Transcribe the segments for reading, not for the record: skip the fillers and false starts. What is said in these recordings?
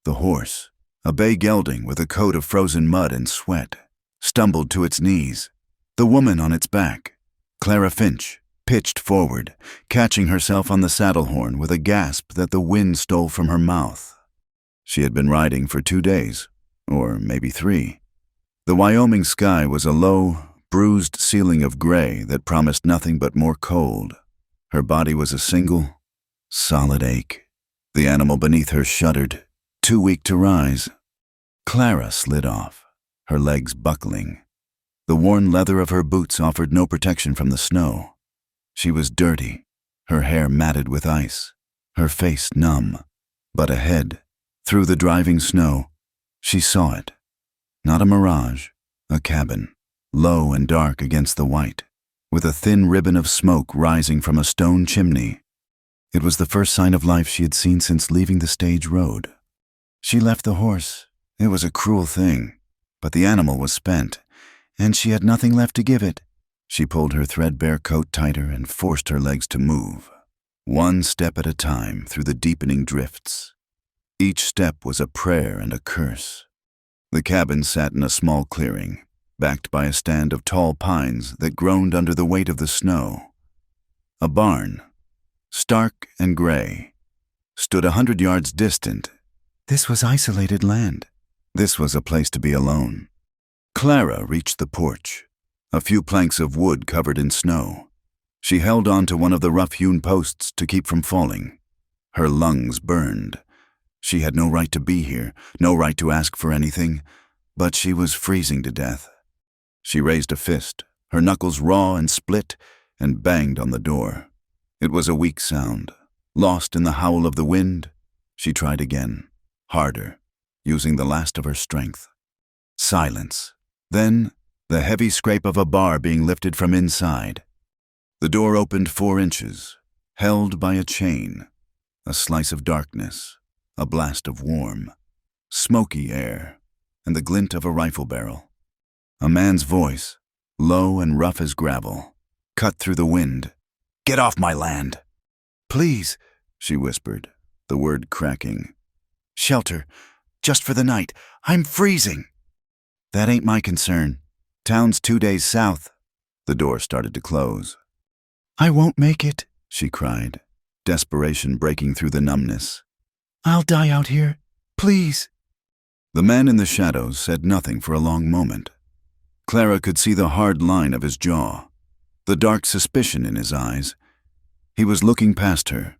The horse, a bay gelding with a coat of frozen mud and sweat, stumbled to its knees. The woman on its back, Clara Finch, pitched forward, catching herself on the saddle horn with a gasp that the wind stole from her mouth. She had been riding for 2 days, or maybe 3. The Wyoming sky was a low, bruised ceiling of gray that promised nothing but more cold. Her body was a single, solid ache. The animal beneath her shuddered, too weak to rise. Clara slid off, her legs buckling. The worn leather of her boots offered no protection from the snow. She was dirty, her hair matted with ice, her face numb. But ahead, through the driving snow, she saw it. Not a mirage, a cabin, low and dark against the white, with a thin ribbon of smoke rising from a stone chimney. It was the first sign of life she had seen since leaving the stage road. She left the horse. It was a cruel thing, but the animal was spent, and she had nothing left to give it. She pulled her threadbare coat tighter and forced her legs to move, one step at a time through the deepening drifts. Each step was a prayer and a curse. The cabin sat in a small clearing, backed by a stand of tall pines that groaned under the weight of the snow. A barn, stark and gray, stood 100 yards distant. This was isolated land. This was a place to be alone. Clara reached the porch, a few planks of wood covered in snow. She held on to one of the rough-hewn posts to keep from falling. Her lungs burned. She had no right to be here, no right to ask for anything, but she was freezing to death. She raised a fist, her knuckles raw and split, and banged on the door. It was a weak sound. Lost in the howl of the wind, she tried again, harder, using the last of her strength. Silence. Then, the heavy scrape of a bar being lifted from inside. The door opened 4 inches, held by a chain. A slice of darkness, a blast of warm, smoky air, and the glint of a rifle barrel. A man's voice, low and rough as gravel, cut through the wind. "Get off my land!" "Please," she whispered, the word cracking. "Shelter, just for the night. I'm freezing." "That ain't my concern. Town's 2 days south." The door started to close. "I won't make it," she cried, desperation breaking through the numbness. "I'll die out here. Please." The man in the shadows said nothing for a long moment. Clara could see the hard line of his jaw, the dark suspicion in his eyes. He was looking past her,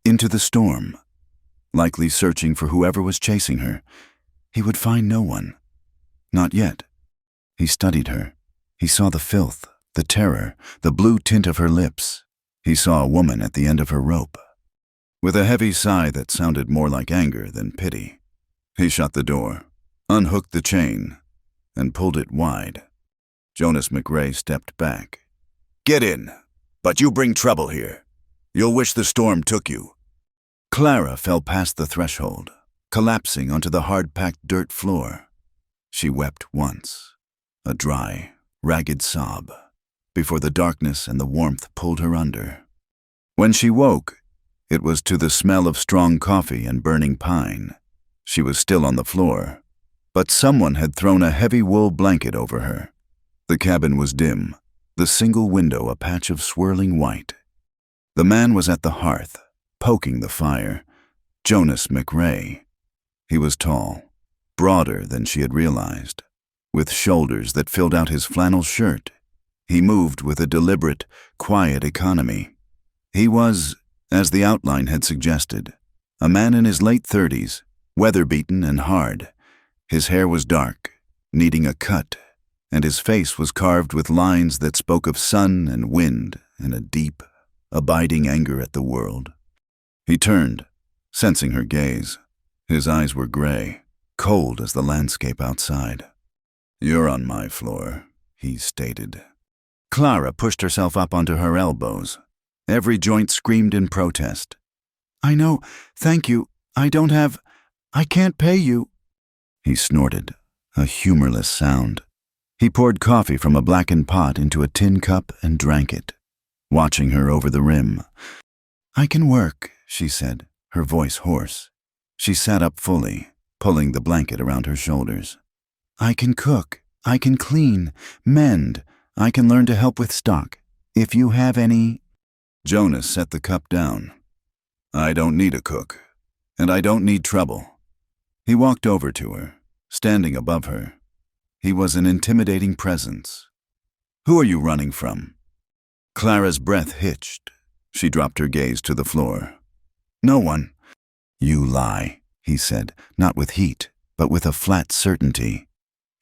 into the storm, likely searching for whoever was chasing her. He would find no one. Not yet. He studied her. He saw the filth, the terror, the blue tint of her lips. He saw a woman at the end of her rope. With a heavy sigh that sounded more like anger than pity, he shut the door, unhooked the chain, and pulled it wide. Jonas McRae stepped back. "Get in, but you bring trouble here. You'll wish the storm took you." Clara fell past the threshold, collapsing onto the hard-packed dirt floor. She wept once, a dry, ragged sob, before the darkness and the warmth pulled her under. When she woke, it was to the smell of strong coffee and burning pine. She was still on the floor, but someone had thrown a heavy wool blanket over her. The cabin was dim, the single window a patch of swirling white. The man was at the hearth, poking the fire. Jonas McRae. He was tall, broader than she had realized, with shoulders that filled out his flannel shirt. He moved with a deliberate, quiet economy. He was, as the outline had suggested, a man in his late 30s, weather-beaten and hard. His hair was dark, needing a cut, and his face was carved with lines that spoke of sun and wind and a deep, abiding anger at the world. He turned, sensing her gaze. His eyes were gray, cold as the landscape outside. "You're on my floor," he stated. Clara pushed herself up onto her elbows. Every joint screamed in protest. "I know, thank you. I can't pay you." He snorted, a humorless sound. He poured coffee from a blackened pot into a tin cup and drank it, watching her over the rim. "I can work," she said, her voice hoarse. She sat up fully, pulling the blanket around her shoulders. I can cook, I can clean, mend, I can learn to help with stock. If you have any... Jonas set the cup down. I don't need a cook, and I don't need trouble. He walked over to her, standing above her. He was an intimidating presence. Who are you running from? Clara's breath hitched. She dropped her gaze to the floor. No one. You lie, he said, not with heat, but with a flat certainty.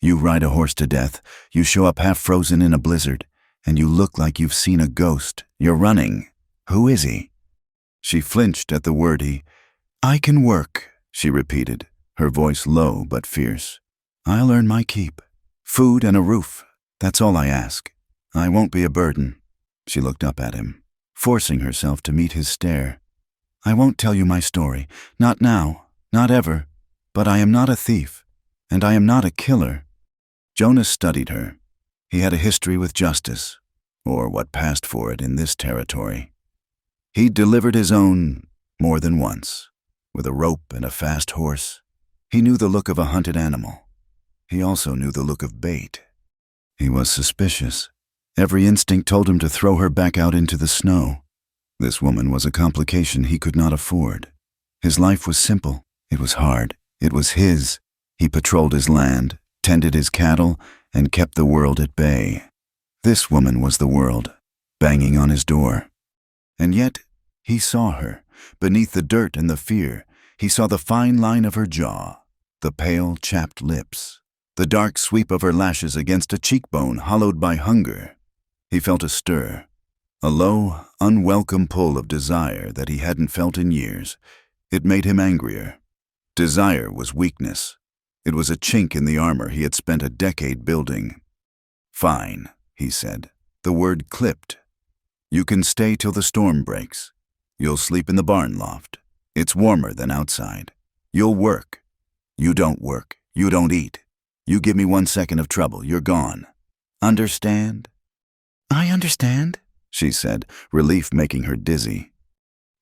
You ride a horse to death, you show up half frozen in a blizzard, and you look like you've seen a ghost. You're running. Who is he? She flinched at the word he. I can work, she repeated, her voice low but fierce. I'll earn my keep. Food and a roof. That's all I ask. I won't be a burden. She looked up at him, forcing herself to meet his stare. I won't tell you my story. Not now. Not ever. But I am not a thief. And I am not a killer. Jonas studied her. He had a history with justice, or what passed for it in this territory. He'd delivered his own more than once, with a rope and a fast horse. He knew the look of a hunted animal. He also knew the look of bait. He was suspicious. Every instinct told him to throw her back out into the snow. This woman was a complication he could not afford. His life was simple. It was hard. It was his. He patrolled his land, tended his cattle, and kept the world at bay. This woman was the world, banging on his door. And yet, he saw her. Beneath the dirt and the fear, he saw the fine line of her jaw, the pale, chapped lips, the dark sweep of her lashes against a cheekbone hollowed by hunger. He felt a stir, a low, unwelcome pull of desire that he hadn't felt in years. It made him angrier. Desire was weakness. It was a chink in the armor he had spent a decade building. Fine, he said. The word clipped. You can stay till the storm breaks. You'll sleep in the barn loft. It's warmer than outside. You'll work. You don't work. You don't eat. You give me 1 second of trouble, you're gone. Understand? I understand, she said, relief making her dizzy.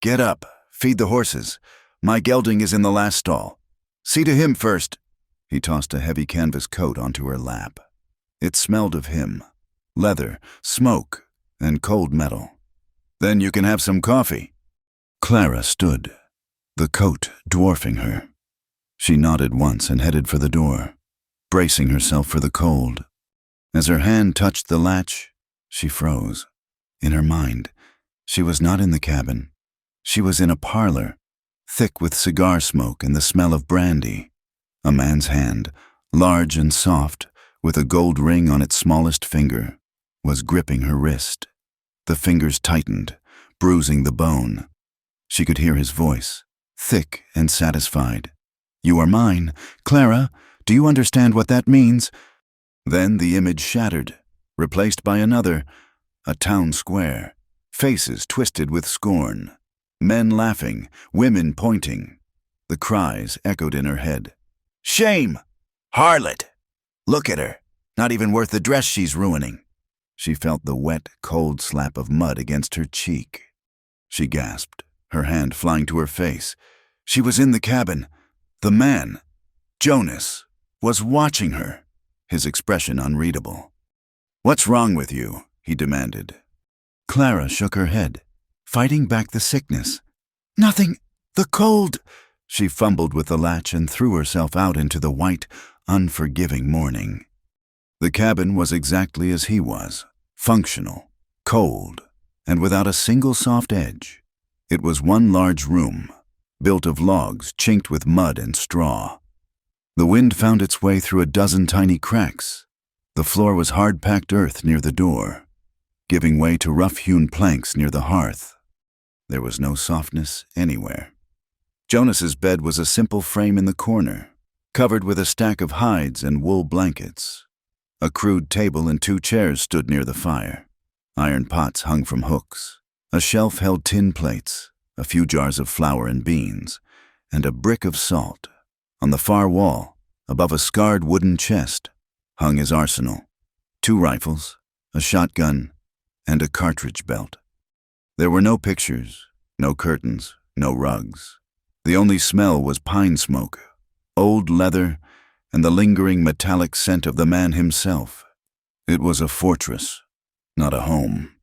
Get up. Feed the horses. My gelding is in the last stall. See to him first. He tossed a heavy canvas coat onto her lap. It smelled of him. Leather, smoke, and cold metal. Then you can have some coffee. Clara stood, the coat dwarfing her. She nodded once and headed for the door, bracing herself for the cold. As her hand touched the latch, she froze. In her mind, she was not in the cabin. She was in a parlor, thick with cigar smoke and the smell of brandy. A man's hand, large and soft, with a gold ring on its smallest finger, was gripping her wrist. The fingers tightened, bruising the bone. She could hear his voice, thick and satisfied. You are mine. Clara, do you understand what that means? Then the image shattered, replaced by another, a town square, faces twisted with scorn, men laughing, women pointing. The cries echoed in her head. Shame! Harlot! Look at her. Not even worth the dress she's ruining. She felt the wet, cold slap of mud against her cheek. She gasped, her hand flying to her face. She was in the cabin. The man, Jonas, was watching her, his expression unreadable. What's wrong with you? He demanded. Clara shook her head, fighting back the sickness. Nothing. The cold. She fumbled with the latch and threw herself out into the white, unforgiving morning. The cabin was exactly as he was, functional, cold, and without a single soft edge. It was one large room, built of logs chinked with mud and straw. The wind found its way through a dozen tiny cracks. The floor was hard-packed earth near the door, giving way to rough-hewn planks near the hearth. There was no softness anywhere. Jonas's bed was a simple frame in the corner, covered with a stack of hides and wool blankets. A crude table and 2 chairs stood near the fire. Iron pots hung from hooks. A shelf held tin plates, a few jars of flour and beans, and a brick of salt. On the far wall, above a scarred wooden chest, hung his arsenal: 2 rifles, a shotgun, and a cartridge belt. There were no pictures, no curtains, no rugs. The only smell was pine smoke, old leather, and the lingering metallic scent of the man himself. It was a fortress, not a home.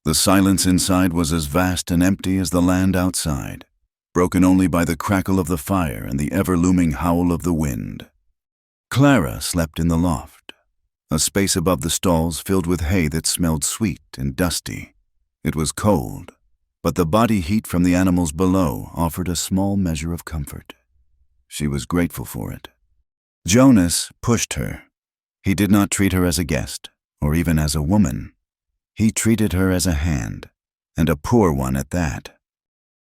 The silence inside was as vast and empty as the land outside, broken only by the crackle of the fire and the ever-looming howl of the wind. Clara slept in the loft, a space above the stalls filled with hay that smelled sweet and dusty. It was cold, but the body heat from the animals below offered a small measure of comfort. She was grateful for it. Jonas pushed her. He did not treat her as a guest, or even as a woman. He treated her as a hand, and a poor one at that.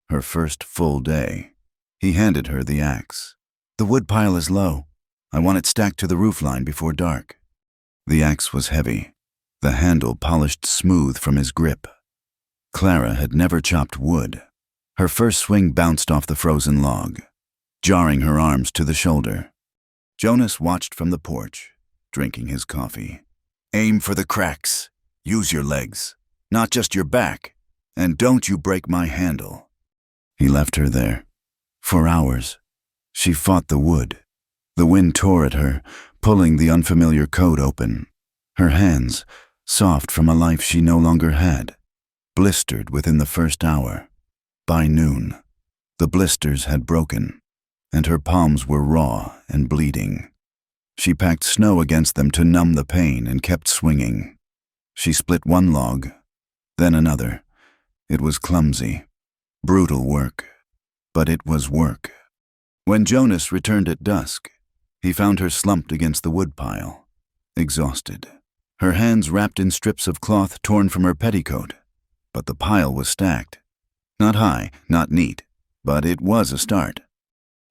Her first full day. He handed her the axe. "The woodpile is low. I want it stacked to the roofline before dark." The axe was heavy, the handle polished smooth from his grip. Clara had never chopped wood. Her first swing bounced off the frozen log, jarring her arms to the shoulder. Jonas watched from the porch, drinking his coffee. "Aim for the cracks. Use your legs, not just your back, and don't you break my handle." He left her there. For hours, she fought the wood. The wind tore at her, pulling the unfamiliar coat open. Her hands, soft from a life she no longer had, blistered within the first hour. By noon, the blisters had broken, and her palms were raw and bleeding. She packed snow against them to numb the pain and kept swinging. She split one log, then another. It was clumsy, brutal work, but it was work. When Jonas returned at dusk, he found her slumped against the woodpile, exhausted, her hands wrapped in strips of cloth torn from her petticoat. But the pile was stacked. Not high, not neat, but it was a start.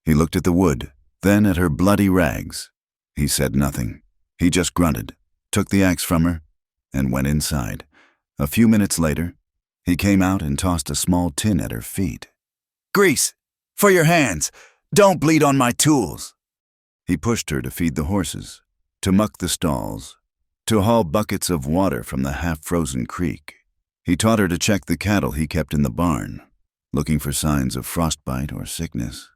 He looked at the wood, then at her bloody rags. He said nothing. He just grunted, took the axe from her, and went inside. A few minutes later, he came out and tossed a small tin at her feet. "Grease! For your hands! Don't bleed on my tools!" He pushed her to feed the horses, to muck the stalls, to haul buckets of water from the half-frozen creek. He taught her to check the cattle he kept in the barn, looking for signs of frostbite or sickness.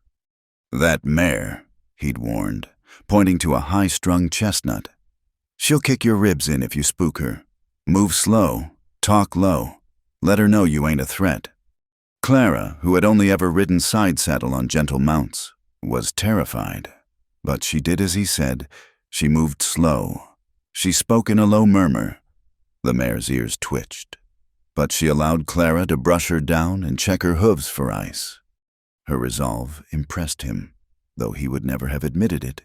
"That mare," he'd warned, pointing to a high-strung chestnut. "She'll kick your ribs in if you spook her. Move slow, talk low, let her know you ain't a threat." Clara, who had only ever ridden side saddle on gentle mounts, was terrified. But she did as he said. She moved slow. She spoke in a low murmur. The mare's ears twitched, but she allowed Clara to brush her down and check her hooves for ice. Her resolve impressed him, though he would never have admitted it.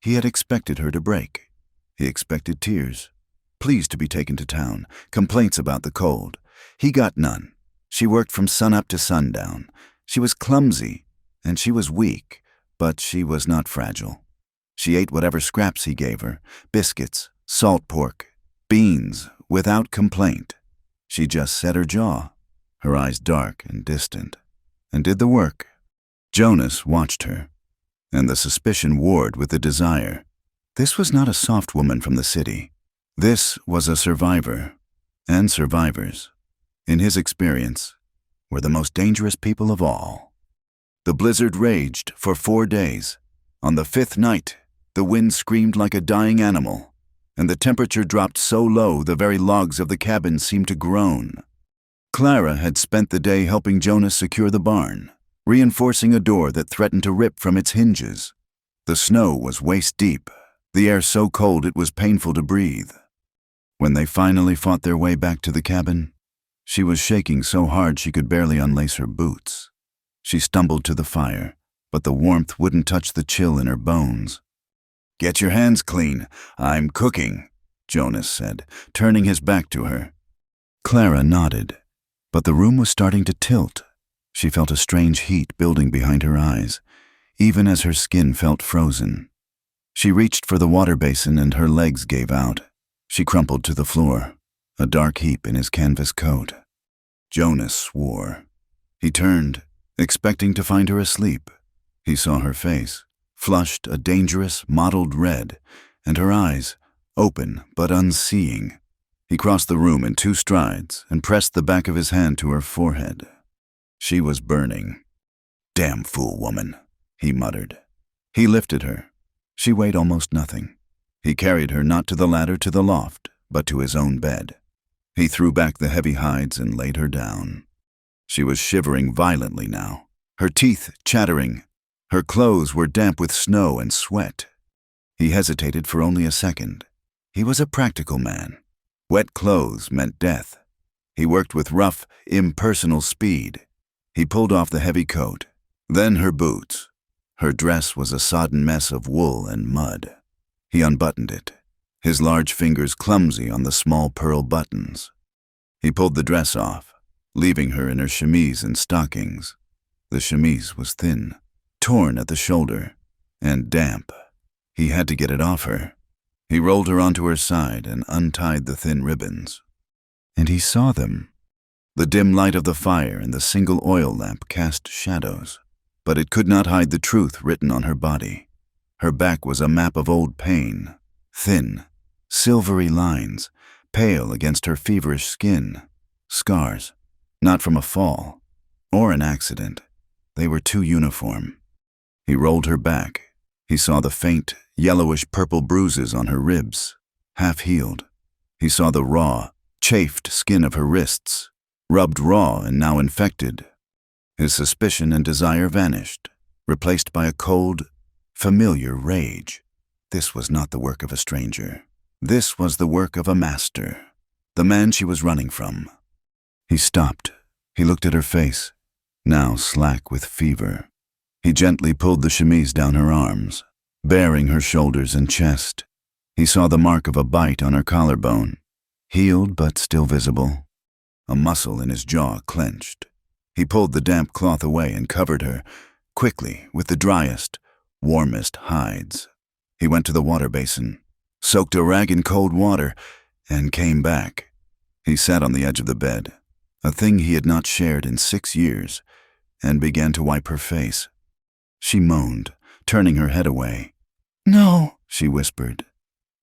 He had expected her to break. He expected tears, pleas to be taken to town, complaints about the cold. He got none. She worked from sunup to sundown. She was clumsy, and she was weak, but she was not fragile. She ate whatever scraps he gave her, biscuits, salt pork, beans, without complaint. She just set her jaw, her eyes dark and distant, and did the work. Jonas watched her, and the suspicion warred with the desire. This was not a soft woman from the city. This was a survivor, and survivors, in his experience, were the most dangerous people of all. The blizzard raged for 4 days. On the 5th night, the wind screamed like a dying animal, and the temperature dropped so low the very logs of the cabin seemed to groan. Clara had spent the day helping Jonas secure the barn, reinforcing a door that threatened to rip from its hinges. The snow was waist-deep, the air so cold it was painful to breathe. When they finally fought their way back to the cabin, she was shaking so hard she could barely unlace her boots. She stumbled to the fire, but the warmth wouldn't touch the chill in her bones. "Get your hands clean. I'm cooking," Jonas said, turning his back to her. Clara nodded, but the room was starting to tilt. She felt a strange heat building behind her eyes, even as her skin felt frozen. She reached for the water basin and her legs gave out. She crumpled to the floor, a dark heap in his canvas coat. Jonas swore. He turned, expecting to find her asleep. He saw her face, flushed a dangerous, mottled red, and her eyes, open but unseeing. He crossed the room in 2 strides and pressed the back of his hand to her forehead. She was burning. "Damn fool woman," he muttered. He lifted her. She weighed almost nothing. He carried her not to the ladder to the loft, but to his own bed. He threw back the heavy hides and laid her down. She was shivering violently now, her teeth chattering. Her clothes were damp with snow and sweat. He hesitated for only a second. He was a practical man. Wet clothes meant death. He worked with rough, impersonal speed. He pulled off the heavy coat, then her boots. Her dress was a sodden mess of wool and mud. He unbuttoned it, his large fingers clumsy on the small pearl buttons. He pulled the dress off, leaving her in her chemise and stockings. The chemise was thin, torn at the shoulder, and damp. He had to get it off her. He rolled her onto her side and untied the thin ribbons. And he saw them. The dim light of the fire and the single oil lamp cast shadows, but it could not hide the truth written on her body. Her back was a map of old pain, thin, silvery lines, pale against her feverish skin. Scars, not from a fall or an accident. They were too uniform. He rolled her back. He saw the faint, yellowish-purple bruises on her ribs, half-healed. He saw the raw, chafed skin of her wrists, rubbed raw and now infected. His suspicion and desire vanished, replaced by a cold, familiar rage. This was not the work of a stranger. This was the work of a master, the man she was running from. He stopped. He looked at her face, now slack with fever. He gently pulled the chemise down her arms, baring her shoulders and chest. He saw the mark of a bite on her collarbone, healed but still visible. A muscle in his jaw clenched. He pulled the damp cloth away and covered her, quickly, with the driest, warmest hides. He went to the water basin, soaked a rag in cold water, and came back. He sat on the edge of the bed, a thing he had not shared in 6 years, and began to wipe her face. She moaned, turning her head away. "No," she whispered.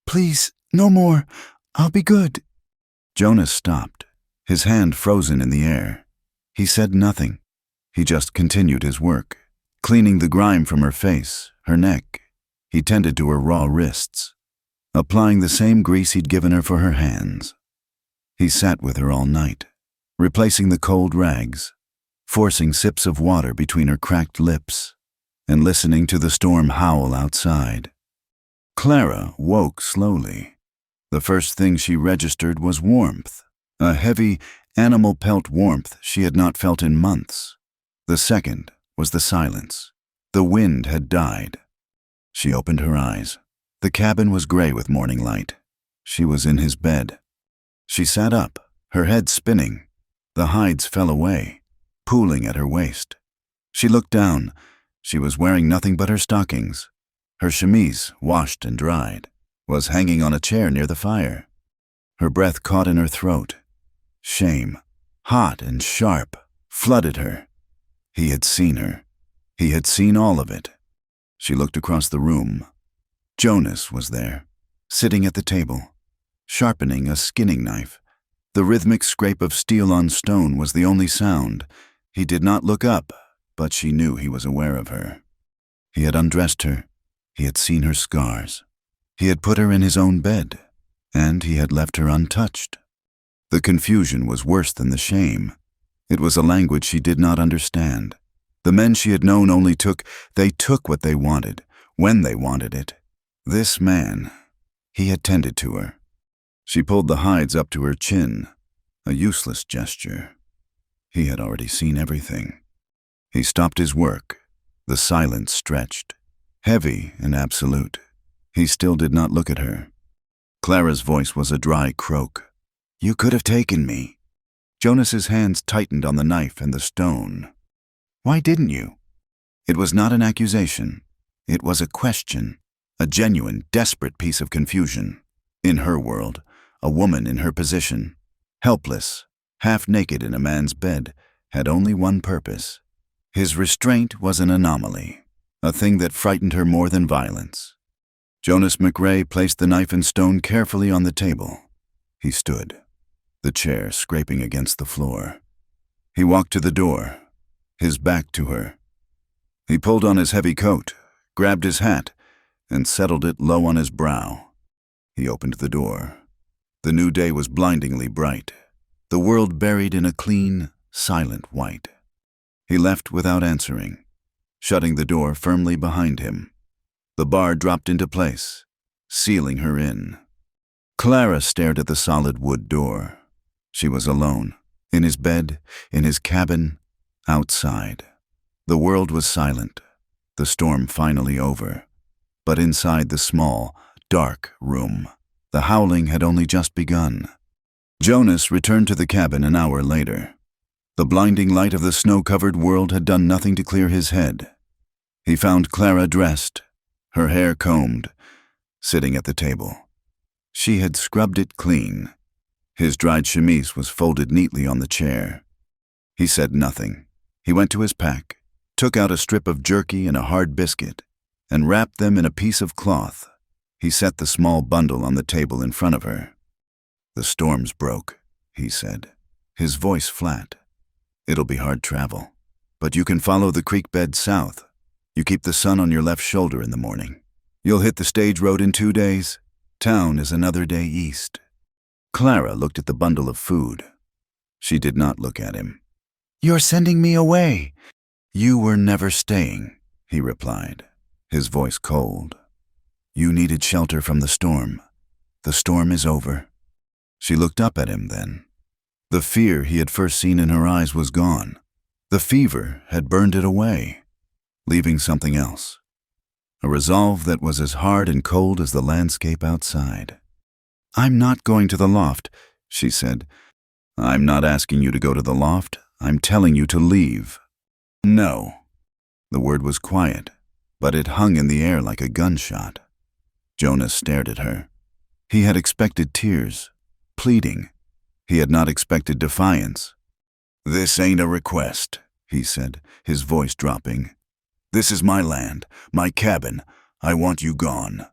"Please, no more. I'll be good." Jonas stopped, his hand frozen in the air. He said nothing. He just continued his work, cleaning the grime from her face, her neck. He tended to her raw wrists, applying the same grease he'd given her for her hands. He sat with her all night, replacing the cold rags, forcing sips of water between her cracked lips, and listening to the storm howl outside. Clara woke slowly. The first thing she registered was warmth, a heavy, animal pelt warmth she had not felt in months. The second was the silence. The wind had died. She opened her eyes. The cabin was gray with morning light. She was in his bed. She sat up, her head spinning. The hides fell away, pooling at her waist. She looked down. She was wearing nothing but her stockings. Her chemise, washed and dried, was hanging on a chair near the fire. Her breath caught in her throat. Shame, hot and sharp, flooded her. He had seen her. He had seen all of it. She looked across the room. Jonas was there, sitting at the table, sharpening a skinning knife. The rhythmic scrape of steel on stone was the only sound. He did not look up, but she knew he was aware of her. He had undressed her. He had seen her scars. He had put her in his own bed, and he had left her untouched. The confusion was worse than the shame. It was a language she did not understand. The men she had known only took what they wanted, when they wanted it. This man, he had tended to her. She pulled the hides up to her chin, a useless gesture. He had already seen everything. He stopped his work. The silence stretched, heavy and absolute. He still did not look at her. Clara's voice was a dry croak. "You could have taken me." Jonas's hands tightened on the knife and the stone. "Why didn't you?" It was not an accusation. It was a question, a genuine, desperate piece of confusion. In her world, a woman in her position, helpless, half naked in a man's bed, had only one purpose. His restraint was an anomaly, a thing that frightened her more than violence. Jonas McRae placed the knife and stone carefully on the table. He stood, the chair scraping against the floor. He walked to the door, his back to her. He pulled on his heavy coat, grabbed his hat, and settled it low on his brow. He opened the door. The new day was blindingly bright, the world buried in a clean, silent white. He left without answering, shutting the door firmly behind him. The bar dropped into place, sealing her in. Clara stared at the solid wood door. She was alone, in his bed, in his cabin, outside. The world was silent, the storm finally over. But inside the small, dark room, the howling had only just begun. Jonas returned to the cabin an hour later. The blinding light of the snow-covered world had done nothing to clear his head. He found Clara dressed, her hair combed, sitting at the table. She had scrubbed it clean. His dried chemise was folded neatly on the chair. He said nothing. He went to his pack, took out a strip of jerky and a hard biscuit, and wrapped them in a piece of cloth. He set the small bundle on the table in front of her. "The storms broke," he said, his voice flat. "It'll be hard travel, but you can follow the creek bed south. You keep the sun on your left shoulder in the morning. You'll hit the stage road in 2 days. Town is another day east." Clara looked at the bundle of food. She did not look at him. "You're sending me away." "You were never staying," he replied, his voice cold. "You needed shelter from the storm. The storm is over." She looked up at him then. The fear he had first seen in her eyes was gone. The fever had burned it away, leaving something else. A resolve that was as hard and cold as the landscape outside. "I'm not going to the loft," she said. "I'm not asking you to go to the loft. I'm telling you to leave." "No." The word was quiet, but it hung in the air like a gunshot. Jonas stared at her. He had expected tears, pleading. He had not expected defiance. "This ain't a request," he said, his voice dropping. "This is my land, my cabin. I want you gone."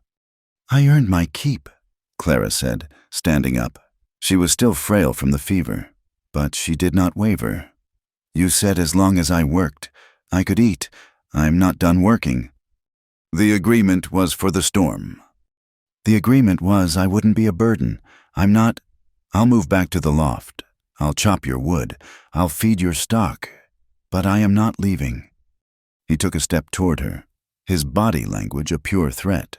"I earned my keep," Clara said, standing up. She was still frail from the fever, but she did not waver. "You said as long as I worked, I could eat. I'm not done working." "The agreement was for the storm." "The agreement was I wouldn't be a burden. I'll move back to the loft. I'll chop your wood. I'll feed your stock. But I am not leaving." He took a step toward her, his body language a pure threat.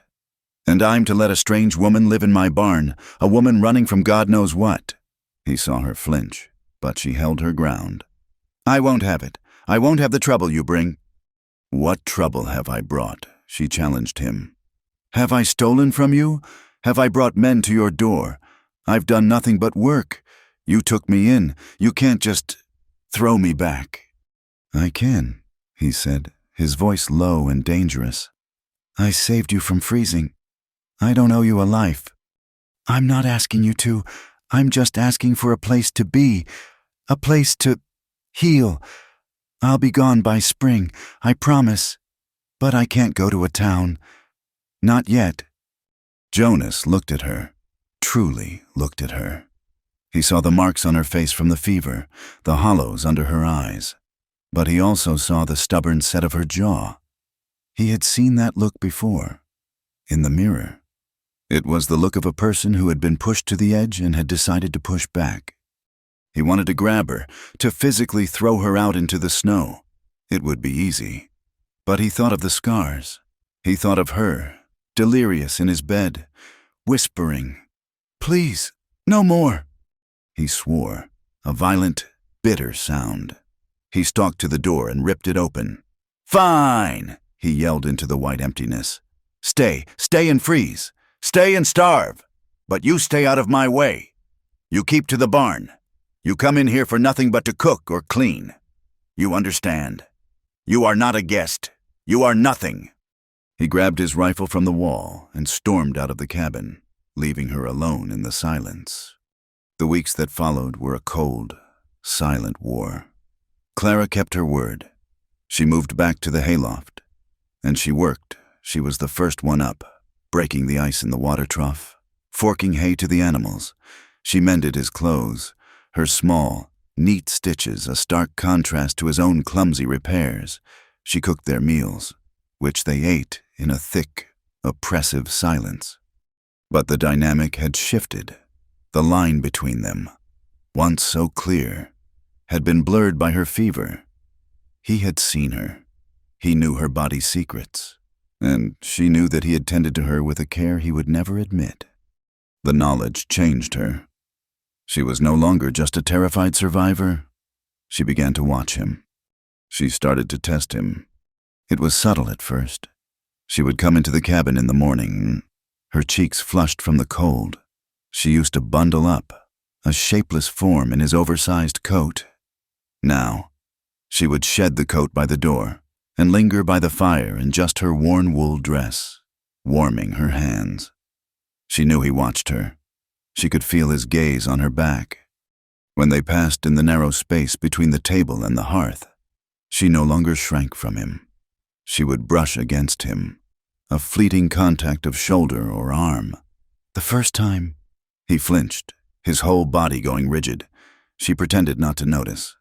"And I'm to let a strange woman live in my barn, a woman running from God knows what." He saw her flinch, but she held her ground. "I won't have it. I won't have the trouble you bring." "What trouble have I brought?" she challenged him. "Have I stolen from you? Have I brought men to your door? I've done nothing but work. You took me in. You can't just throw me back." "I can," he said, his voice low and dangerous. "I saved you from freezing. I don't owe you a life. I'm not asking you to. I'm just asking for a place to be, a place to heal. I'll be gone by spring, I promise. But I can't go to a town. Not yet." Jonas looked at her, truly looked at her. He saw the marks on her face from the fever, the hollows under her eyes. But he also saw the stubborn set of her jaw. He had seen that look before, in the mirror. It was the look of a person who had been pushed to the edge and had decided to push back. He wanted to grab her, to physically throw her out into the snow. It would be easy. But he thought of the scars. He thought of her, delirious in his bed, whispering, "Please, no more." He swore, a violent, bitter sound. He stalked to the door and ripped it open. "Fine!" he yelled into the white emptiness. Stay and freeze. Stay and starve. But you stay out of my way. You keep to the barn. You come in here for nothing but to cook or clean. You understand? You are not a guest. You are nothing." He grabbed his rifle from the wall and stormed out of the cabin, leaving her alone in the silence. The weeks that followed were a cold, silent war. Clara kept her word. She moved back to the hayloft, and she worked. She was the first one up, breaking the ice in the water trough, forking hay to the animals. She mended his clothes, her small, neat stitches a stark contrast to his own clumsy repairs. She cooked their meals, which they ate in a thick, oppressive silence. But the dynamic had shifted. The line between them, once so clear, had been blurred by her fever. He had seen her. He knew her body's secrets, and she knew that he had tended to her with a care he would never admit. The knowledge changed her. She was no longer just a terrified survivor. She began to watch him. She started to test him. It was subtle at first. She would come into the cabin in the morning, her cheeks flushed from the cold. She used to bundle up, a shapeless form in his oversized coat. Now, she would shed the coat by the door and linger by the fire in just her worn wool dress, warming her hands. She knew he watched her. She could feel his gaze on her back. When they passed in the narrow space between the table and the hearth, she no longer shrank from him. She would brush against him, a fleeting contact of shoulder or arm. The first time, he flinched, his whole body going rigid. She pretended not to notice.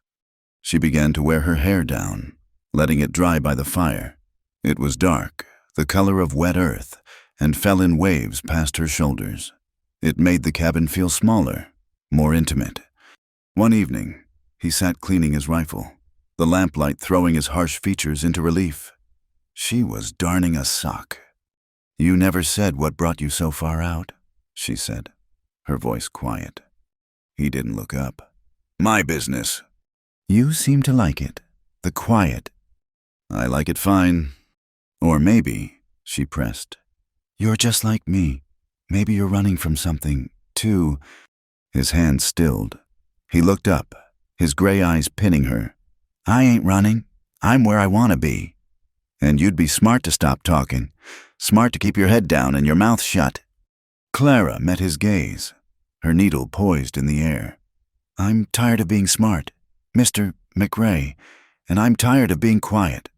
She began to wear her hair down, letting it dry by the fire. It was dark, the color of wet earth, and fell in waves past her shoulders. It made the cabin feel smaller, more intimate. One evening, he sat cleaning his rifle, the lamplight throwing his harsh features into relief. She was darning a sock. "You never said what brought you so far out," she said, her voice quiet. He didn't look up. "My business." "You seem to like it, the quiet." "I like it fine. Or maybe," she pressed, "you're just like me. Maybe you're running from something, too." His hand stilled. He looked up, his gray eyes pinning her. "I ain't running. I'm where I want to be." "And you'd be smart to stop talking. Smart to keep your head down and your mouth shut." Clara met his gaze, her needle poised in the air. "I'm tired of being smart, Mr. McRae, and I'm tired of being quiet."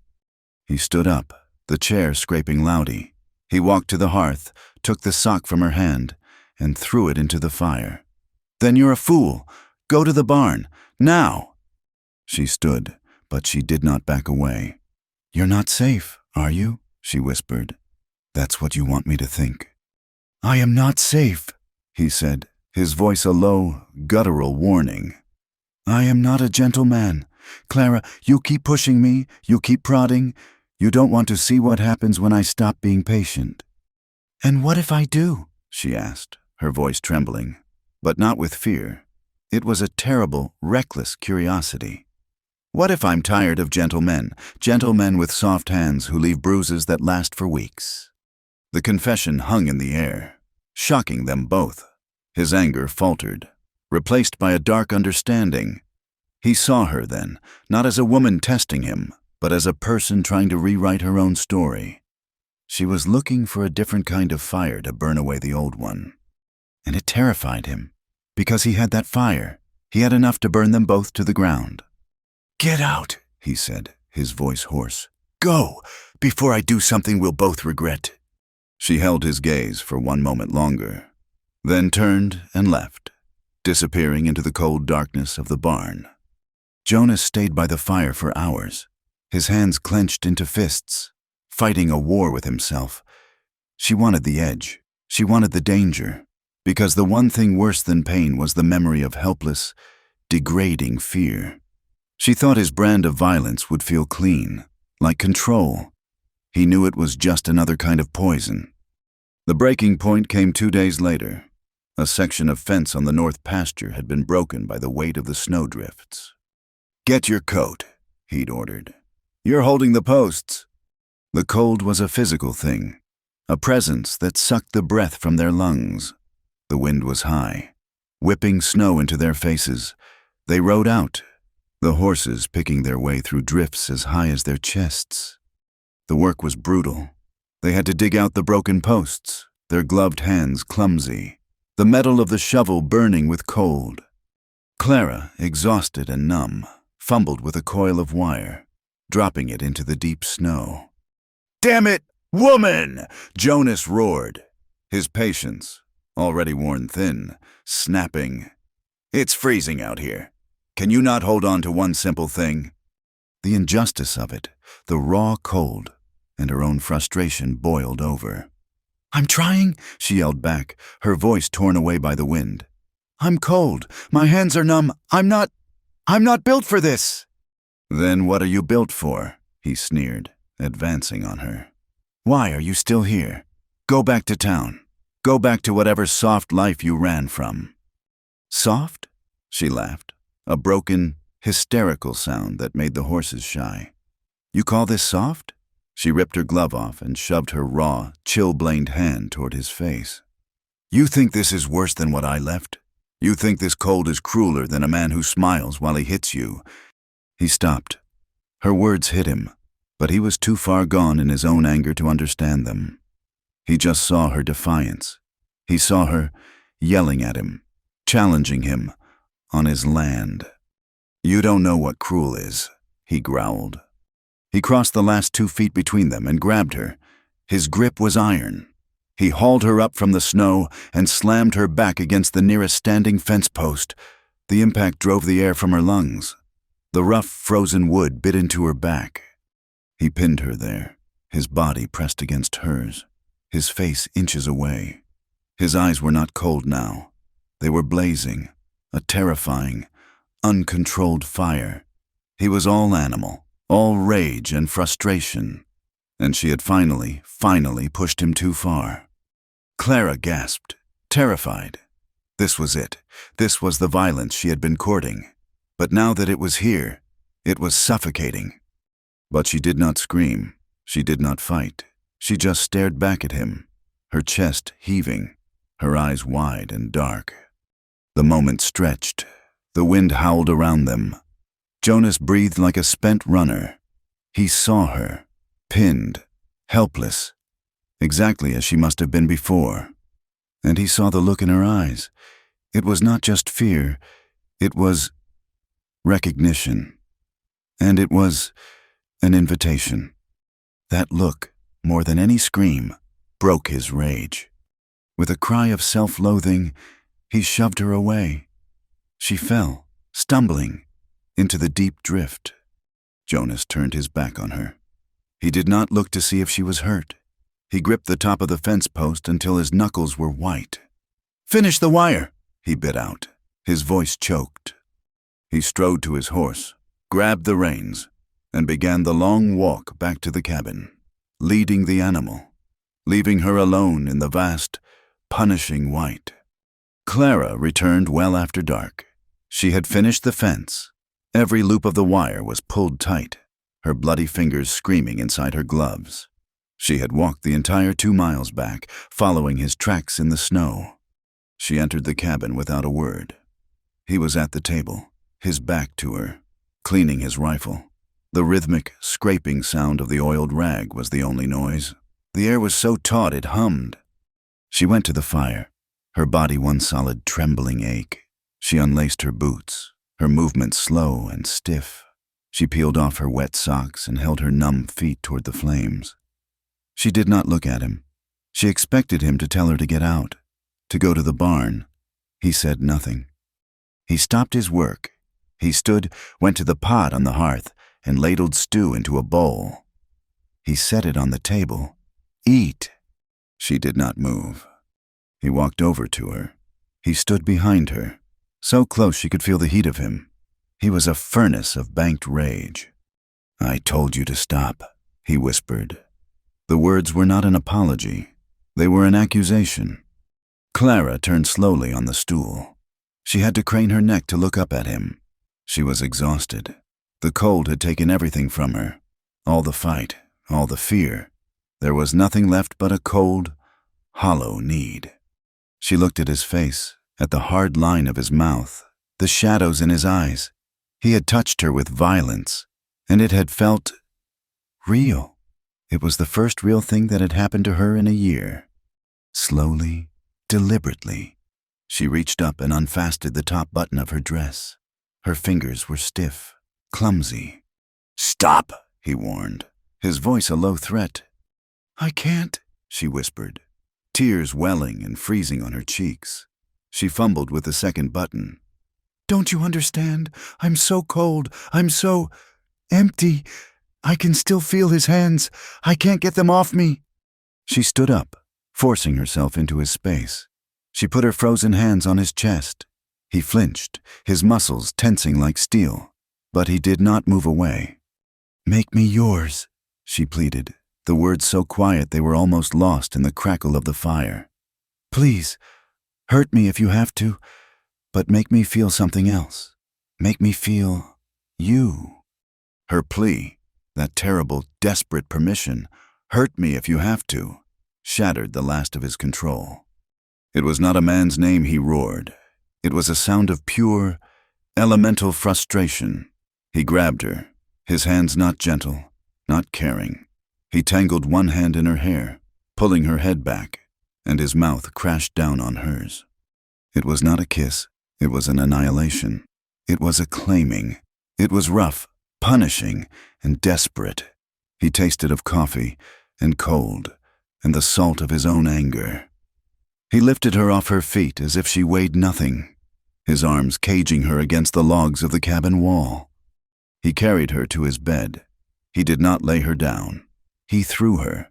He stood up, the chair scraping loudly. He walked to the hearth, took the sock from her hand, and threw it into the fire. "Then you're a fool. Go to the barn, now." She stood, but she did not back away. "You're not safe, are you?" she whispered. "That's what you want me to think." "I am not safe," he said, his voice a low, guttural warning. "I am not a gentleman. Clara, you keep pushing me, you keep prodding. You don't want to see what happens when I stop being patient." "And what if I do?" she asked, her voice trembling, but not with fear. It was a terrible, reckless curiosity. "What if I'm tired of gentlemen with soft hands who leave bruises that last for weeks?" The confession hung in the air, shocking them both. His anger faltered, replaced by a dark understanding. He saw her then, not as a woman testing him, but as a person trying to rewrite her own story. She was looking for a different kind of fire to burn away the old one. And it terrified him, because he had that fire. He had enough to burn them both to the ground. "Get out," he said, his voice hoarse. "Go, before I do something we'll both regret." She held his gaze for one moment longer, then turned and left, disappearing into the cold darkness of the barn. Jonas stayed by the fire for hours, his hands clenched into fists, fighting a war with himself. She wanted the edge. She wanted the danger, because the one thing worse than pain was the memory of helpless, degrading fear. She thought his brand of violence would feel clean, like control. He knew it was just another kind of poison. The breaking point came 2 days later. A section of fence on the north pasture had been broken by the weight of the snowdrifts. "Get your coat," he'd ordered. "You're holding the posts." The cold was a physical thing, a presence that sucked the breath from their lungs. The wind was high, whipping snow into their faces. They rode out, the horses picking their way through drifts as high as their chests. The work was brutal. They had to dig out the broken posts, their gloved hands clumsy, the metal of the shovel burning with cold. Clara, exhausted and numb, fumbled with a coil of wire, dropping it into the deep snow. "Damn it, woman!" Jonas roared, his patience, already worn thin, snapping. "It's freezing out here. Can you not hold on to one simple thing?" The injustice of it, the raw cold, and her own frustration boiled over. "I'm trying," she yelled back, her voice torn away by the wind. "I'm cold. My hands are numb. I'm not built for this." "Then what are you built for?" he sneered, advancing on her. "Why are you still here? Go back to town. Go back to whatever soft life you ran from." "Soft?" she laughed, a broken, hysterical sound that made the horses shy. "You call this soft?" She ripped her glove off and shoved her raw, chill-blained hand toward his face. "You think this is worse than what I left? You think this cold is crueler than a man who smiles while he hits you?" He stopped. Her words hit him, but he was too far gone in his own anger to understand them. He just saw her defiance. He saw her yelling at him, challenging him on his land. "You don't know what cruel is," he growled. He crossed the last 2 feet between them and grabbed her. His grip was iron. He hauled her up from the snow and slammed her back against the nearest standing fence post. The impact drove the air from her lungs. The rough, frozen wood bit into her back. He pinned her there, his body pressed against hers, his face inches away. His eyes were not cold now. They were blazing, a terrifying, uncontrolled fire. He was all animal, all rage and frustration. And she had finally pushed him too far. Clara gasped, terrified. This was it. This was the violence she had been courting. But now that it was here, it was suffocating. But she did not scream. She did not fight. She just stared back at him, her chest heaving, her eyes wide and dark. The moment stretched. The wind howled around them. Jonas breathed like a spent runner. He saw her, pinned, helpless, exactly as she must have been before. And he saw the look in her eyes. It was not just fear, it was recognition. And it was an invitation. That look, more than any scream, broke his rage. With a cry of self-loathing, he shoved her away. She fell, stumbling, into the deep drift. Jonas turned his back on her. He did not look to see if she was hurt. He gripped the top of the fence post until his knuckles were white. "Finish the wire," he bit out, his voice choked. He strode to his horse, grabbed the reins, and began the long walk back to the cabin, leading the animal, leaving her alone in the vast, punishing white. Clara returned well after dark. She had finished the fence. Every loop of the wire was pulled tight, her bloody fingers screaming inside her gloves. She had walked the entire 2 miles back, following his tracks in the snow. She entered the cabin without a word. He was at the table, his back to her, cleaning his rifle. The rhythmic, scraping sound of the oiled rag was the only noise. The air was so taut it hummed. She went to the fire, her body one solid trembling ache. She unlaced her boots, her movements slow and stiff. She peeled off her wet socks and held her numb feet toward the flames. She did not look at him. She expected him to tell her to get out, to go to the barn. He said nothing. He stopped his work. He stood, went to the pot on the hearth, and ladled stew into a bowl. He set it on the table. "Eat." She did not move. He walked over to her. He stood behind her, so close she could feel the heat of him. He was a furnace of banked rage. "I told you to stop," he whispered. The words were not an apology. They were an accusation. Clara turned slowly on the stool. She had to crane her neck to look up at him. She was exhausted. The cold had taken everything from her. All the fight, all the fear. There was nothing left but a cold, hollow need. She looked at his face, at the hard line of his mouth, the shadows in his eyes. He had touched her with violence, and it had felt real. It was the first real thing that had happened to her in a year. Slowly, deliberately, she reached up and unfastened the top button of her dress. Her fingers were stiff, clumsy. "Stop," he warned, his voice a low threat. "I can't," she whispered, tears welling and freezing on her cheeks. She fumbled with the second button. "Don't you understand? I'm so cold. I'm so empty. I can still feel his hands. I can't get them off me." She stood up, forcing herself into his space. She put her frozen hands on his chest. He flinched, his muscles tensing like steel, but he did not move away. "Make me yours," she pleaded, the words so quiet they were almost lost in the crackle of the fire. "Please, hurt me if you have to, but make me feel something else. Make me feel you." Her plea, that terrible, desperate permission, "Hurt me if you have to," shattered the last of his control. It was not a man's name he roared. It was a sound of pure, elemental frustration. He grabbed her, his hands not gentle, not caring. He tangled one hand in her hair, pulling her head back, and his mouth crashed down on hers. It was not a kiss, it was an annihilation. It was a claiming. It was rough, punishing, and desperate. He tasted of coffee, and cold, and the salt of his own anger. He lifted her off her feet as if she weighed nothing, his arms caging her against the logs of the cabin wall. He carried her to his bed. He did not lay her down. He threw her.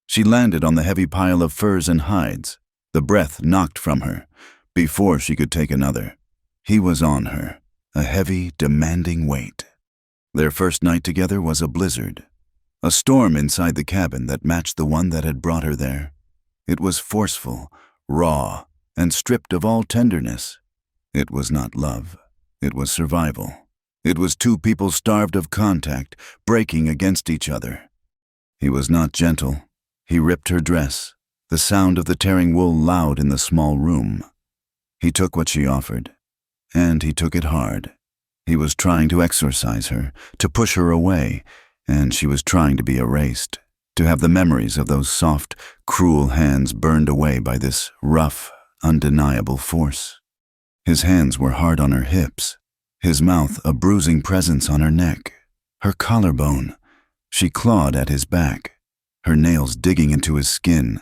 She landed on the heavy pile of furs and hides, the breath knocked from her, before she could take another. He was on her, a heavy, demanding weight. Their first night together was a blizzard, a storm inside the cabin that matched the one that had brought her there. It was forceful, raw, and stripped of all tenderness. It was not love. It was survival. It was two people starved of contact, breaking against each other. He was not gentle. He ripped her dress, the sound of the tearing wool loud in the small room. He took what she offered, and he took it hard. He was trying to exorcise her, to push her away, and she was trying to be erased, to have the memories of those soft, cruel hands burned away by this rough, undeniable force. His hands were hard on her hips, his mouth a bruising presence on her neck, her collarbone. She clawed at his back, her nails digging into his skin,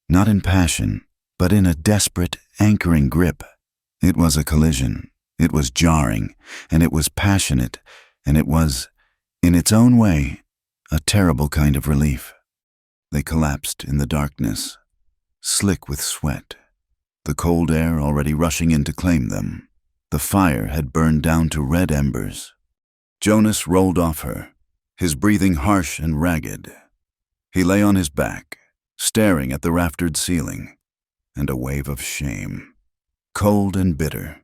not in passion, but in a desperate, anchoring grip. It was a collision. It was jarring, and it was passionate, and it was, in its own way, a terrible kind of relief. They collapsed in the darkness, slick with sweat, the cold air already rushing in to claim them. The fire had burned down to red embers. Jonas rolled off her, his breathing harsh and ragged. He lay on his back, staring at the raftered ceiling, and a wave of shame, cold and bitter,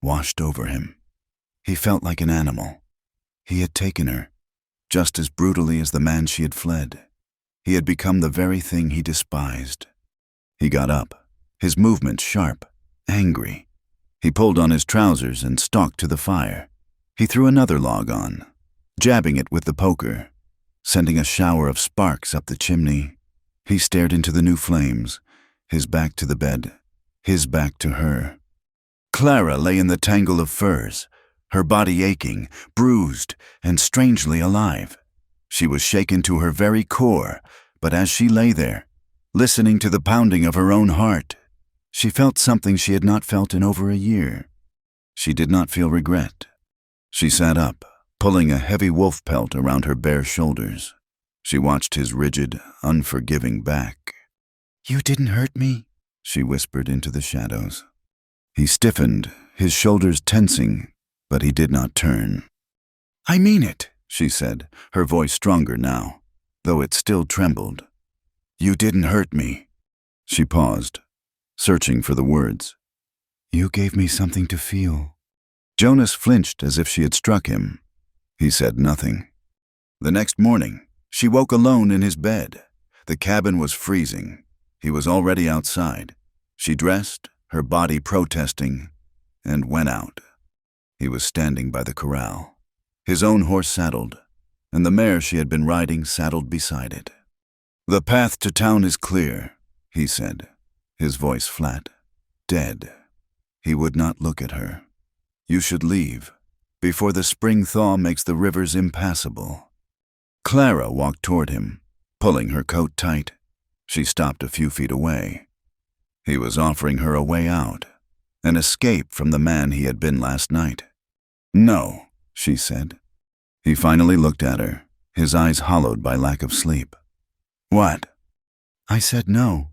washed over him. He felt like an animal. He had taken her, just as brutally as the man she had fled. He had become the very thing he despised. He got up, his movements sharp, angry. He pulled on his trousers and stalked to the fire. He threw another log on, jabbing it with the poker, sending a shower of sparks up the chimney. He stared into the new flames, his back to the bed, his back to her. Clara lay in the tangle of furs, her body aching, bruised, and strangely alive. She was shaken to her very core, but as she lay there, listening to the pounding of her own heart, she felt something she had not felt in over a year. She did not feel regret. She sat up, pulling a heavy wolf pelt around her bare shoulders. She watched his rigid, unforgiving back. "You didn't hurt me," she whispered into the shadows. He stiffened, his shoulders tensing, but he did not turn. "I mean it," she said, her voice stronger now, though it still trembled. "You didn't hurt me." She paused, searching for the words. "You gave me something to feel." Jonas flinched as if she had struck him. He said nothing. The next morning, she woke alone in his bed. The cabin was freezing. He was already outside. She dressed, her body protesting, and went out. He was standing by the corral, his own horse saddled, and the mare she had been riding saddled beside it. "The path to town is clear," he said, his voice flat, dead. He would not look at her. "You should leave, before the spring thaw makes the rivers impassable." Clara walked toward him, pulling her coat tight. She stopped a few feet away. He was offering her a way out, an escape from the man he had been last night. "No," she said. He finally looked at her, his eyes hollowed by lack of sleep. "What?" "I said no."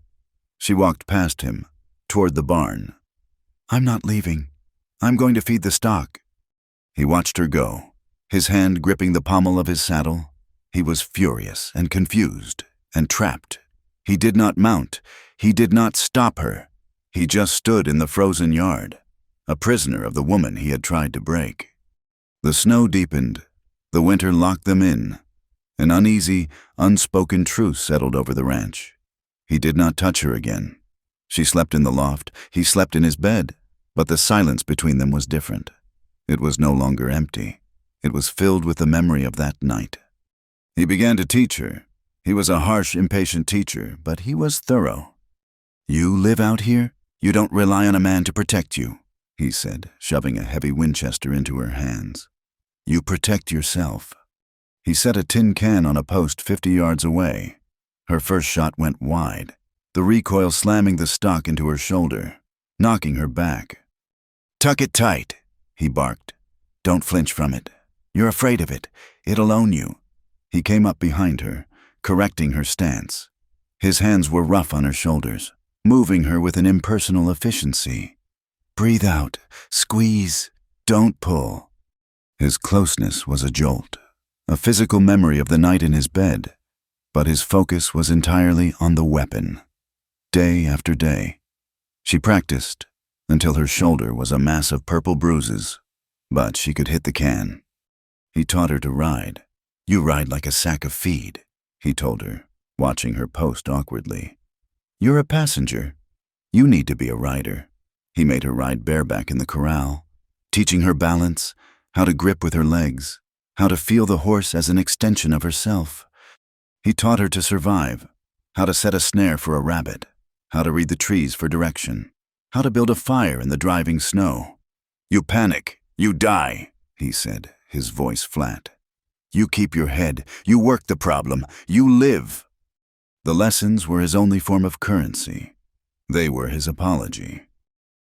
She walked past him, toward the barn. "I'm not leaving. I'm going to feed the stock." He watched her go, his hand gripping the pommel of his saddle. He was furious and confused and trapped. He did not mount. He did not stop her. He just stood in the frozen yard, a prisoner of the woman he had tried to break. The snow deepened. The winter locked them in. An uneasy, unspoken truce settled over the ranch. He did not touch her again. She slept in the loft. He slept in his bed. But the silence between them was different. It was no longer empty. It was filled with the memory of that night. He began to teach her. He was a harsh, impatient teacher, but he was thorough. "You live out here? You don't rely on a man to protect you," he said, shoving a heavy Winchester into her hands. "You protect yourself." He set a tin can on a post 50 yards away. Her first shot went wide, the recoil slamming the stock into her shoulder, knocking her back. "Tuck it tight," he barked. "Don't flinch from it. You're afraid of it. It'll own you." He came up behind her, correcting her stance. His hands were rough on her shoulders, moving her with an impersonal efficiency. "Breathe out. Squeeze. Don't pull." His closeness was a jolt, a physical memory of the night in his bed, but his focus was entirely on the weapon. Day after day, she practiced until her shoulder was a mass of purple bruises, but she could hit the can. He taught her to ride. "You ride like a sack of feed," he told her, watching her post awkwardly. "You're a passenger. You need to be a rider." He made her ride bareback in the corral, teaching her balance, how to grip with her legs, how to feel the horse as an extension of herself. He taught her to survive, how to set a snare for a rabbit, how to read the trees for direction, how to build a fire in the driving snow. "You panic, you die," he said, his voice flat. "You keep your head, you work the problem, you live." The lessons were his only form of currency. They were his apology.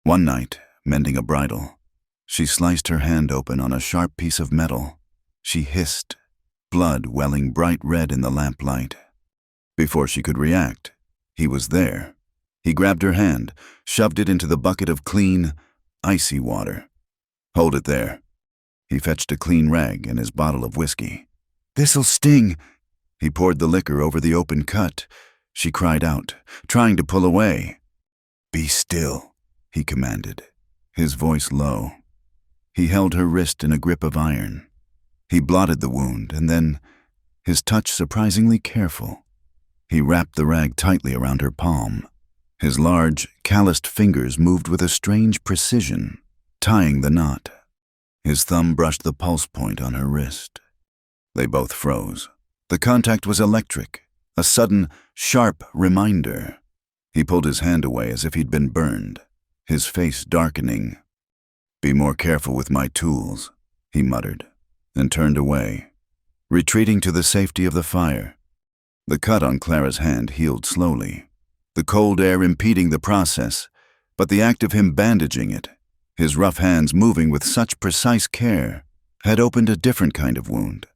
One night, mending a bridle, she sliced her hand open on a sharp piece of metal. She hissed, blood welling bright red in the lamplight. Before she could react, he was there. He grabbed her hand, shoved it into the bucket of clean, icy water. "Hold it there." He fetched a clean rag and his bottle of whiskey. "This'll sting." He poured the liquor over the open cut. She cried out, trying to pull away. "Be still," he commanded, his voice low. He held her wrist in a grip of iron. He blotted the wound, and then, his touch surprisingly careful, he wrapped the rag tightly around her palm. His large, calloused fingers moved with a strange precision, tying the knot. His thumb brushed the pulse point on her wrist. They both froze. The contact was electric, a sudden, sharp reminder. He pulled his hand away as if he'd been burned, his face darkening. "Be more careful with my tools," he muttered, and turned away, retreating to the safety of the fire. The cut on Clara's hand healed slowly, the cold air impeding the process, but the act of him bandaging it, his rough hands moving with such precise care, had opened a different kind of wound.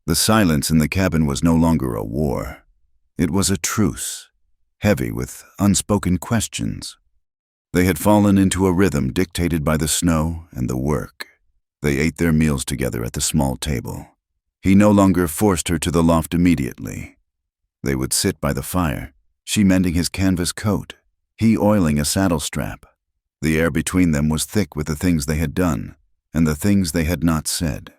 The silence in the cabin was no longer a war. It was a truce, heavy with unspoken questions. They had fallen into a rhythm dictated by the snow and the work. They ate their meals together at the small table. He no longer forced her to the loft immediately. They would sit by the fire, she mending his canvas coat, he oiling a saddle strap. The air between them was thick with the things they had done and the things they had not said.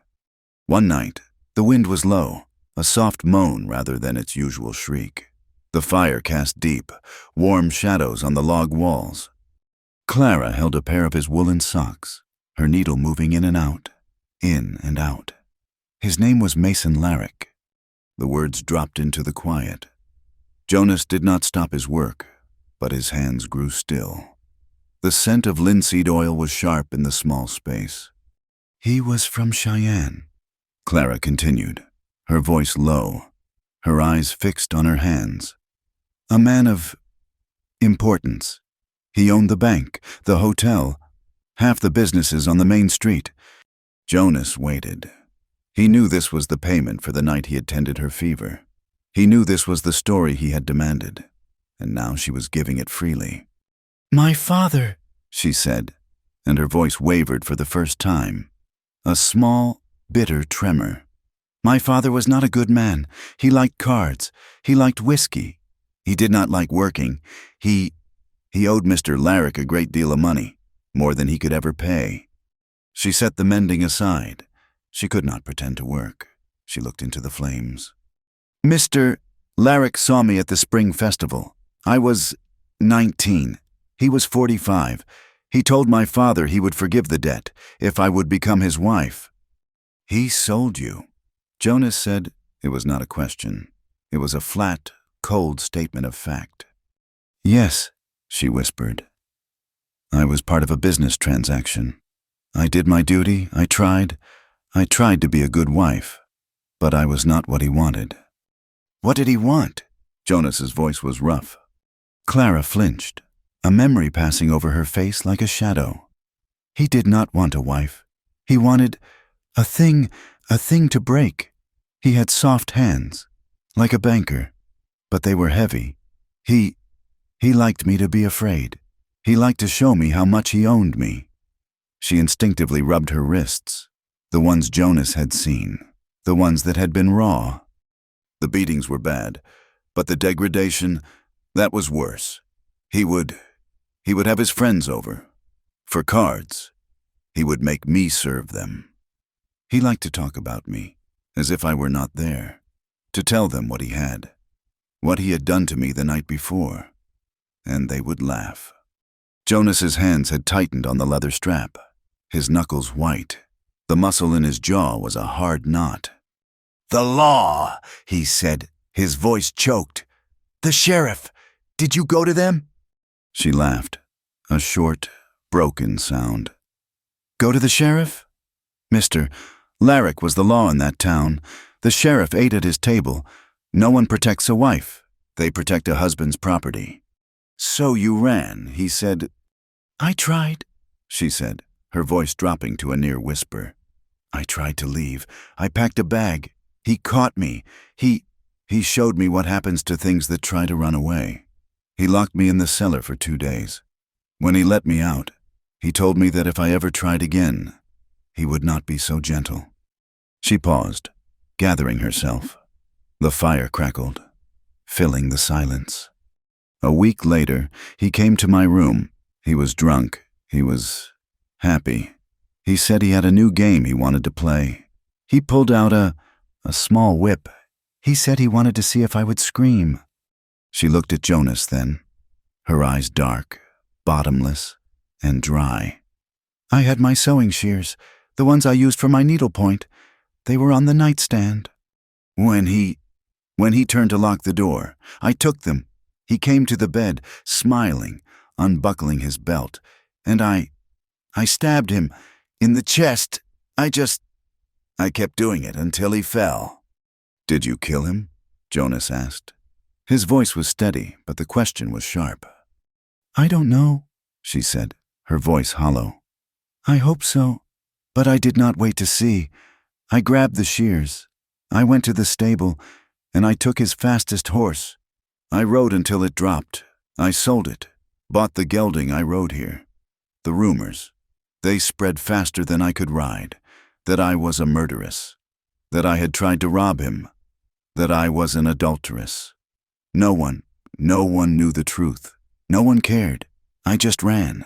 One night, the wind was low, a soft moan rather than its usual shriek. The fire cast deep, warm shadows on the log walls. Clara held a pair of his woolen socks, her needle moving in and out, in and out. His name was Mason Larrick. The words dropped into the quiet. Jonas did not stop his work, but his hands grew still. The scent of linseed oil was sharp in the small space. "He was from Cheyenne," Clara continued, her voice low, her eyes fixed on her hands. "A man of importance. He owned the bank, the hotel, half the businesses on the main street." Jonas waited. He knew this was the payment for the night he had tended her fever. He knew this was the story he had demanded, and now she was giving it freely. "My father," she said, and her voice wavered for the first time. A small, bitter tremor. "My father was not a good man. He liked cards. He liked whiskey. He did not like working. He owed Mr. Larrick a great deal of money, more than he could ever pay." She set the mending aside. She could not pretend to work. She looked into the flames. "Mr. Larrick saw me at the spring festival. I was 19. He was 45. He told my father he would forgive the debt if I would become his wife." "He sold you." Jonas said it was not a question. It was a flat, cold statement of fact. "Yes," she whispered. "I was part of a business transaction. I did my duty. I tried to be a good wife, but I was not what he wanted." "What did he want?" Jonas's voice was rough. Clara flinched, a memory passing over her face like a shadow. "He did not want a wife. He wanted a thing to break. He had soft hands, like a banker, but they were heavy. He liked me to be afraid. He liked to show me how much he owned me." She instinctively rubbed her wrists, the ones Jonas had seen, the ones that had been raw. The beatings were bad, but the degradation, that was worse. He would have his friends over. For cards. He would make me serve them. He liked to talk about me, as if I were not there, to tell them what he had done to me the night before, and they would laugh. Jonas's hands had tightened on the leather strap, his knuckles white. The muscle in his jaw was a hard knot. "The law," he said, his voice choked. "The sheriff. Did you go to them?" She laughed, a short, broken sound. "Go to the sheriff?" "Mr. Larrick was the law in that town. The sheriff ate at his table. No one protects a wife. They protect a husband's property." "So you ran," he said. "I tried," she said, her voice dropping to a near whisper. "I tried to leave. I packed a bag. He caught me. He showed me what happens to things that try to run away. He locked me in the cellar for 2 days. When he let me out, he told me that if I ever tried again, he would not be so gentle." She paused, gathering herself. The fire crackled, filling the silence. A week later, he came to my room. He was drunk. He was happy. He said he had a new game he wanted to play. He pulled out a small whip. He said he wanted to see if I would scream. She looked at Jonas then, her eyes dark, bottomless, and dry. "I had my sewing shears, the ones I used for my needlepoint. They were on the nightstand. When he turned to lock the door, I took them. He came to the bed, smiling, unbuckling his belt, and I stabbed him in the chest. I kept doing it until he fell." "Did you kill him?" Jonas asked. His voice was steady, but the question was sharp. "I don't know," she said, her voice hollow. "I hope so, but I did not wait to see. I grabbed the shears. I went to the stable, and I took his fastest horse. I rode until it dropped. I sold it, bought the gelding I rode here. The rumors, they spread faster than I could ride, that I was a murderess, that I had tried to rob him, that I was an adulteress. No one knew the truth. No one cared. I just ran."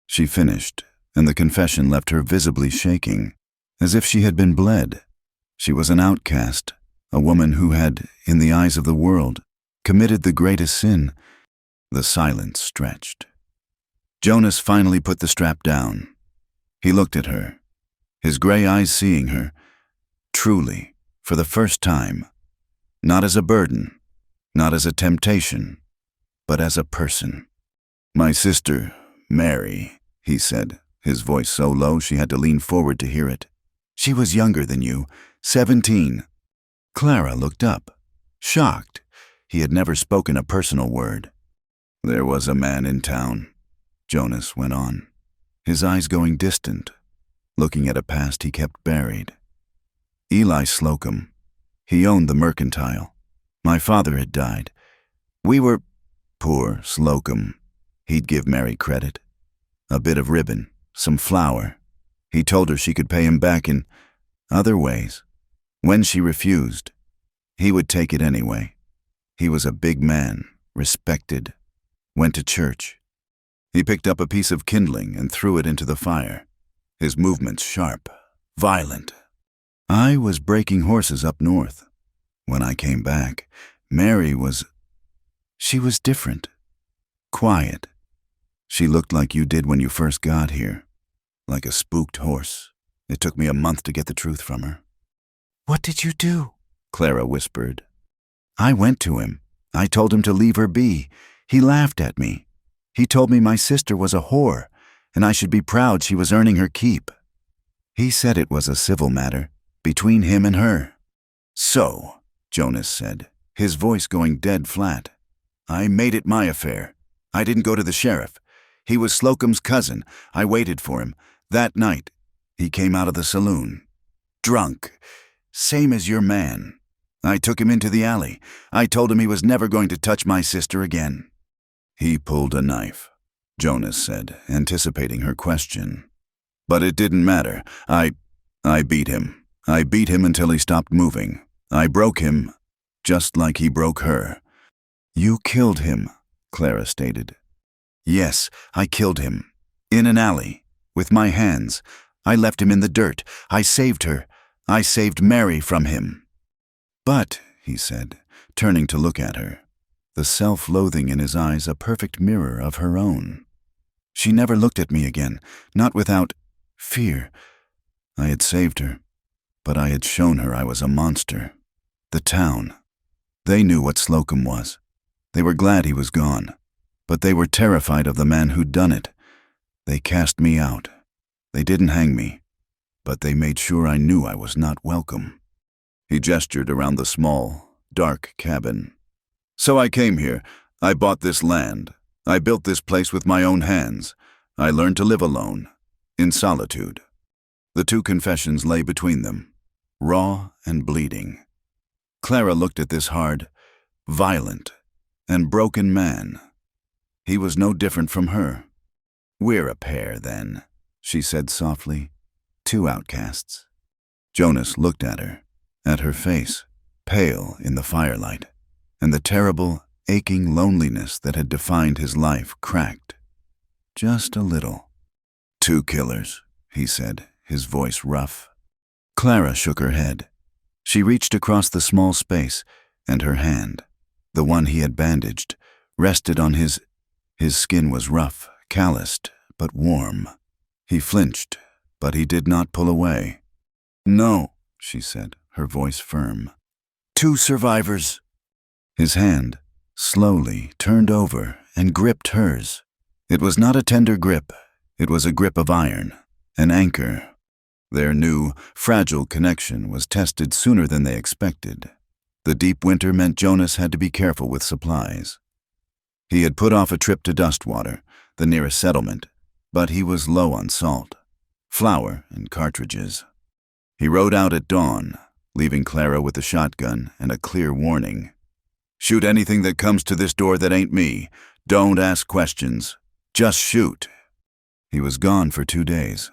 She finished, and the confession left her visibly shaking, as if she had been bled. She was an outcast, a woman who had, in the eyes of the world, committed the greatest sin. The silence stretched. Jonas finally put the strap down. He looked at her, his gray eyes seeing her, truly, for the first time, not as a burden, not as a temptation, but as a person. "My sister, Mary," he said, his voice so low she had to lean forward to hear it. "She was younger than you, 17. Clara looked up, shocked. He had never spoken a personal word. "There was a man in town," Jonas went on, his eyes going distant, looking at a past he kept buried. Eli Slocum. He owned the mercantile. My father had died. We were poor Slocum. He'd give Mary credit. A bit of ribbon, some flour. He told her she could pay him back in other ways. When she refused, he would take it anyway. He was a big man, respected. Went to church. He picked up a piece of kindling and threw it into the fire. His movements sharp, violent. I was breaking horses up north. When I came back, Mary was... She was different. Quiet. She looked like you did when you first got here. Like a spooked horse. It took me a month to get the truth from her. "What did you do?" Clara whispered. "I went to him. I told him to leave her be. He laughed at me. He told me my sister was a whore, and I should be proud she was earning her keep. He said it was a civil matter, between him and her." "So," Jonas said, his voice going dead flat, "I made it my affair. I didn't go to the sheriff. He was Slocum's cousin. I waited for him. That night, he came out of the saloon. Drunk. Same as your man. I took him into the alley. I told him he was never going to touch my sister again." "He pulled a knife," Jonas said, anticipating her question. "But it didn't matter. I beat him. I beat him until he stopped moving. I broke him, just like he broke her." "You killed him," Clara stated. "Yes, I killed him. In an alley. With my hands. I left him in the dirt. I saved her. I saved Mary from him." "But," he said, turning to look at her, the self-loathing in his eyes a perfect mirror of her own. "She never looked at me again, not without fear. I had saved her, but I had shown her I was a monster. The town. They knew what Slocum was. They were glad he was gone, but they were terrified of the man who'd done it. They cast me out. They didn't hang me, but they made sure I knew I was not welcome." He gestured around the small, dark cabin. "So I came here. I bought this land. I built this place with my own hands. I learned to live alone, in solitude." The two confessions lay between them, raw and bleeding. Clara looked at this hard, violent, and broken man. He was no different from her. "We're a pair, then," she said softly. "Two outcasts." Jonas looked at her face, pale in the firelight, and the terrible, aching loneliness that had defined his life cracked. Just a little. "Two killers," he said, his voice rough. Clara shook her head. She reached across the small space, and her hand, the one he had bandaged, rested on his skin was rough, calloused, but warm. He flinched, but he did not pull away. "No," she said, her voice firm. "Two survivors." His hand, slowly, turned over and gripped hers. It was not a tender grip. It was a grip of iron, an anchor. Their new, fragile connection was tested sooner than they expected. The deep winter meant Jonas had to be careful with supplies. He had put off a trip to Dustwater, the nearest settlement, but he was low on salt, flour, and cartridges. He rode out at dawn, leaving Clara with a shotgun and a clear warning. "Shoot anything that comes to this door that ain't me. Don't ask questions. Just shoot." He was gone for 2 days.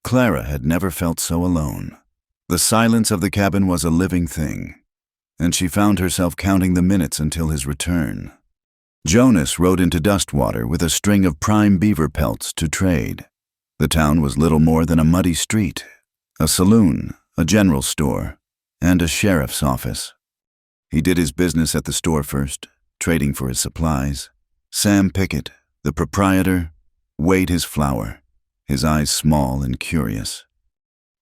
Clara had never felt so alone. The silence of the cabin was a living thing, and she found herself counting the minutes until his return. Jonas rode into Dustwater with a string of prime beaver pelts to trade. The town was little more than a muddy street, a saloon, a general store, and a sheriff's office. He did his business at the store first, trading for his supplies. Sam Pickett, the proprietor, weighed his flour, his eyes small and curious.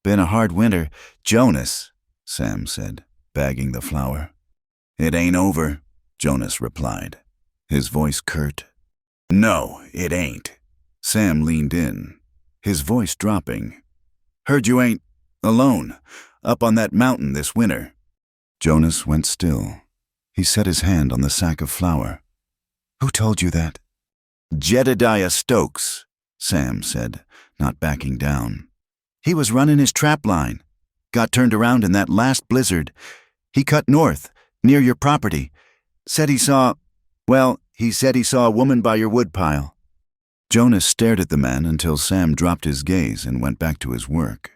"Been a hard winter, Jonas," Sam said, bagging the flour. "It ain't over," Jonas replied, his voice curt. "No, it ain't." Sam leaned in, his voice dropping. "Heard you ain't alone, up on that mountain this winter." Jonas went still. He set his hand on the sack of flour. "Who told you that?" "Jedediah Stokes," Sam said, not backing down. "He was running his trap line." Got turned around in that last blizzard. He cut north, near your property. Said he saw a woman by your woodpile." Jonas stared at the man until Sam dropped his gaze and went back to his work.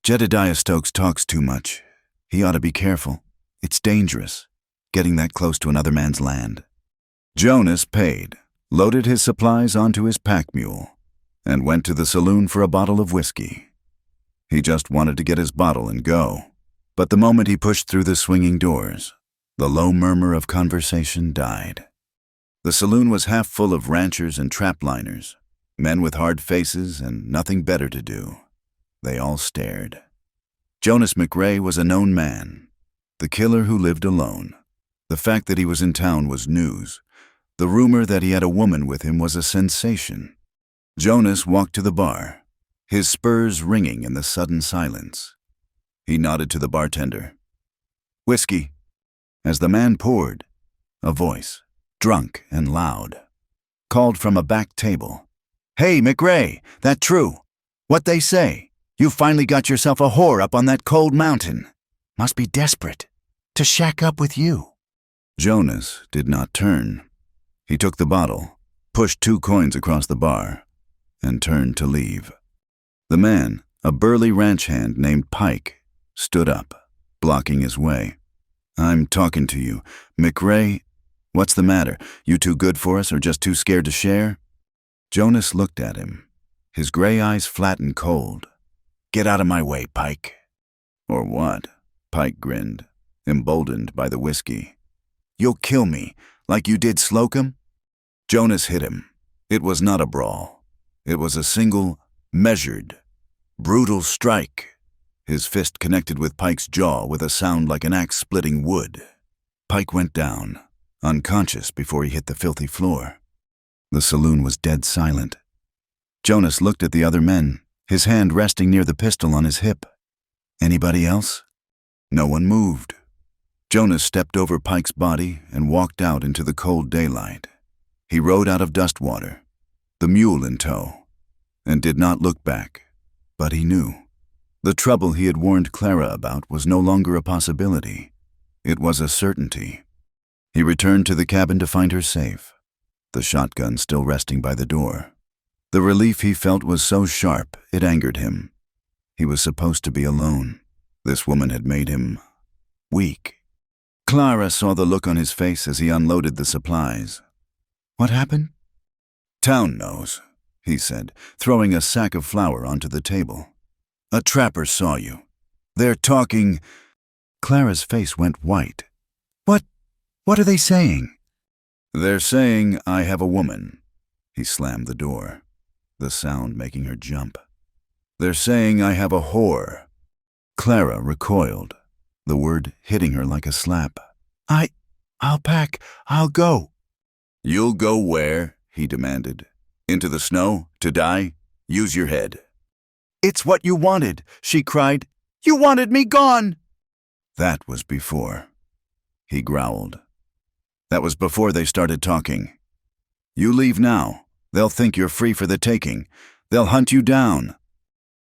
"Jedediah Stokes talks too much. He ought to be careful. It's dangerous, getting that close to another man's land." Jonas paid, loaded his supplies onto his pack mule, and went to the saloon for a bottle of whiskey. He just wanted to get his bottle and go. But the moment he pushed through the swinging doors, the low murmur of conversation died. The saloon was half full of ranchers and trapliners, men with hard faces and nothing better to do. They all stared. Jonas McRae was a known man, the killer who lived alone. The fact that he was in town was news. The rumor that he had a woman with him was a sensation. Jonas walked to the bar, his spurs ringing in the sudden silence. He nodded to the bartender. "Whiskey." As the man poured, a voice, drunk and loud, called from a back table. "Hey, McRae, that true? What they say? You finally got yourself a whore up on that cold mountain. Must be desperate to shack up with you." Jonas did not turn. He took the bottle, pushed 2 coins across the bar, and turned to leave. The man, a burly ranch hand named Pike, stood up, blocking his way. "I'm talking to you. McRae, what's the matter? You too good for us or just too scared to share?" Jonas looked at him, his gray eyes flat and cold. "Get out of my way, Pike." "Or what?" Pike grinned, emboldened by the whiskey. "You'll kill me, like you did Slocum?" Jonas hit him. It was not a brawl. It was a single, measured, brutal strike. His fist connected with Pike's jaw with a sound like an axe splitting wood. Pike went down, unconscious before he hit the filthy floor. The saloon was dead silent. Jonas looked at the other men, his hand resting near the pistol on his hip. Anybody else? No one moved. Jonas stepped over Pike's body and walked out into the cold daylight. He rode out of Dustwater, the mule in tow, and did not look back, but he knew. The trouble he had warned Clara about was no longer a possibility. It was a certainty. He returned to the cabin to find her safe, the shotgun still resting by the door. The relief he felt was so sharp it angered him. He was supposed to be alone. This woman had made him weak. Clara saw the look on his face as he unloaded the supplies. "What happened?" "Town knows," he said, throwing a sack of flour onto the table. "A trapper saw you. They're talking—" Clara's face went white. What are they saying?" "They're saying I have a woman." He slammed the door, the sound making her jump. "They're saying I have a whore." Clara recoiled, the word hitting her like a slap. I'll pack. I'll go." "You'll go where?" he demanded. "Into the snow? To die? Use your head." "It's what you wanted," she cried. "You wanted me gone." That was before. He growled. That was before they started talking. "You leave now. They'll think you're free for the taking. They'll hunt you down."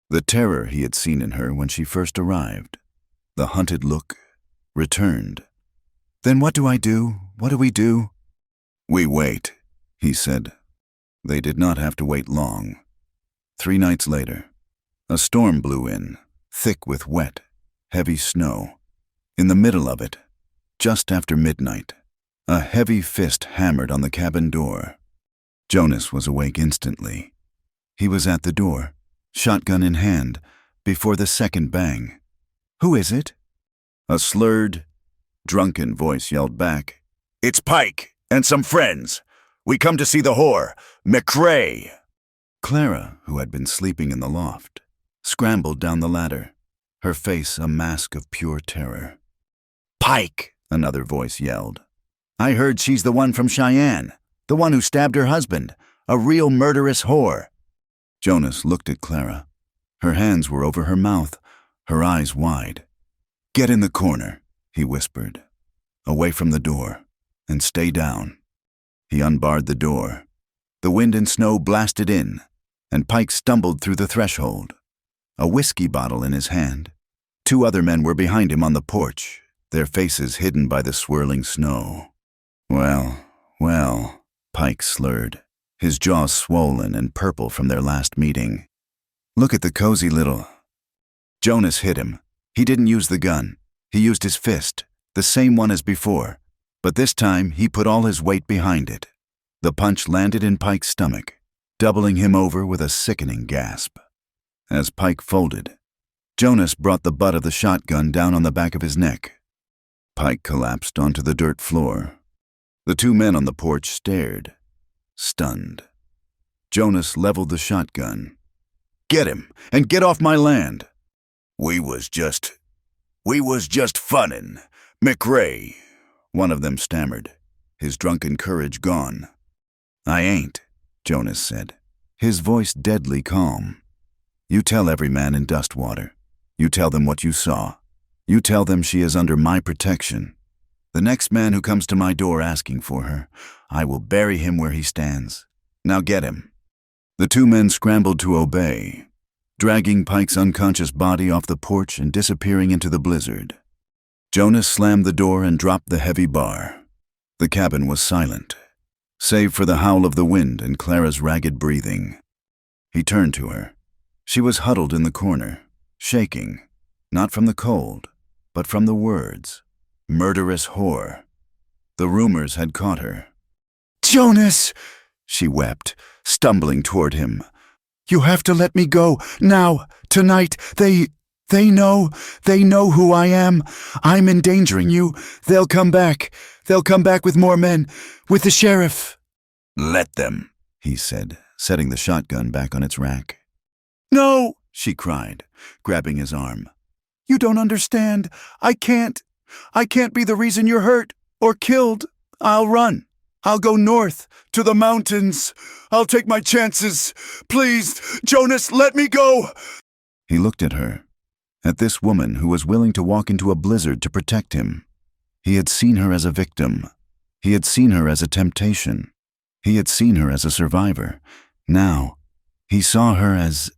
The terror he had seen in her when she first arrived, the hunted look, returned. "Then what do I do? What do we do?" "We wait," he said. They did not have to wait long. 3 nights later, a storm blew in, thick with wet, heavy snow. In the middle of it, just after midnight, a heavy fist hammered on the cabin door. Jonas was awake instantly. He was at the door, shotgun in hand, before the second bang. "Who is it?" A slurred, drunken voice yelled back. "It's Pike and some friends. We come to see the whore, McRae." Clara, who had been sleeping in the loft, scrambled down the ladder, her face a mask of pure terror. "Pike!" another voice yelled. "I heard she's the one from Cheyenne, the one who stabbed her husband, a real murderous whore." Jonas looked at Clara. Her hands were over her mouth, her eyes wide. "Get in the corner," he whispered, "away from the door, and stay down." He unbarred the door. The wind and snow blasted in, and Pike stumbled through the threshold, a whiskey bottle in his hand, 2 other men were behind him on the porch, their faces hidden by the swirling snow. Well, well, Pike slurred, his jaws swollen and purple from their last meeting. Look at the cozy little... Jonas hit him. He didn't use the gun. He used his fist, the same one as before, but this time he put all his weight behind it. The punch landed in Pike's stomach, doubling him over with a sickening gasp. As Pike folded, Jonas brought the butt of the shotgun down on the back of his neck. Pike collapsed onto the dirt floor. The 2 men on the porch stared, stunned. Jonas leveled the shotgun. "Get him, and get off my land!" We was just funnin', McRae," one of them stammered, his drunken courage gone. "I ain't," Jonas said, his voice deadly calm. "You tell every man in Dustwater. You tell them what you saw. You tell them she is under my protection. The next man who comes to my door asking for her, I will bury him where he stands. Now get him." The 2 men scrambled to obey, dragging Pike's unconscious body off the porch and disappearing into the blizzard. Jonas slammed the door and dropped the heavy bar. The cabin was silent, save for the howl of the wind and Clara's ragged breathing. He turned to her. She was huddled in the corner, shaking, not from the cold, but from the words. Murderous whore. The rumors had caught her. "Jonas!" she wept, stumbling toward him. "You have to let me go, now, tonight. They know who I am. I'm endangering you. They'll come back. They'll come back with more men, with the sheriff." "Let them," he said, setting the shotgun back on its rack. "No," she cried, grabbing his arm. "You don't understand. I can't be the reason you're hurt or killed. I'll run. I'll go north, to the mountains. I'll take my chances. Please, Jonas, let me go." He looked at her, at this woman who was willing to walk into a blizzard to protect him. He had seen her as a victim. He had seen her as a temptation. He had seen her as a survivor. Now, he saw her as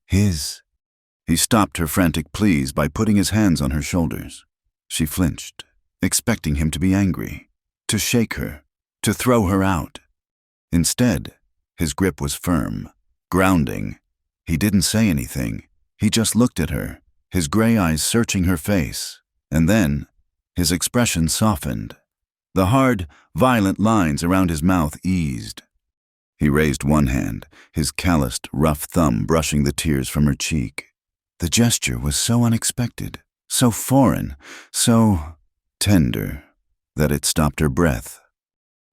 his. He stopped her frantic pleas by putting his hands on her shoulders. She flinched, expecting him to be angry, to shake her, to throw her out. Instead, his grip was firm, grounding. He didn't say anything. He just looked at her, his gray eyes searching her face, and then his expression softened. The hard, violent lines around his mouth eased. He raised one hand, his calloused, rough thumb brushing the tears from her cheek. The gesture was so unexpected, so foreign, so tender, that it stopped her breath.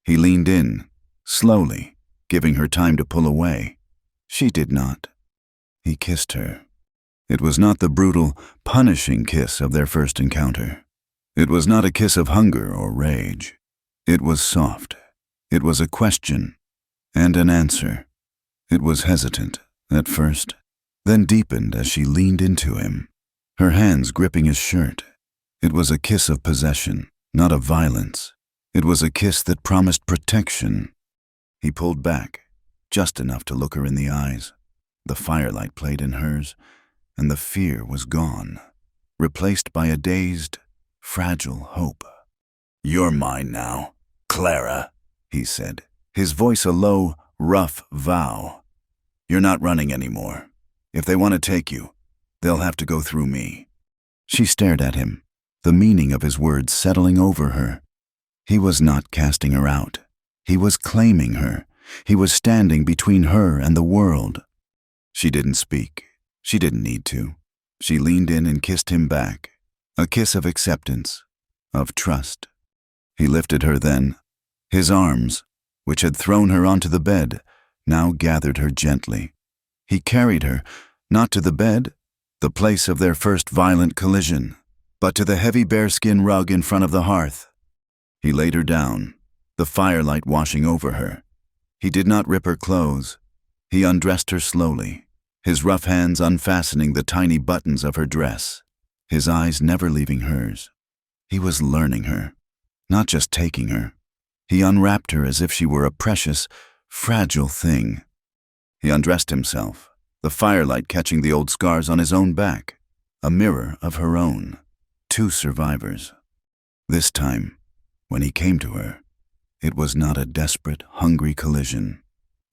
He leaned in, slowly, giving her time to pull away. She did not. He kissed her. It was not the brutal, punishing kiss of their first encounter. It was not a kiss of hunger or rage. It was soft. It was a question and an answer. It was hesitant, at first, then deepened as she leaned into him, her hands gripping his shirt. It was a kiss of possession, not of violence. It was a kiss that promised protection. He pulled back, just enough to look her in the eyes. The firelight played in hers, and the fear was gone, replaced by a dazed, fragile hope. "You're mine now, Clara," he said, his voice a low, rough vow. "You're not running anymore. If they want to take you, they'll have to go through me." She stared at him, the meaning of his words settling over her. He was not casting her out. He was claiming her. He was standing between her and the world. She didn't speak. She didn't need to. She leaned in and kissed him back, a kiss of acceptance, of trust. He lifted her then. His arms, which had thrown her onto the bed, now gathered her gently. He carried her, not to the bed, the place of their first violent collision, but to the heavy bearskin rug in front of the hearth. He laid her down, the firelight washing over her. He did not rip her clothes. He undressed her slowly, his rough hands unfastening the tiny buttons of her dress, his eyes never leaving hers. He was learning her, not just taking her. He unwrapped her as if she were a precious, fragile thing. He undressed himself, the firelight catching the old scars on his own back, a mirror of her own, two survivors. This time, when he came to her, it was not a desperate, hungry collision.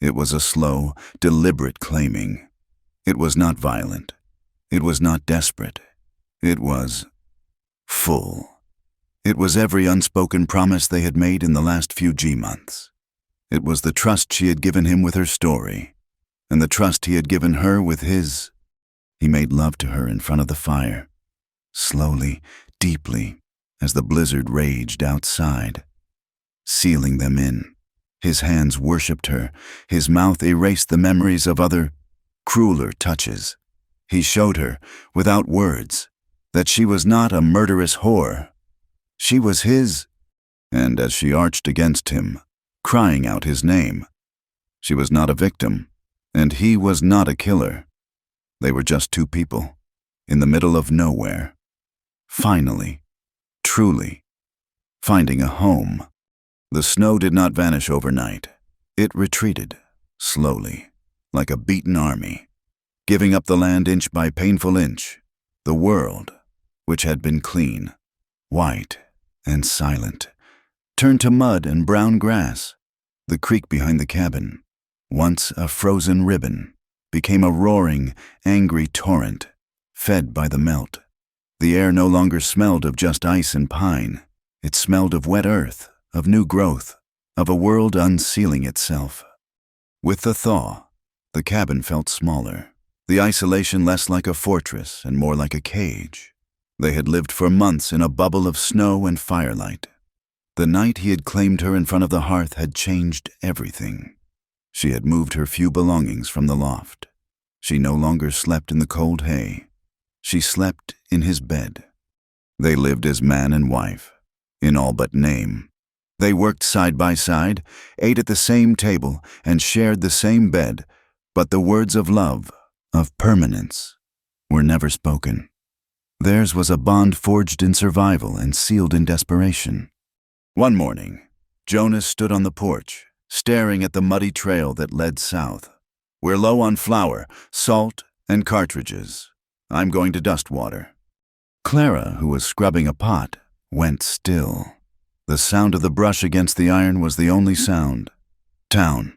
It was a slow, deliberate claiming. It was not violent. It was not desperate. It was full. It was every unspoken promise they had made in the last few G-months. It was the trust she had given him with her story, and the trust he had given her with his. He made love to her in front of the fire, slowly, deeply, as the blizzard raged outside, sealing them in. His hands worshipped her. His mouth erased the memories of other, crueler touches. He showed her, without words, that she was not a murderous whore. She was his, and as she arched against him, crying out his name, she was not a victim, and he was not a killer. They were just two people, in the middle of nowhere, finally, truly, finding a home. The snow did not vanish overnight. It retreated, slowly, like a beaten army, giving up the land inch by painful inch. The world, which had been clean, white, and silent, turned to mud and brown grass. The creek behind the cabin, once a frozen ribbon, became a roaring, angry torrent, fed by the melt. The air no longer smelled of just ice and pine. It smelled of wet earth, of new growth, of a world unsealing itself. With the thaw, the cabin felt smaller, the isolation less like a fortress and more like a cage. They had lived for months in a bubble of snow and firelight. The night he had claimed her in front of the hearth had changed everything. She had moved her few belongings from the loft. She no longer slept in the cold hay. She slept in his bed. They lived as man and wife, in all but name. They worked side by side, ate at the same table, and shared the same bed, but the words of love, of permanence, were never spoken. Theirs was a bond forged in survival and sealed in desperation. One morning, Jonas stood on the porch, staring at the muddy trail that led south. "We're low on flour, salt, and cartridges. I'm going to dust water." Clara, who was scrubbing a pot, went still. The sound of the brush against the iron was the only sound. "Town."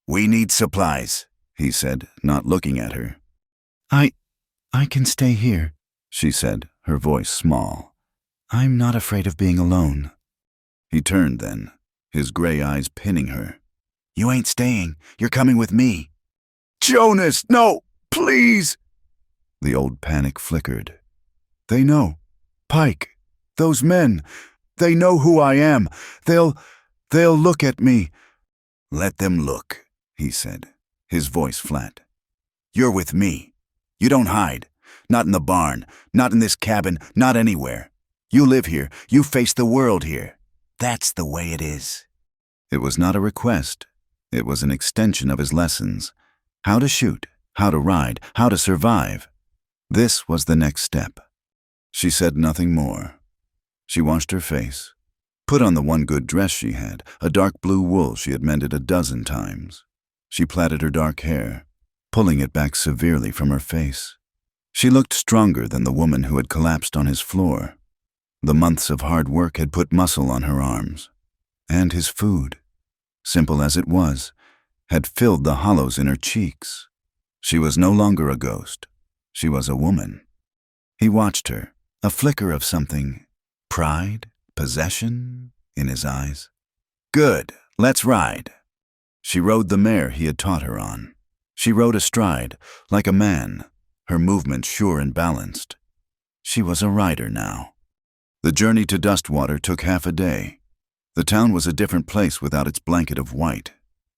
"We need supplies," he said, not looking at her. I can stay here," she said, her voice small. "I'm not afraid of being alone." He turned then, his gray eyes pinning her. "You ain't staying. You're coming with me." "Jonas, no, please!" The old panic flickered. "They know. Pike. Those men. They know who I am. They'll look at me." "Let them look," he said, his voice flat. "You're with me. You don't hide. Not in the barn, not in this cabin, not anywhere. You live here. You face the world here. That's the way it is." It was not a request. It was an extension of his lessons. How to shoot, how to ride, how to survive. This was the next step. She said nothing more. She washed her face, put on the one good dress she had, a dark blue wool she had mended a dozen times. She plaited her dark hair, pulling it back severely from her face. She looked stronger than the woman who had collapsed on his floor. The months of hard work had put muscle on her arms. And his food, simple as it was, had filled the hollows in her cheeks. She was no longer a ghost. She was a woman. He watched her, a flicker of something, pride, possession, in his eyes. "Good, let's ride." She rode the mare he had taught her on. She rode astride, like a man, her movements sure and balanced. She was a rider now. The journey to Dustwater took half a day. The town was a different place without its blanket of white.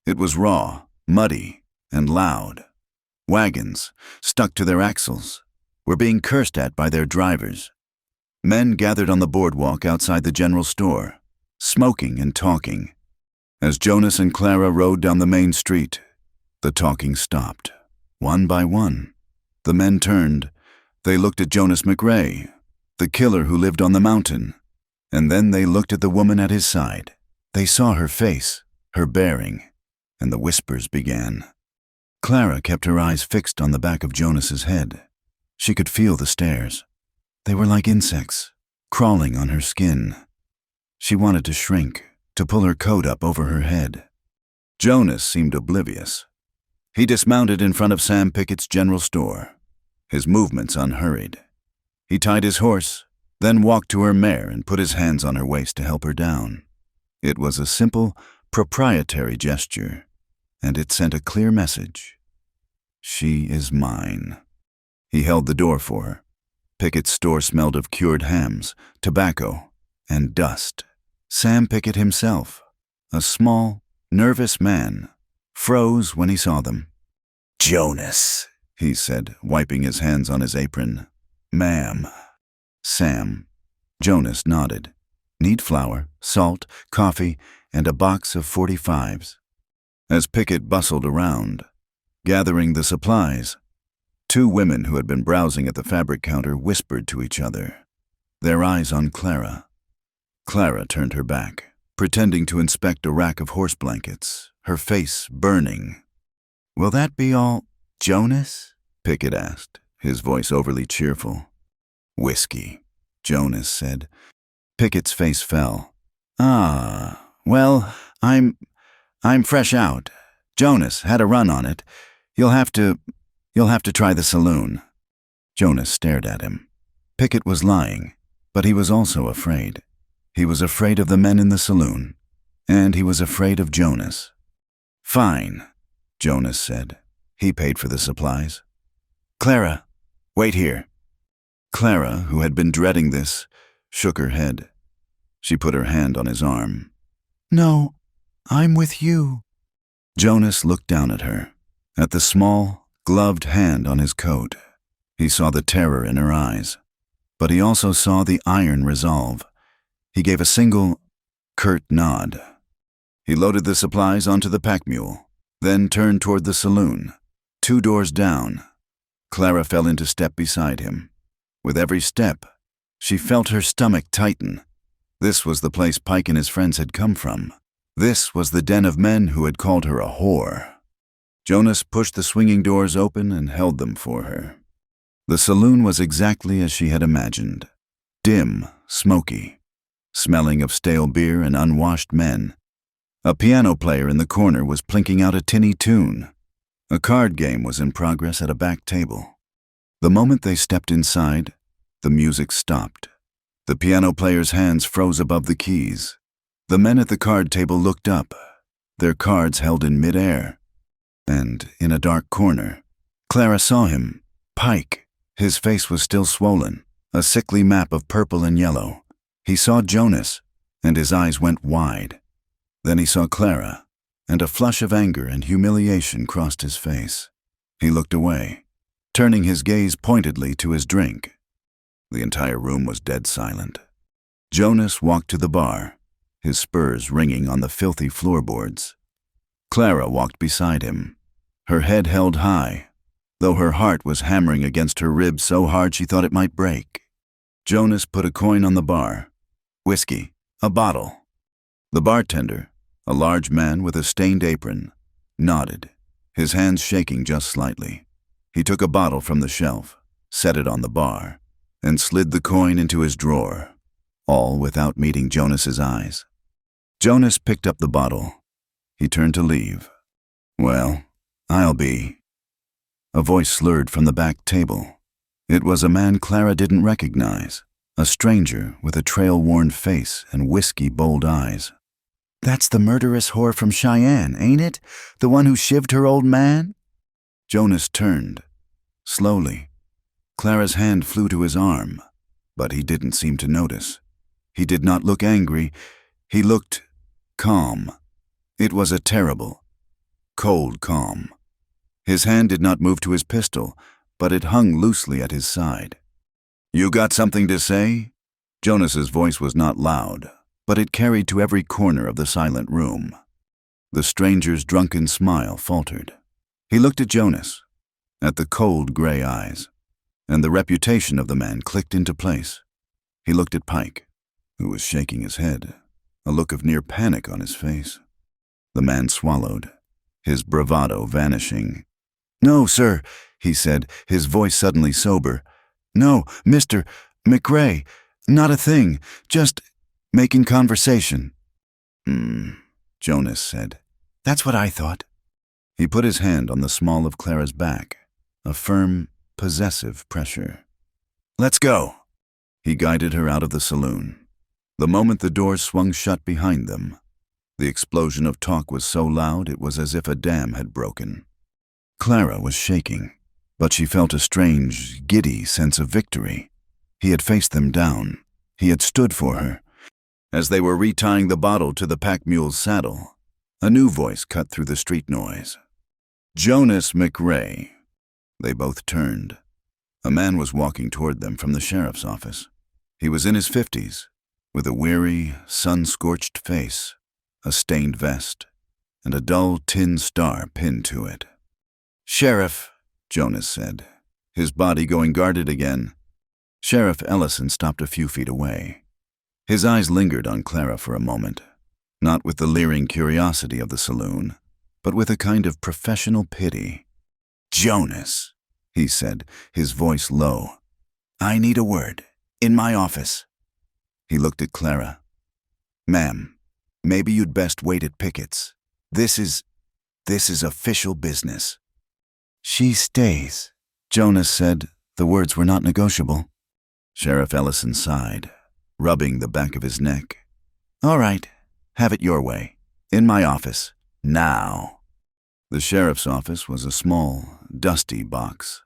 It was raw, muddy, and loud. Wagons, stuck to their axles, were being cursed at by their drivers. Men gathered on the boardwalk outside the general store, smoking and talking. As Jonas and Clara rode down the main street, the talking stopped, one by one. The men turned. They looked at Jonas McRae, the killer who lived on the mountain, and then they looked at the woman at his side. They saw her face, her bearing, and the whispers began. Clara kept her eyes fixed on the back of Jonas's head. She could feel the stares. They were like insects, crawling on her skin. She wanted to shrink, to pull her coat up over her head. Jonas seemed oblivious. He dismounted in front of Sam Pickett's general store, his movements unhurried. He tied his horse, then walked to her mare and put his hands on her waist to help her down. It was a simple, proprietary gesture, and it sent a clear message. She is mine. He held the door for her. Pickett's store smelled of cured hams, tobacco, and dust. Sam Pickett himself, a small, nervous man, froze when he saw them. "Jonas," he said, wiping his hands on his apron. "Ma'am." Sam. Jonas nodded. "Need flour, salt, coffee, and a box of 45s. As Pickett bustled around, gathering the supplies, two women who had been browsing at the fabric counter whispered to each other, their eyes on Clara. Clara turned her back, pretending to inspect a rack of horse blankets, her face burning. "Will that be all, Jonas?" Pickett asked, his voice overly cheerful. "Whiskey," Jonas said. Pickett's face fell. Well, I'm fresh out. Jonas had a run on it. You'll have to try the saloon." Jonas stared at him. Pickett was lying, but he was also afraid. He was afraid of the men in the saloon, and he was afraid of Jonas. "Fine," Jonas said. He paid for the supplies. "Clara, wait here." Clara, who had been dreading this, shook her head. She put her hand on his arm. "No, I'm with you." Jonas looked down at her, at the small, gloved hand on his coat. He saw the terror in her eyes, but he also saw the iron resolve. He gave a single, curt nod. He loaded the supplies onto the pack mule, then turned toward the saloon. 2 doors down, Clara fell into step beside him. With every step, she felt her stomach tighten. This was the place Pike and his friends had come from. This was the den of men who had called her a whore. Jonas pushed the swinging doors open and held them for her. The saloon was exactly as she had imagined. Dim, smoky, smelling of stale beer and unwashed men. A piano player in the corner was plinking out a tinny tune. A card game was in progress at a back table. The moment they stepped inside, the music stopped. The piano player's hands froze above the keys. The men at the card table looked up, their cards held in midair. And, in a dark corner, Clara saw him, Pike. His face was still swollen, a sickly map of purple and yellow. He saw Jonas, and his eyes went wide. Then he saw Clara, and a flush of anger and humiliation crossed his face. He looked away, turning his gaze pointedly to his drink. The entire room was dead silent. Jonas walked to the bar, his spurs ringing on the filthy floorboards. Clara walked beside him, her head held high, though her heart was hammering against her ribs so hard she thought it might break. Jonas put a coin on the bar. "Whiskey, a bottle." The bartender, a large man with a stained apron, nodded, his hands shaking just slightly. He took a bottle from the shelf, set it on the bar, and slid the coin into his drawer, all without meeting Jonas's eyes. Jonas picked up the bottle. He turned to leave. "Well, I'll be." A voice slurred from the back table. It was a man Clara didn't recognize, a stranger with a trail-worn face and whiskey-bowled eyes. "That's the murderous whore from Cheyenne, ain't it? The one who shivved her old man?" Jonas turned. Slowly. Clara's hand flew to his arm, but he didn't seem to notice. He did not look angry. He looked calm. It was a terrible, cold calm. His hand did not move to his pistol, but it hung loosely at his side. "You got something to say?" Jonas's voice was not loud, but it carried to every corner of the silent room. The stranger's drunken smile faltered. He looked at Jonas, at the cold gray eyes, and the reputation of the man clicked into place. He looked at Pike, who was shaking his head, a look of near panic on his face. The man swallowed, his bravado vanishing. "No, sir," he said, his voice suddenly sober. No, Mr. McRae, not a thing, just making conversation. Jonas said. That's what I thought. He put his hand on the small of Clara's back, a firm, possessive pressure. Let's go. He guided her out of the saloon. The moment the doors swung shut behind them, the explosion of talk was so loud it was as if a dam had broken. Clara was shaking, but she felt a strange, giddy sense of victory. He had faced them down. He had stood for her. As they were retying the bottle to the pack mule's saddle, a new voice cut through the street noise. Jonas McRae. They both turned. A man was walking toward them from the sheriff's office. He was in his 50s, with a weary, sun-scorched face, a stained vest, and a dull tin star pinned to it. Sheriff, Jonas said, his body going guarded again. Sheriff Ellison stopped a few feet away. His eyes lingered on Clara for a moment, not with the leering curiosity of the saloon, but with a kind of professional pity. Jonas, he said, his voice low. I need a word. In my office. He looked at Clara. Ma'am, maybe you'd best wait at Pickett's. This is official business. She stays, Jonas said. The words were not negotiable. Sheriff Ellison sighed, rubbing the back of his neck. All right, have it your way. In my office. Now. The sheriff's office was a small, dusty box,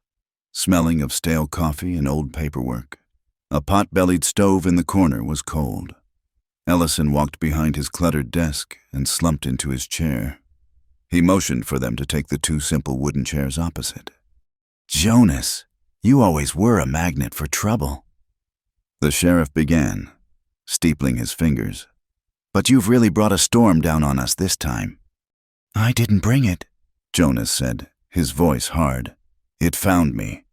smelling of stale coffee and old paperwork. A pot-bellied stove in the corner was cold. Ellison walked behind his cluttered desk and slumped into his chair. He motioned for them to take the two simple wooden chairs opposite. Jonas, you always were a magnet for trouble. The sheriff began, steepling his fingers. But you've really brought a storm down on us this time. I didn't bring it, Jonas said, his voice hard. It found me.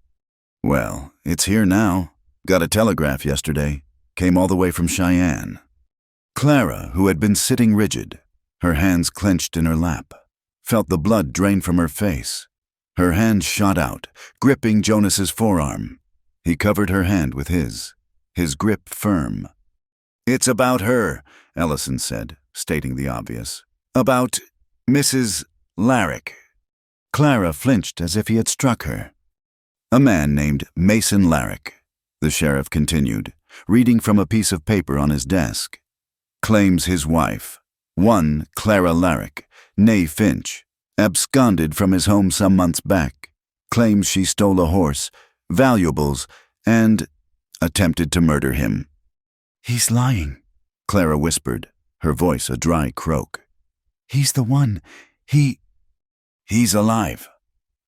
Well, it's here now. Got a telegraph yesterday. Came all the way from Cheyenne. Clara, who had been sitting rigid, her hands clenched in her lap, felt the blood drain from her face. Her hand shot out, gripping Jonas's forearm. He covered her hand with his grip firm. It's about her, Ellison said, stating the obvious. About Mrs. Larrick. Clara flinched as if he had struck her. A man named Mason Larrick, the sheriff continued, reading from a piece of paper on his desk, claims his wife, one Clara Larrick, née Finch, absconded from his home some months back, claims she stole a horse, valuables, and attempted to murder him. He's lying, Clara whispered, her voice a dry croak. He's the one. He's alive,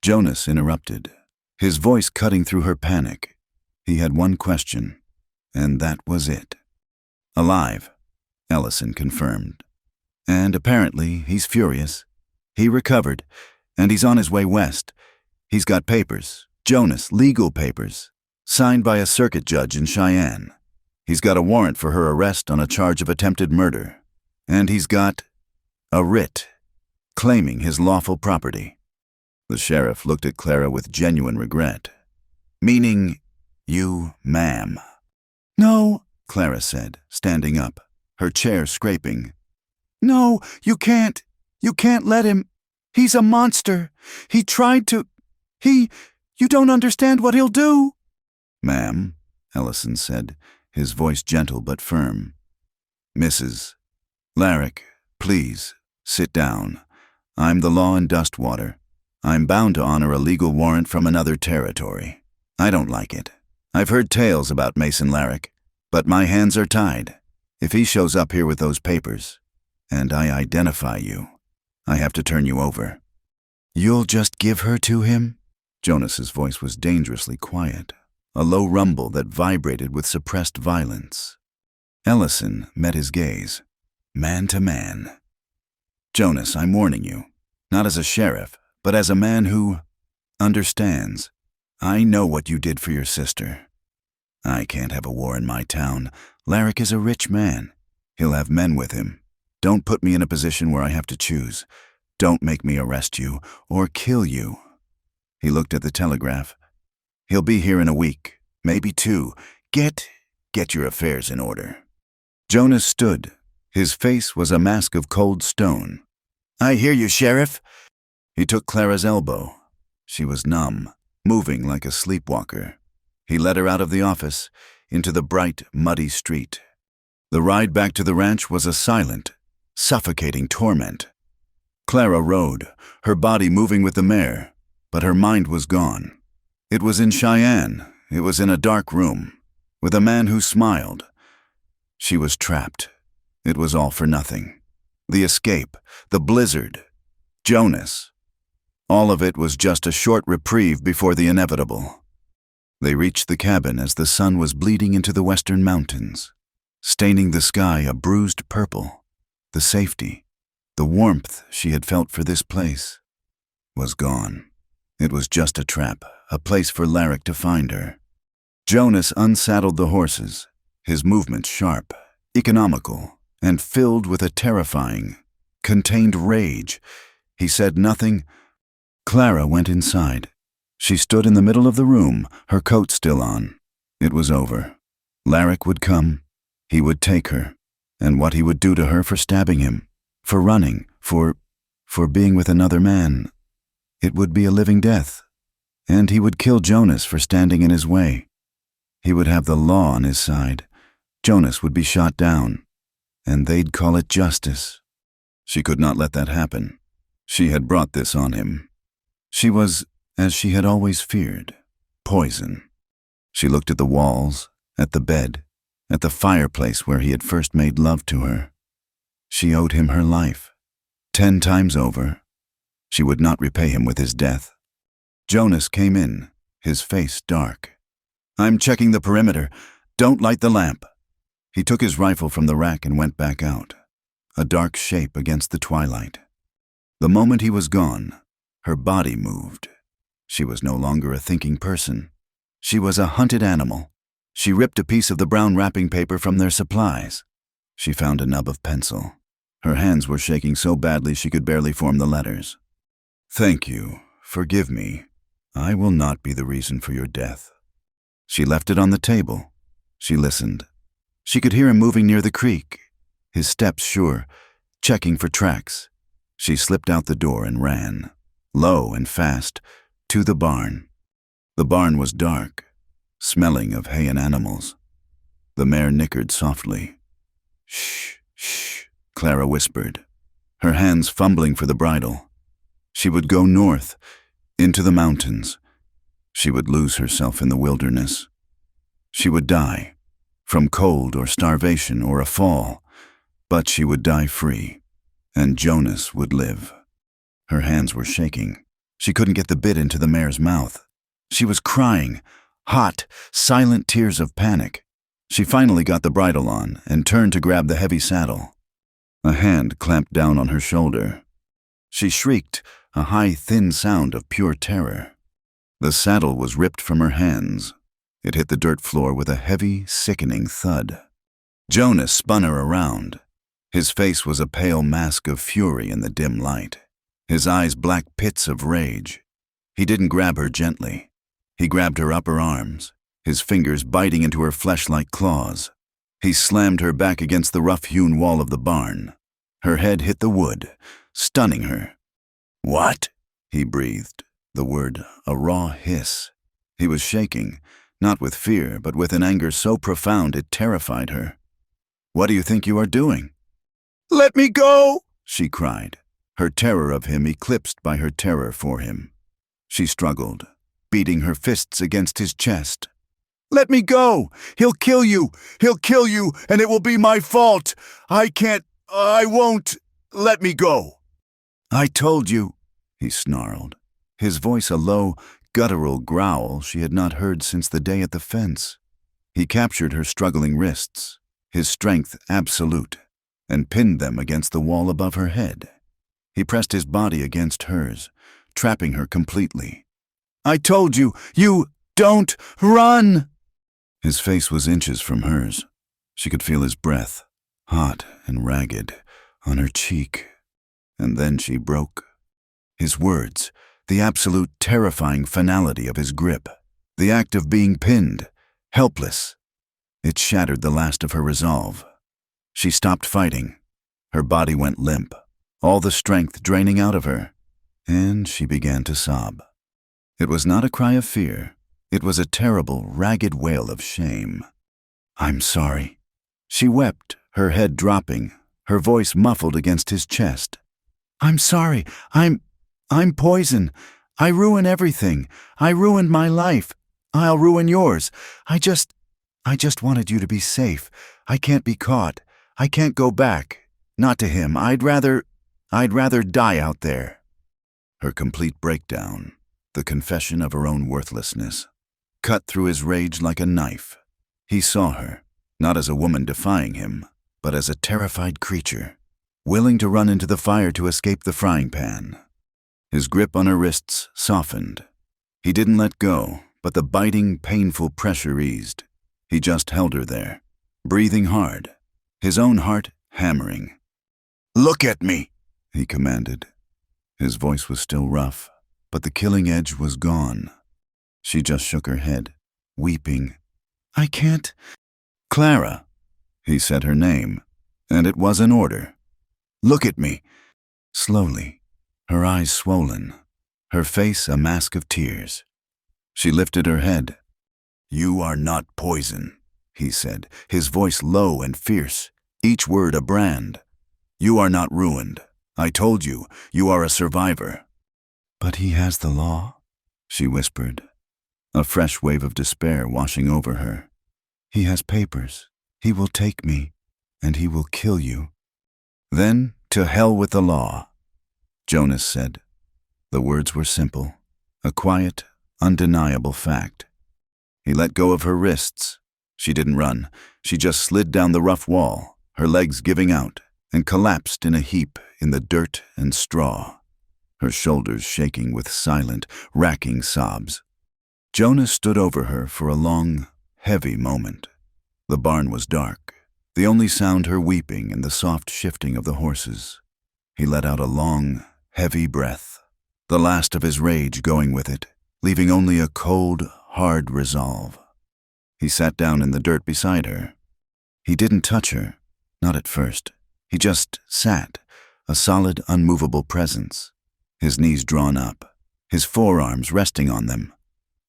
Jonas interrupted, his voice cutting through her panic. He had one question, and that was it. Alive, Ellison confirmed. And apparently he's furious. He recovered, and he's on his way west. He's got papers, Jonas, legal papers, signed by a circuit judge in Cheyenne. He's got a warrant for her arrest on a charge of attempted murder. And he's got a writ, claiming his lawful property. The sheriff looked at Clara with genuine regret. Meaning, you, ma'am. No, Clara said, standing up, her chair scraping. No, you can't let him. He's a monster. He tried to. You don't understand what he'll do. Ma'am, Ellison said, his voice gentle but firm. Mrs. Larrick, please, sit down. I'm the law in Dustwater. I'm bound to honor a legal warrant from another territory. I don't like it. I've heard tales about Mason Larrick, but my hands are tied. If he shows up here with those papers, and I identify you, I have to turn you over. You'll just give her to him? Jonas's voice was dangerously quiet, a low rumble that vibrated with suppressed violence. Ellison met his gaze, man to man. Jonas, I'm warning you, not as a sheriff, but as a man who understands. I know what you did for your sister. I can't have a war in my town. Larrick is a rich man. He'll have men with him. Don't put me in a position where I have to choose. Don't make me arrest you or kill you. He looked at the telegraph. He'll be here in a week. maybe 2. Get your affairs in order. Jonas stood. His face was a mask of cold stone. I hear you, Sheriff. He took Clara's elbow. She was numb, moving like a sleepwalker. He led her out of the office, into the bright, muddy street. The ride back to the ranch was a silent, suffocating torment. Clara rode, her body moving with the mare, but her mind was gone. It was in Cheyenne. It was in a dark room, with a man who smiled. She was trapped. It was all for nothing. The escape, the blizzard, Jonas. All of it was just a short reprieve before the inevitable. They reached the cabin as the sun was bleeding into the western mountains, staining the sky a bruised purple. The safety, the warmth she had felt for this place, was gone. It was just a trap, a place for Larrick to find her. Jonas unsaddled the horses, his movements sharp, economical, and filled with a terrifying, contained rage. He said nothing. Clara went inside. She stood in the middle of the room, her coat still on. It was over. Larrick would come. He would take her. And what he would do to her for stabbing him, for running, for being with another man. It would be a living death. And he would kill Jonas for standing in his way. He would have the law on his side. Jonas would be shot down. And they'd call it justice. She could not let that happen. She had brought this on him. She was, as she had always feared, poison. She looked at the walls, at the bed, at the fireplace where he had first made love to her. She owed him her life. 10 times over. She would not repay him with his death. Jonas came in, his face dark. I'm checking the perimeter. Don't light the lamp. He took his rifle from the rack and went back out, a dark shape against the twilight. The moment he was gone, her body moved. She was no longer a thinking person. She was a hunted animal. She ripped a piece of the brown wrapping paper from their supplies. She found a nub of pencil. Her hands were shaking so badly she could barely form the letters. Thank you. Forgive me. I will not be the reason for your death. She left it on the table. She listened. She could hear him moving near the creek, his steps sure, checking for tracks. She slipped out the door and ran, low and fast, to the barn. The barn was dark, smelling of hay and animals. The mare nickered softly. Shh, shh, Clara whispered, her hands fumbling for the bridle. She would go north, into the mountains. She would lose herself in the wilderness. She would die, from cold or starvation or a fall, but she would die free, and Jonas would live. Her hands were shaking. She couldn't get the bit into the mare's mouth. She was crying, hot, silent tears of panic. She finally got the bridle on and turned to grab the heavy saddle. A hand clamped down on her shoulder. She shrieked, a high, thin sound of pure terror. The saddle was ripped from her hands. It hit the dirt floor with a heavy, sickening thud. Jonas spun her around. His face was a pale mask of fury in the dim light, his eyes black pits of rage. He didn't grab her gently. He grabbed her upper arms, his fingers biting into her flesh like claws. He slammed her back against the rough-hewn wall of the barn. Her head hit the wood, stunning her. What? He breathed, the word a raw hiss. He was shaking, not with fear, but with an anger so profound it terrified her. What do you think you are doing? Let me go, she cried, her terror of him eclipsed by her terror for him. She struggled, beating her fists against his chest. Let me go! He'll kill you! He'll kill you, and it will be my fault! I won't! Let me go! I told you, he snarled, his voice a low, guttural growl she had not heard since the day at the fence. He captured her struggling wrists, his strength absolute, and pinned them against the wall above her head. He pressed his body against hers, trapping her completely. I told you, you don't run! His face was inches from hers. She could feel his breath, hot and ragged, on her cheek. And then she broke. His words, the absolute terrifying finality of his grip, the act of being pinned, helpless. It shattered the last of her resolve. She stopped fighting. Her body went limp, all the strength draining out of her, and she began to sob. It was not a cry of fear. It was a terrible, ragged wail of shame. "I'm sorry." She wept, her head dropping, her voice muffled against his chest. "I'm sorry. I'm poison. I ruin everything. I ruined my life. I'll ruin yours. I just wanted you to be safe. I can't be caught. I can't go back. Not to him. I'd rather die out there." Her complete breakdown, the confession of her own worthlessness, cut through his rage like a knife. He saw her, not as a woman defying him, but as a terrified creature, willing to run into the fire to escape the frying pan. His grip on her wrists softened. He didn't let go, but the biting, painful pressure eased. He just held her there, breathing hard, his own heart hammering. "Look at me," he commanded. His voice was still rough, but the killing edge was gone. She just shook her head, weeping. "I can't." "Clara." He said her name, and it was in order. "Look at me." Slowly, her eyes swollen, her face a mask of tears. She lifted her head. "You are not poison," he said, his voice low and fierce, each word a brand. "You are not ruined. I told you, you are a survivor." "But he has the law," she whispered, a fresh wave of despair washing over her. "He has papers. He will take me, and he will kill you." "Then to hell with the law," Jonas said. The words were simple, a quiet, undeniable fact. He let go of her wrists. She didn't run. She just slid down the rough wall, her legs giving out, and collapsed in a heap in the dirt and straw, her shoulders shaking with silent, racking sobs. Jonas stood over her for a long, heavy moment. The barn was dark, the only sound her weeping and the soft shifting of the horses. He let out a long, heavy breath, the last of his rage going with it, leaving only a cold, hard resolve. He sat down in the dirt beside her. He didn't touch her, not at first. He just sat, a solid, unmovable presence, his knees drawn up, his forearms resting on them.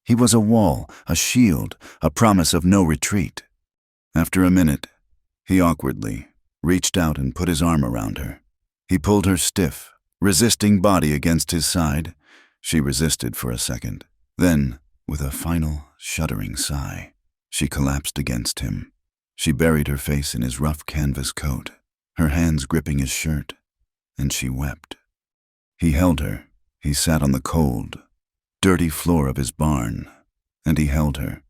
He was a wall, a shield, a promise of no retreat. After a minute, he awkwardly reached out and put his arm around her. He pulled her stiff, resisting body against his side. She resisted for a second. Then, with a final, shuddering sigh, she collapsed against him. She buried her face in his rough canvas coat, her hands gripping his shirt, and she wept. He held her. He sat on the cold, dirty floor of his barn, and he held her.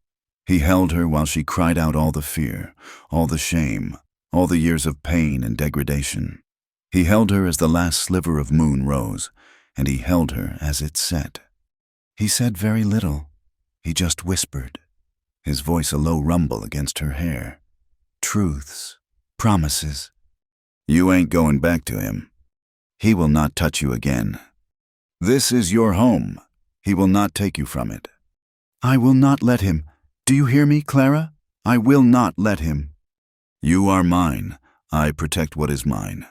He held her while she cried out all the fear, all the shame, all the years of pain and degradation. He held her as the last sliver of moon rose, and he held her as it set. He said very little. He just whispered, his voice a low rumble against her hair. Truths, promises. "You ain't going back to him. He will not touch you again. This is your home. He will not take you from it." "I will not let him. Do you hear me, Clara? I will not let him." "You are mine. I protect what is mine."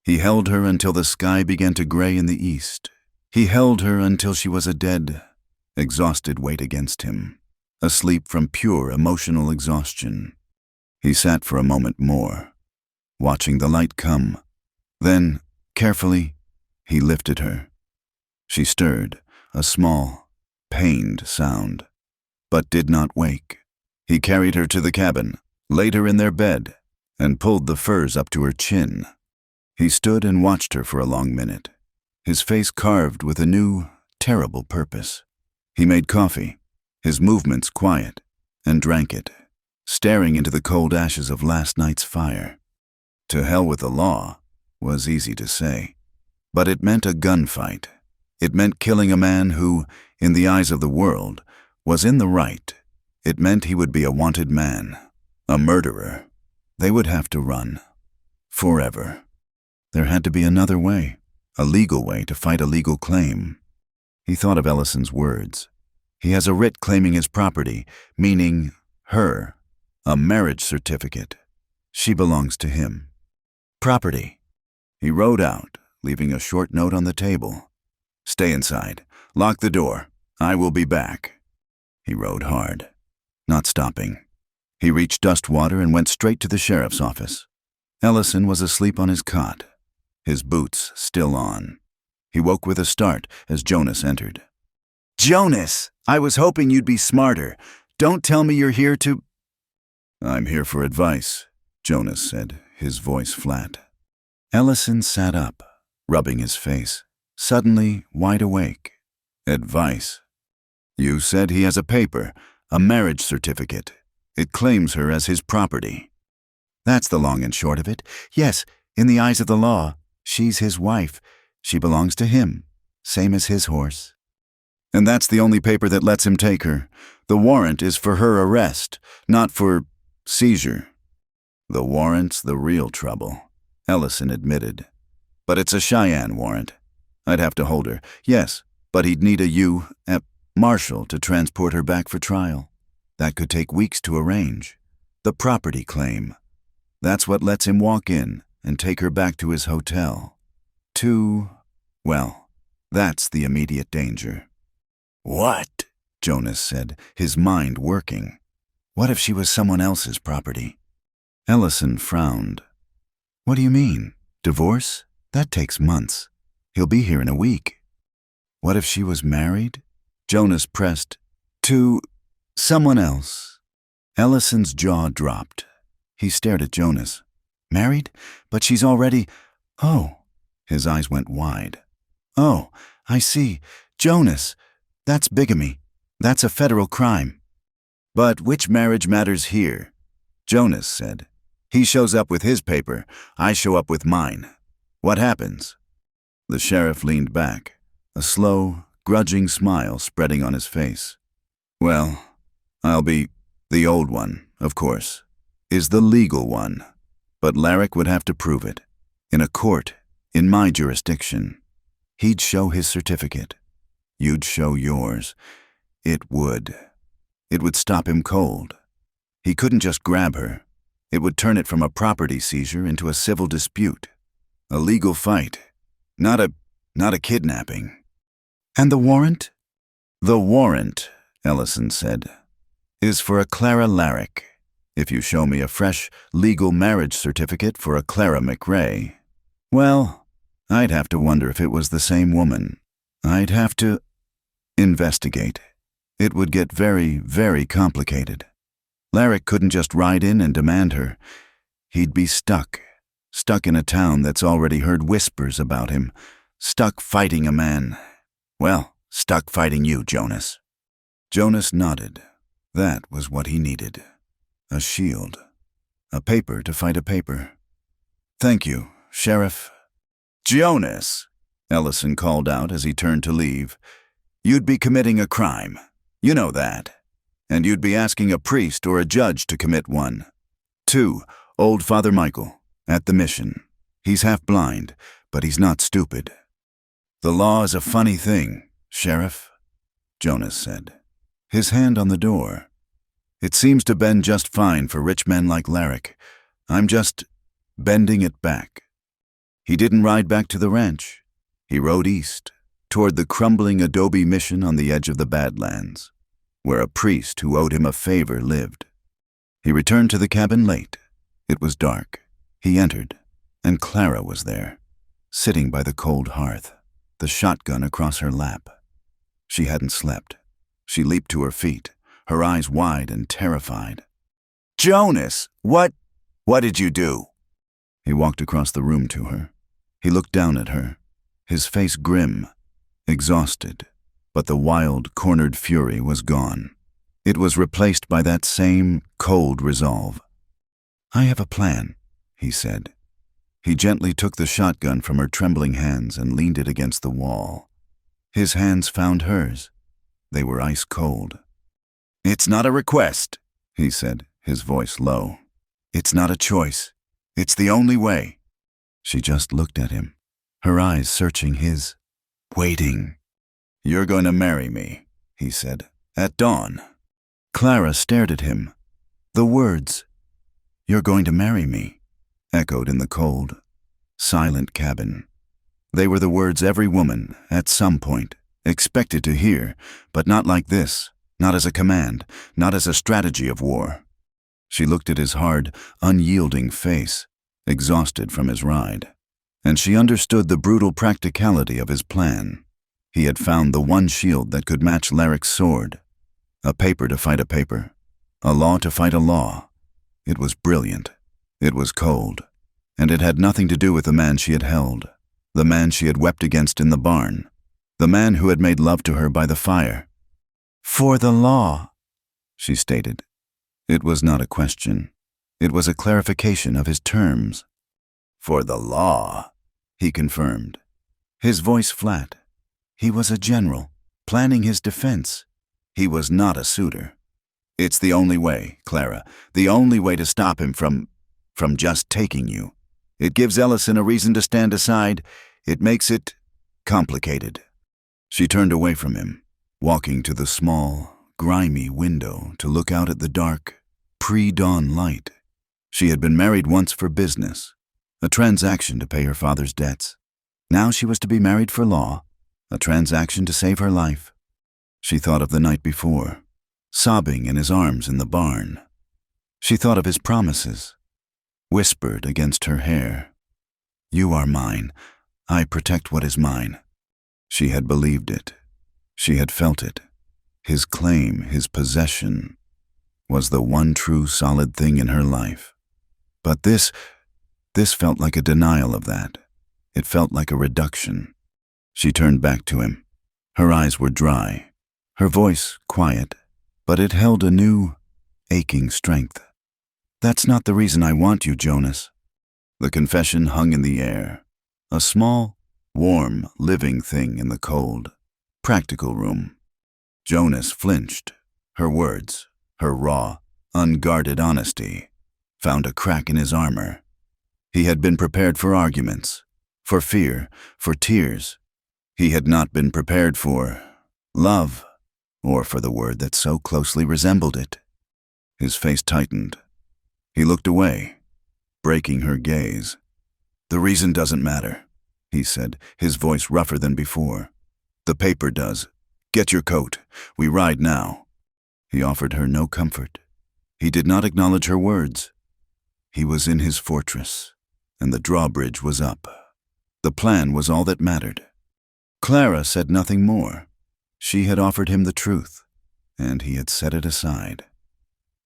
He held her until the sky began to gray in the east. He held her until she was a dead, exhausted weight against him, asleep from pure emotional exhaustion. He sat for a moment more, watching the light come. Then, carefully, he lifted her. She stirred, a small, pained sound, but did not wake. He carried her to the cabin, laid her in their bed, and pulled the furs up to her chin. He stood and watched her for a long minute, his face carved with a new, terrible purpose. He made coffee, his movements quiet, and drank it, staring into the cold ashes of last night's fire. To hell with the law was easy to say, but it meant a gunfight. It meant killing a man who, in the eyes of the world, was in the right. It meant he would be a wanted man, a murderer. They would have to run. Forever. There had to be another way, a legal way to fight a legal claim. He thought of Ellison's words. He has a writ claiming his property, meaning Her. A marriage certificate. She belongs to him. Property. He rode out, leaving a short note on the table. Stay inside. Lock the door. I will be back. He rode hard, not stopping. He reached Dustwater and went straight to the sheriff's office. Ellison was asleep on his cot, his boots still on. He woke with a start as Jonas entered. "Jonas, I was hoping you'd be smarter. Don't tell me you're here to—" "I'm here for advice," Jonas said, his voice flat. Ellison sat up, rubbing his face, suddenly wide awake. "Advice? You said he has a paper, a marriage certificate. It claims her as his property." "That's the long and short of it. Yes, in the eyes of the law, she's his wife. She belongs to him, same as his horse." "And that's the only paper that lets him take her. The warrant is for her arrest, not for seizure." "The warrant's the real trouble," Ellison admitted. "But it's a Cheyenne warrant. I'd have to hold her, yes, but he'd need a marshal to transport her back for trial. That could take weeks to arrange. The property claim. That's what lets him walk in and take her back to his hotel. Well, that's the immediate danger." "What?" Jonas said, his mind working. What if she was someone else's property? Ellison frowned. "What do you mean? Divorce? That takes months. He'll be here in a week." "What if she was married?" Jonas pressed. "To someone else." Ellison's jaw dropped. He stared at Jonas. "Married? But she's already— Oh." His eyes went wide. "Oh, I see. Jonas, that's bigamy. That's a federal crime." "But which marriage matters here?" Jonas said. "He shows up with his paper. I show up with mine. What happens?" The sheriff leaned back, a slow, grudging smile spreading on his face. "Well, I'll be— the old one, of course, is the legal one. But Larrick would have to prove it. In a court, in my jurisdiction. He'd show his certificate. You'd show yours. It would stop him cold. He couldn't just grab her. It would turn it from a property seizure into a civil dispute. A legal fight. Not a kidnapping." "And the warrant?" "The warrant," Ellison said, "is for a Clara Larrick. If you show me a fresh, legal marriage certificate for a Clara McRae, well, I'd have to wonder if it was the same woman. I'd have to investigate. It would get very, very complicated. Larrick couldn't just ride in and demand her. He'd be stuck in a town that's already heard whispers about him, stuck fighting a man. Well, stuck fighting you, Jonas." Jonas nodded. That was what he needed. A shield. A paper to fight a paper. "Thank you, Sheriff." "Jonas," Ellison called out as he turned to leave, "you'd be committing a crime. You know that. And you'd be asking a priest or a judge to commit one. 2, old Father Michael, at the mission. He's half blind, but he's not stupid." "The law is a funny thing, Sheriff," Jonas said, his hand on the door. "It seems to bend just fine for rich men like Larrick. I'm just bending it back." He didn't ride back to the ranch. He rode east, toward the crumbling adobe mission on the edge of the Badlands, where a priest who owed him a favor lived. He returned to the cabin late. It was dark. He entered, and Clara was there, sitting by the cold hearth, the shotgun across her lap. She hadn't slept. She leaped to her feet, her eyes wide and terrified. "Jonas, what did you do?" He walked across the room to her. He looked down at her, his face grim, exhausted, but the wild, cornered fury was gone. It was replaced by that same cold resolve. "I have a plan," he said. He gently took the shotgun from her trembling hands and leaned it against the wall. His hands found hers. They were ice cold. "It's not a request," he said, his voice low. "It's not a choice. It's the only way." She just looked at him, her eyes searching his, waiting. "You're going to marry me," he said, "at dawn." Clara stared at him, The words, "You're going to marry me," echoed in the cold, silent cabin. They were the words every woman, at some point, expected to hear, but not like this, not as a command, not as a strategy of war. She looked at his hard, unyielding face, exhausted from his ride, and she understood the brutal practicality of his plan. He had found the one shield that could match Larrick's sword, a paper to fight a paper, a law to fight a law. It was brilliant. It was cold, and it had nothing to do with the man she had held, the man she had wept against in the barn, the man who had made love to her by the fire. "For the law," she stated. It was not a question. It was a clarification of his terms. "For the law," he confirmed, his voice flat. He was a general, planning his defense. He was not a suitor. "It's the only way, Clara, the only way to stop him from just taking you. It gives Ellison a reason to stand aside. It makes it complicated." She turned away from him, walking to the small, grimy window to look out at the dark, pre-dawn light. She had been married once for business, a transaction to pay her father's debts. Now she was to be married for law, a transaction to save her life. She thought of the night before, sobbing in his arms in the barn. She thought of his promises, whispered against her hair. "You are mine. I protect what is mine." She had believed it. She had felt it. His claim, his possession, was the one true solid thing in her life. But this felt like a denial of that. It felt like a reduction. She turned back to him. Her eyes were dry, her voice quiet, but it held a new, aching strength. "That's not the reason I want you, Jonas." The confession hung in the air, a small, warm, living thing in the cold, practical room. Jonas flinched. Her words, her raw, unguarded honesty, found a crack in his armor. He had been prepared for arguments, for fear, for tears. He had not been prepared for love, or for the word that so closely resembled it. His face tightened. He looked away, breaking her gaze. "The reason doesn't matter," he said, his voice rougher than before. "The paper does. Get your coat. We ride now." He offered her no comfort. He did not acknowledge her words. He was in his fortress, and the drawbridge was up. The plan was all that mattered. Clara said nothing more. She had offered him the truth, and he had set it aside.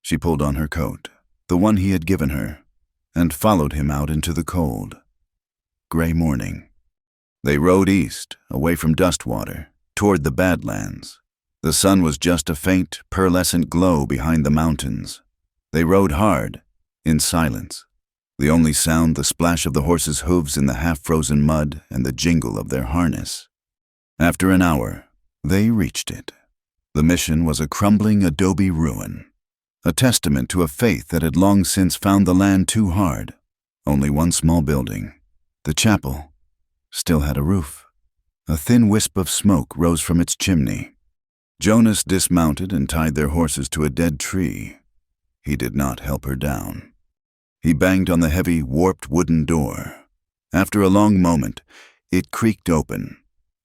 She pulled on her coat, the one he had given her, and followed him out into the cold, gray morning. They rode east, away from Dustwater, toward the Badlands. The sun was just a faint, pearlescent glow behind the mountains. They rode hard, in silence. The only sound the splash of the horses' hooves in the half-frozen mud and the jingle of their harness. After an hour, they reached it. The mission was a crumbling adobe ruin, a testament to a faith that had long since found the land too hard. Only one small building, the chapel, still had a roof. A thin wisp of smoke rose from its chimney. Jonas dismounted and tied their horses to a dead tree. He did not help her down. He banged on the heavy, warped wooden door. After a long moment, it creaked open.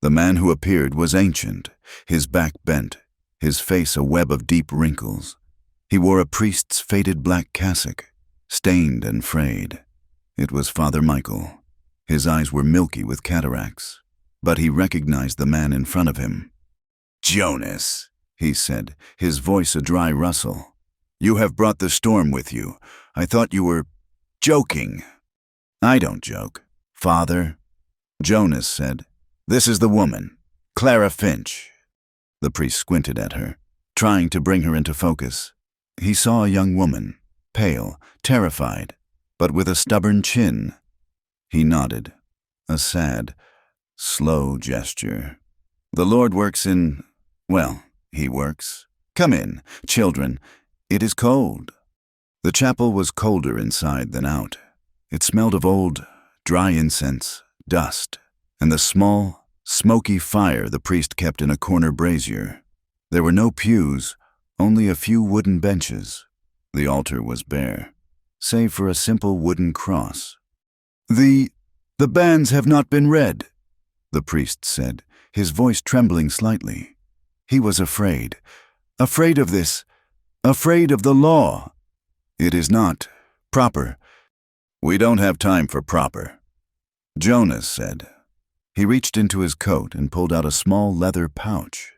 The man who appeared was ancient, his back bent, his face a web of deep wrinkles. He wore a priest's faded black cassock, stained and frayed. It was Father Michael. His eyes were milky with cataracts, but he recognized the man in front of him. "Jonas," he said, his voice a dry rustle. "You have brought the storm with you. I thought you were joking." "I don't joke, Father," Jonas said. "This is the woman, Clara Finch." The priest squinted at her, trying to bring her into focus. He saw a young woman, pale, terrified, but with a stubborn chin. He nodded, a sad, slow gesture. "The Lord works in, well, he works. Come in, children. It is cold." The chapel was colder inside than out. It smelled of old, dry incense, dust, and the small, smoky fire the priest kept in a corner brazier. There were no pews, only a few wooden benches. The altar was bare, save for a simple wooden cross. The banns have not been read," the priest said, his voice trembling slightly. He was afraid. Afraid of this. Afraid of the law. "It is not proper." "We don't have time for proper," Jonas said. He reached into his coat and pulled out a small leather pouch.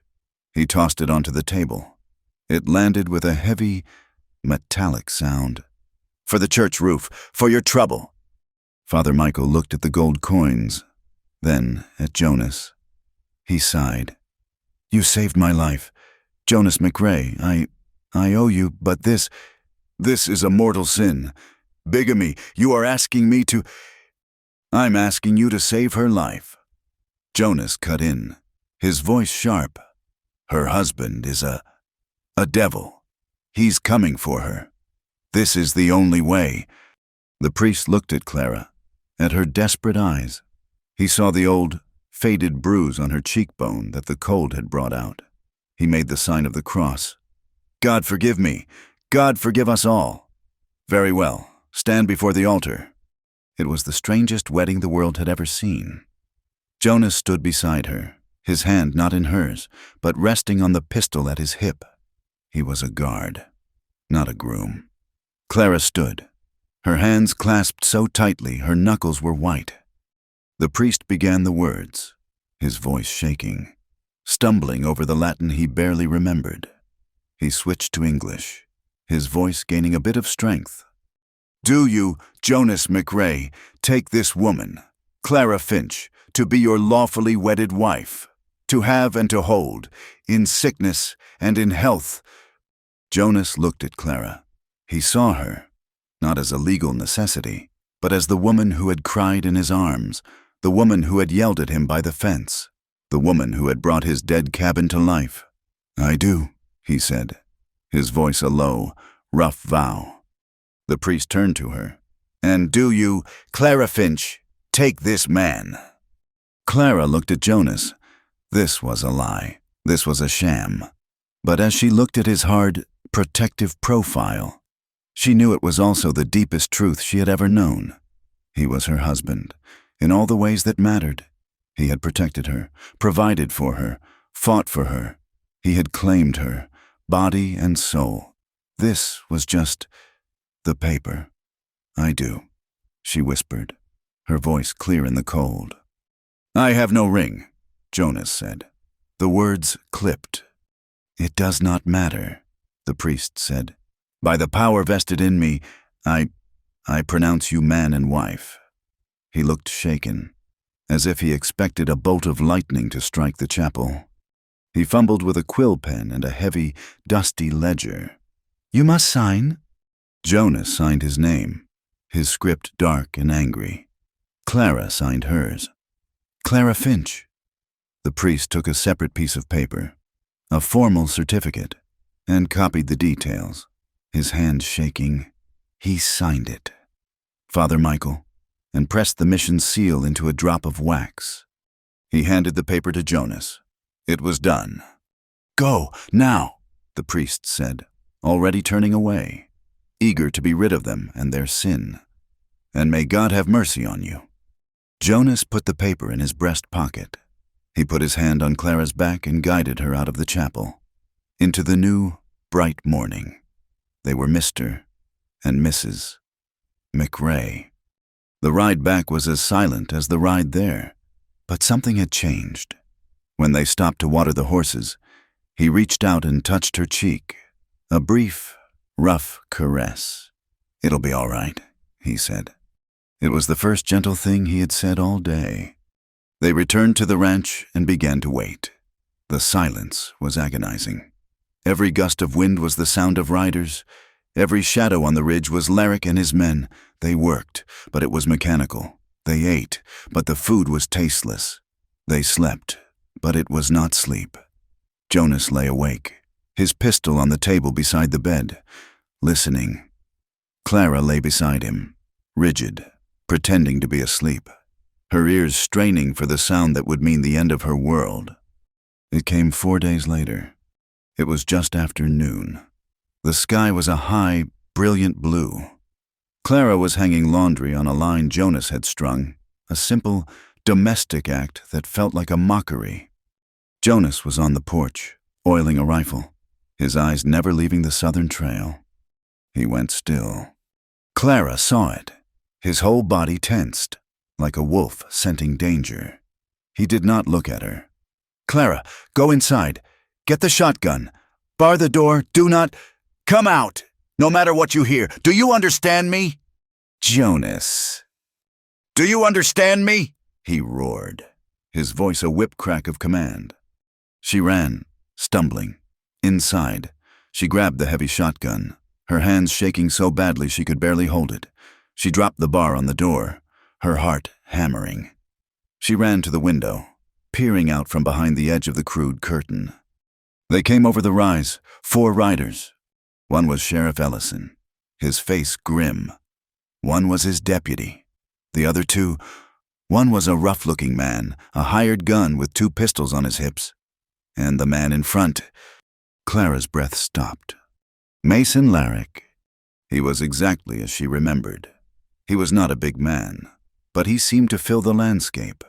He tossed it onto the table. It landed with a heavy, metallic sound. "For the church roof, for your trouble." Father Michael looked at the gold coins, then at Jonas. He sighed. "You saved my life, Jonas McRae. I owe you, but this is a mortal sin. Bigamy. You are asking me to—" "I'm asking you to save her life." Jonas cut in, his voice sharp. "Her husband is a devil. He's coming for her. This is the only way." The priest looked at Clara, at her desperate eyes. He saw the old, faded bruise on her cheekbone that the cold had brought out. He made the sign of the cross. "God forgive me. God forgive us all." "Very well. Stand before the altar." It was the strangest wedding the world had ever seen. Jonas stood beside her, his hand not in hers, but resting on the pistol at his hip. He was a guard, not a groom. Clara stood, her hands clasped so tightly her knuckles were white. The priest began the words, his voice shaking, stumbling over the Latin he barely remembered. He switched to English, his voice gaining a bit of strength. "Do you, Jonas McRae, take this woman, Clara Finch, to be your lawfully wedded wife, to have and to hold, in sickness and in health?" Jonas looked at Clara. He saw her, not as a legal necessity, but as the woman who had cried in his arms, the woman who had yelled at him by the fence, the woman who had brought his dead cabin to life. "I do," he said, his voice a low, rough vow. The priest turned to her. "And do you, Clara Finch, take this man?" Clara looked at Jonas. This was a lie. This was a sham. But as she looked at his hard, protective profile, she knew it was also the deepest truth she had ever known. He was her husband, in all the ways that mattered. He had protected her, provided for her, fought for her. He had claimed her, body and soul. This was just the paper. "I do," she whispered, her voice clear in the cold. "I have no ring," Jonas said. The words clipped. "It does not matter," the priest said. "By the power vested in me, I pronounce you man and wife." He looked shaken, as if he expected a bolt of lightning to strike the chapel. He fumbled with a quill pen and a heavy, dusty ledger. "You must sign." Jonas signed his name, his script dark and angry. Clara signed hers. "Clara Finch." The priest took a separate piece of paper, a formal certificate, and copied the details. His hand shaking, he signed it. Father Michael, and pressed the mission seal into a drop of wax. He handed the paper to Jonas. It was done. "Go, now," the priest said, already turning away, eager to be rid of them and their sin. "And may God have mercy on you." Jonas put the paper in his breast pocket. He put his hand on Clara's back and guided her out of the chapel, into the new, bright morning. They were Mr. and Mrs. McRae. The ride back was as silent as the ride there, but something had changed. When they stopped to water the horses, he reached out and touched her cheek, a brief, rough caress. "It'll be all right," he said. It was the first gentle thing he had said all day. They returned to the ranch and began to wait. The silence was agonizing. Every gust of wind was the sound of riders. Every shadow on the ridge was Larrick and his men. They worked, but it was mechanical. They ate, but the food was tasteless. They slept, but it was not sleep. Jonas lay awake, his pistol on the table beside the bed, listening. Clara lay beside him, rigid, pretending to be asleep, her ears straining for the sound that would mean the end of her world. It came 4 days later. It was just after noon. The sky was a high, brilliant blue. Clara was hanging laundry on a line Jonas had strung, a simple, domestic act that felt like a mockery. Jonas was on the porch, oiling a rifle, his eyes never leaving the southern trail. He went still. Clara saw it. His whole body tensed, like a wolf scenting danger. He did not look at her. "Clara, go inside. Get the shotgun. Bar the door. Do not... Come out, no matter what you hear. Do you understand me?" "Jonas. Do you understand me?" he roared, his voice a whip crack of command. She ran, stumbling. Inside, she grabbed the heavy shotgun, her hands shaking so badly she could barely hold it. She dropped the bar on the door, her heart hammering. She ran to the window, peering out from behind the edge of the crude curtain. They came over the rise, 4 riders. One was Sheriff Ellison, his face grim. One was his deputy. The other 2, one was a rough-looking man, a hired gun with 2 pistols on his hips. And the man in front... Clara's breath stopped. Mason Larrick. He was exactly as she remembered. He was not a big man, but he seemed to fill the landscape.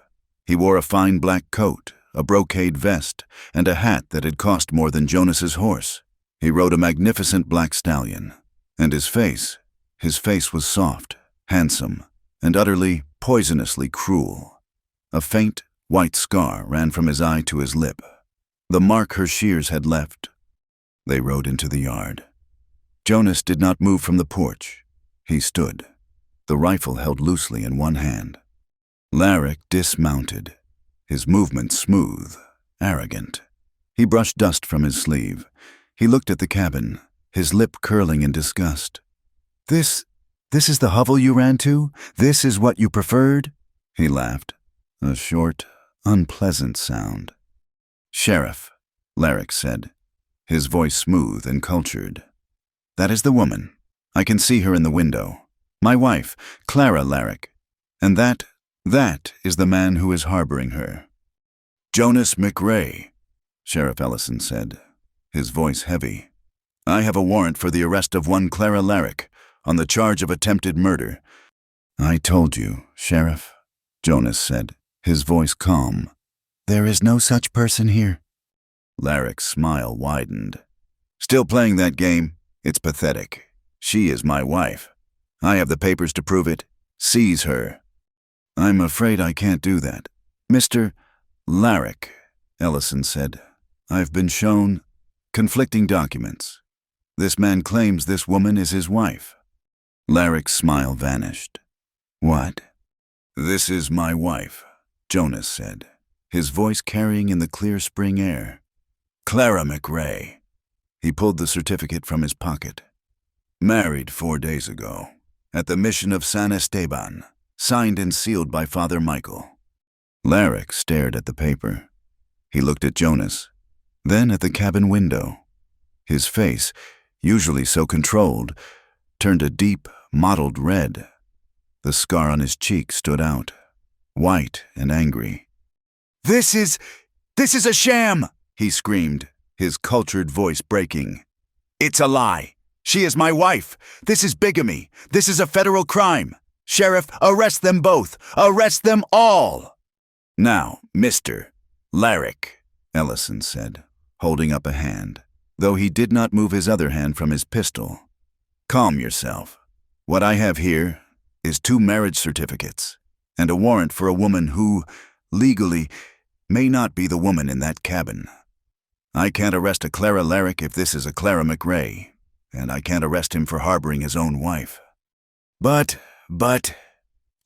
He wore a fine black coat, a brocade vest, and a hat that had cost more than Jonas's horse. He rode a magnificent black stallion, and his face was soft, handsome, and utterly, poisonously cruel. A faint, white scar ran from his eye to his lip, the mark her shears had left. They rode into the yard. Jonas did not move from the porch. He stood, the rifle held loosely in one hand. Larrick dismounted, his movements smooth, arrogant. He brushed dust from his sleeve. He looked at the cabin, his lip curling in disgust. This is the hovel you ran to? This is what you preferred?" He laughed, a short, unpleasant sound. "Sheriff," Larrick said, his voice smooth and cultured. "That is the woman. I can see her in the window. My wife, Clara Larrick. And that is the man who is harboring her." "Jonas McRae," Sheriff Ellison said, his voice heavy. "I have a warrant for the arrest of one Clara Larrick on the charge of attempted murder." "I told you, Sheriff," Jonas said, his voice calm. "There is no such person here." Larrick's smile widened. "Still playing that game? It's pathetic. She is my wife. I have the papers to prove it. Seize her." "I'm afraid I can't do that." "Mr. Larrick," Ellison said, "I've been shown conflicting documents. This man claims this woman is his wife." Larrick's smile vanished. "What?" "This is my wife," Jonas said, his voice carrying in the clear spring air. "Clara McRae." He pulled the certificate from his pocket. "Married 4 days ago, at the mission of San Esteban, signed and sealed by Father Michael." Larrick stared at the paper. He looked at Jonas, then at the cabin window. His face, usually so controlled, turned a deep, mottled red. The scar on his cheek stood out, white and angry. This is a sham!" he screamed, his cultured voice breaking. "It's a lie. She is my wife. This is bigamy. This is a federal crime. Sheriff, arrest them both. Arrest them all." "Now, Mr. Larrick," Ellison said, holding up a hand, though he did not move his other hand from his pistol. "Calm yourself. What I have here is 2 marriage certificates and a warrant for a woman who, legally, may not be the woman in that cabin. I can't arrest a Clara Larrick if this is a Clara McRae, and I can't arrest him for harboring his own wife." But,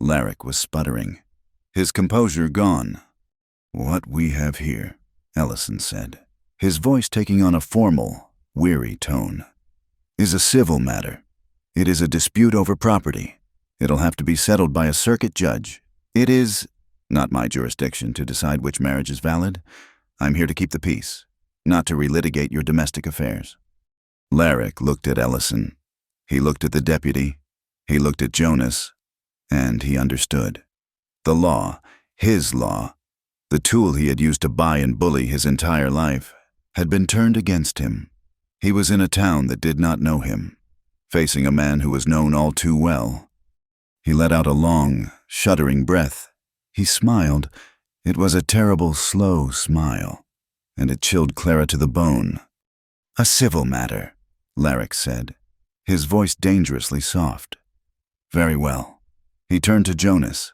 Larrick was sputtering, his composure gone. "What we have here," Ellison said, his voice taking on a formal, weary tone, "is a civil matter. It is a dispute over property. It'll have to be settled by a circuit judge. It is not my jurisdiction to decide which marriage is valid. I'm here to keep the peace, not to relitigate your domestic affairs." Larrick looked at Ellison. He looked at the deputy. He looked at Jonas. And he understood. The law, his law, the tool he had used to buy and bully his entire life, had been turned against him. He was in a town that did not know him. facing a man who was known all too well. He let out a long, shuddering breath. He smiled. It was a terrible, slow smile, and it chilled Clara to the bone. "A civil matter," Larrick said, his voice dangerously soft. "Very well." He turned to Jonas.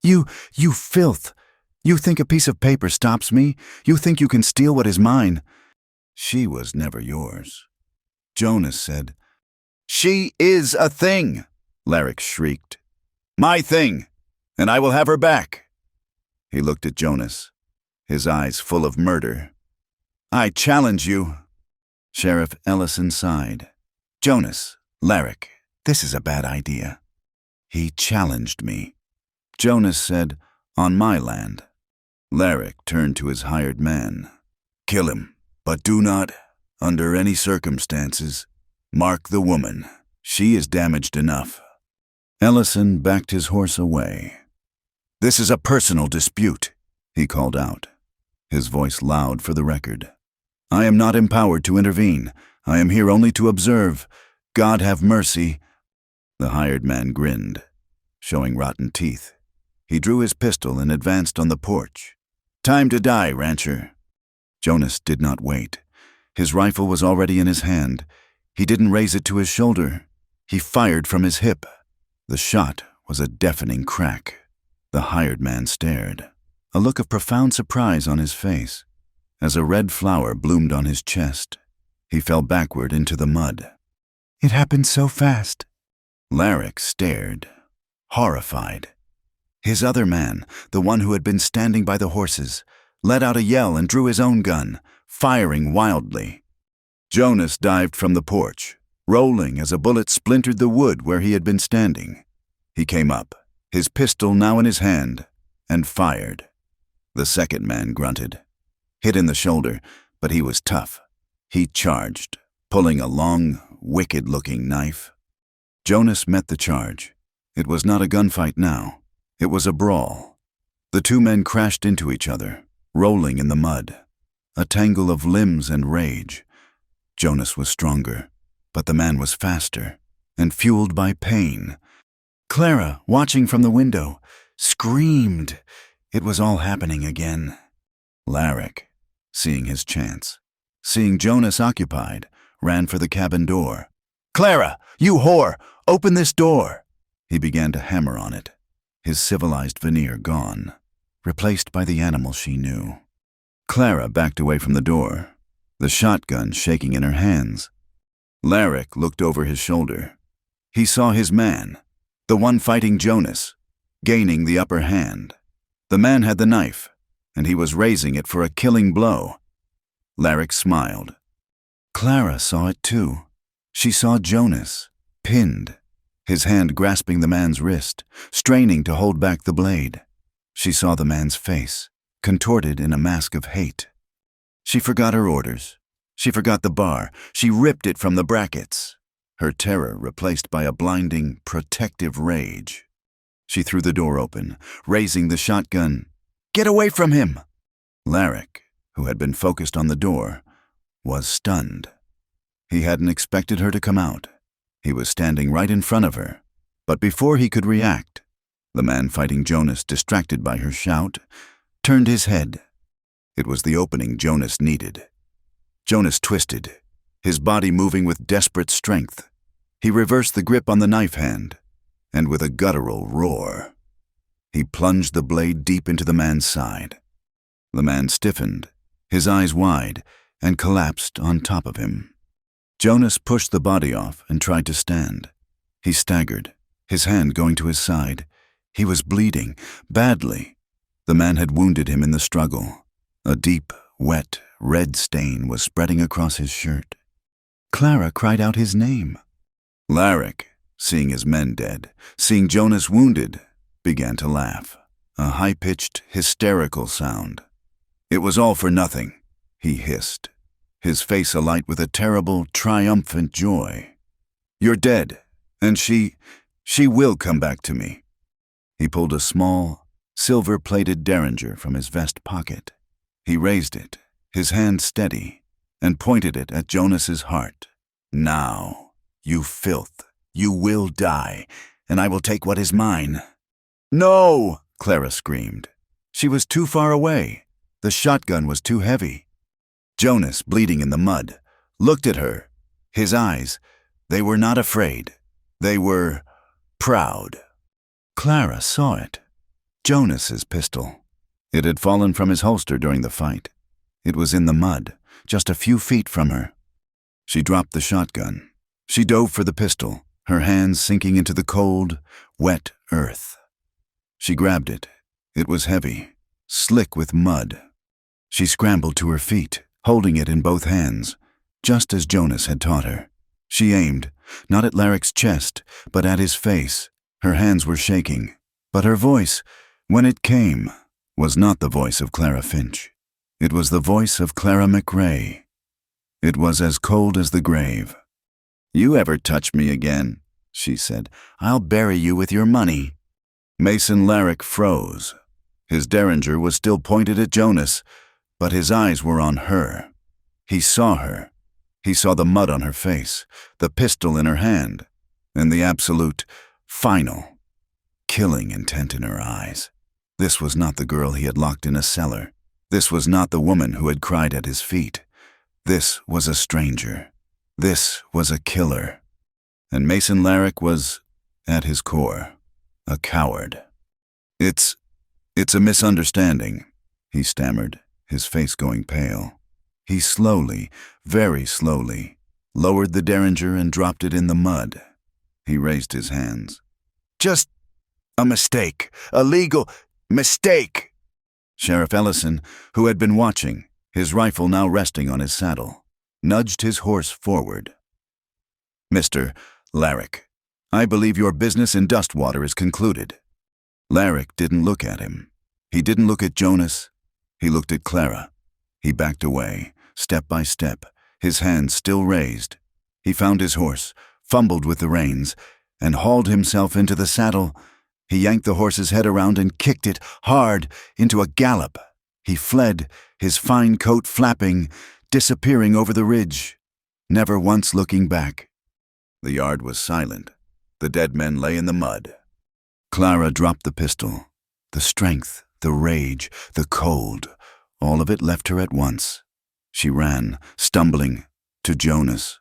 You filth! You think a piece of paper stops me? You think you can steal what is mine?" "She was never yours." Jonas said. "She is a thing," Larrick shrieked. "My thing, and I will have her back." He looked at Jonas, his eyes full of murder. "I challenge you." Sheriff Ellison sighed. "Jonas, Larrick, this is a bad idea." "He challenged me," Jonas said, "on my land." Larrick turned to his hired man. "Kill him, but do not, under any circumstances, mark the woman. She is damaged enough." Ellison backed his horse away. "This is a personal dispute," he called out, his voice loud for the record. "I am not empowered to intervene. I am here only to observe. God have mercy." The hired man grinned, showing rotten teeth. He drew his pistol and advanced on the porch. "Time to die, rancher." Jonas did not wait. His rifle was already in his hand. He didn't raise it to his shoulder. He fired from his hip. The shot was a deafening crack. The hired man stared, a look of profound surprise on his face. As a red flower bloomed on his chest, he fell backward into the mud. "It happened so fast." Larrick stared, horrified. His other man, the one who had been standing by the horses, let out a yell and drew his own gun, firing wildly. Jonas dived from the porch, rolling as a bullet splintered the wood where he had been standing. He came up, his pistol now in his hand, and fired. The second man grunted, hit in the shoulder, but he was tough. He charged, pulling a long, wicked-looking knife. Jonas met the charge. It was not a gunfight now. It was a brawl. The two men crashed into each other, rolling in the mud, a tangle of limbs and rage. Jonas was stronger, but the man was faster and fueled by pain. Clara, watching from the window, screamed. It was all happening again. Larrick, seeing his chance, seeing Jonas occupied, ran for the cabin door. "Clara, you whore! Open this door!" He began to hammer on it, his civilized veneer gone, replaced by the animal she knew. Clara backed away from the door, the shotgun shaking in her hands. Larrick looked over his shoulder. He saw his man, the one fighting Jonas, gaining the upper hand. The man had the knife, and he was raising it for a killing blow. Larrick smiled. Clara saw it too. She saw Jonas, pinned, his hand grasping the man's wrist, straining to hold back the blade. She saw the man's face, contorted in a mask of hate. She forgot her orders. She forgot the bar. She ripped it from the brackets, her terror replaced by a blinding, protective rage. She threw the door open, raising the shotgun. "Get away from him!" Larrick, who had been focused on the door, was stunned. He hadn't expected her to come out. He was standing right in front of her, but before he could react, the man fighting Jonas, distracted by her shout, turned his head. It was the opening Jonas needed. Jonas twisted, his body moving with desperate strength. He reversed the grip on the knife hand, and with a guttural roar, he plunged the blade deep into the man's side. The man stiffened, his eyes wide, and collapsed on top of him. Jonas pushed the body off and tried to stand. He staggered, his hand going to his side. He was bleeding, badly. The man had wounded him in the struggle. A deep, wet, red stain was spreading across his shirt. Clara cried out his name. Larrick, seeing his men dead, seeing Jonas wounded, began to laugh, a high-pitched, hysterical sound. "It was all for nothing," he hissed, his face alight with a terrible, triumphant joy. "You're dead, and she will come back to me." He pulled a small, silver-plated derringer from his vest pocket. He raised it, his hand steady, and pointed it at Jonas's heart. "Now," You filth. You will die, and I will take what is mine." "No!" Clara screamed. She was too far away. The shotgun was too heavy. Jonas, bleeding in the mud, looked at her. His eyes, they were not afraid. They were proud. Clara saw it. Jonas's pistol. It had fallen from his holster during the fight. It was in the mud, just a few feet from her. She dropped the shotgun. She dove for the pistol, her hands sinking into the cold, wet earth. She grabbed it. It was heavy, slick with mud. She scrambled to her feet, holding it in both hands, just as Jonas had taught her. She aimed, not at Larrick's chest, but at his face. Her hands were shaking, but her voice, when it came, was not the voice of Clara Finch. It was the voice of Clara McRae. It was as cold as the grave. "You ever touch me again," she said, "I'll bury you with your money." Mason Larrick froze. His derringer was still pointed at Jonas, but his eyes were on her. He saw her. He saw the mud on her face, the pistol in her hand, and the absolute, final, killing intent in her eyes. This was not the girl he had locked in a cellar. This was not the woman who had cried at his feet. This was a stranger. This was a killer. And Mason Larrick was, at his core, a coward. It's a misunderstanding," he stammered, his face going pale. He slowly, very slowly, lowered the derringer and dropped it in the mud. He raised his hands. "Just a mistake, a legal mistake." Sheriff Ellison, who had been watching, his rifle now resting on his saddle, nudged his horse forward. "Mr. Larrick, I believe your business in Dustwater is concluded." Larrick didn't look at him. He didn't look at Jonas. He looked at Clara. He backed away, step by step, his hands still raised. He found his horse, fumbled with the reins, and hauled himself into the saddle. He yanked the horse's head around and kicked it hard into a gallop. He fled, his fine coat flapping, disappearing over the ridge, never once looking back. The yard was silent. The dead men lay in the mud. Clara dropped the pistol. The strength, the rage, the cold, all of it left her at once. She ran, stumbling, to Jonas.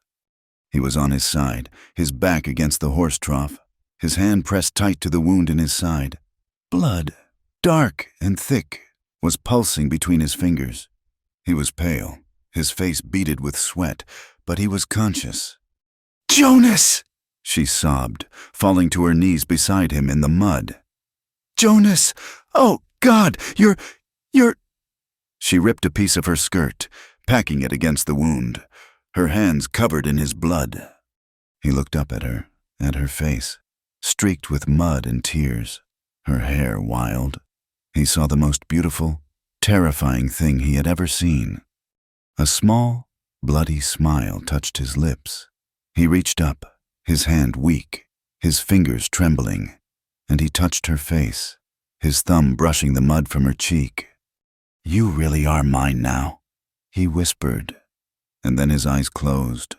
He was on his side, his back against the horse trough, his hand pressed tight to the wound in his side. Blood, dark and thick, was pulsing between his fingers. He was pale, his face beaded with sweat, but he was conscious. "Jonas!" she sobbed, falling to her knees beside him in the mud. "Jonas! Oh, God! You're... She ripped a piece of her skirt, packing it against the wound, her hands covered in his blood. He looked up at her face, streaked with mud and tears, her hair wild. He saw the most beautiful, terrifying thing he had ever seen. A small, bloody smile touched his lips. He reached up, his hand weak, his fingers trembling, and he touched her face, his thumb brushing the mud from her cheek. "You really are mine now," he whispered, and then his eyes closed.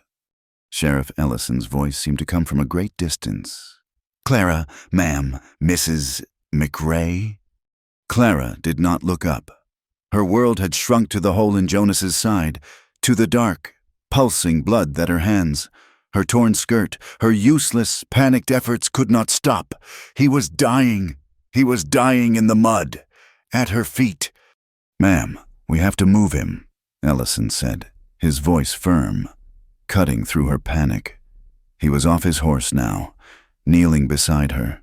Sheriff Ellison's voice seemed to come from a great distance. "Clara, ma'am, Mrs. McRae?" Clara did not look up. Her world had shrunk to the hole in Jonas's side, to the dark, pulsing blood that her hands, her torn skirt, her useless, panicked efforts could not stop. He was dying. He was dying in the mud, at her feet. "Ma'am, we have to move him," Ellison said, his voice firm, cutting through her panic. He was off his horse now, kneeling beside her.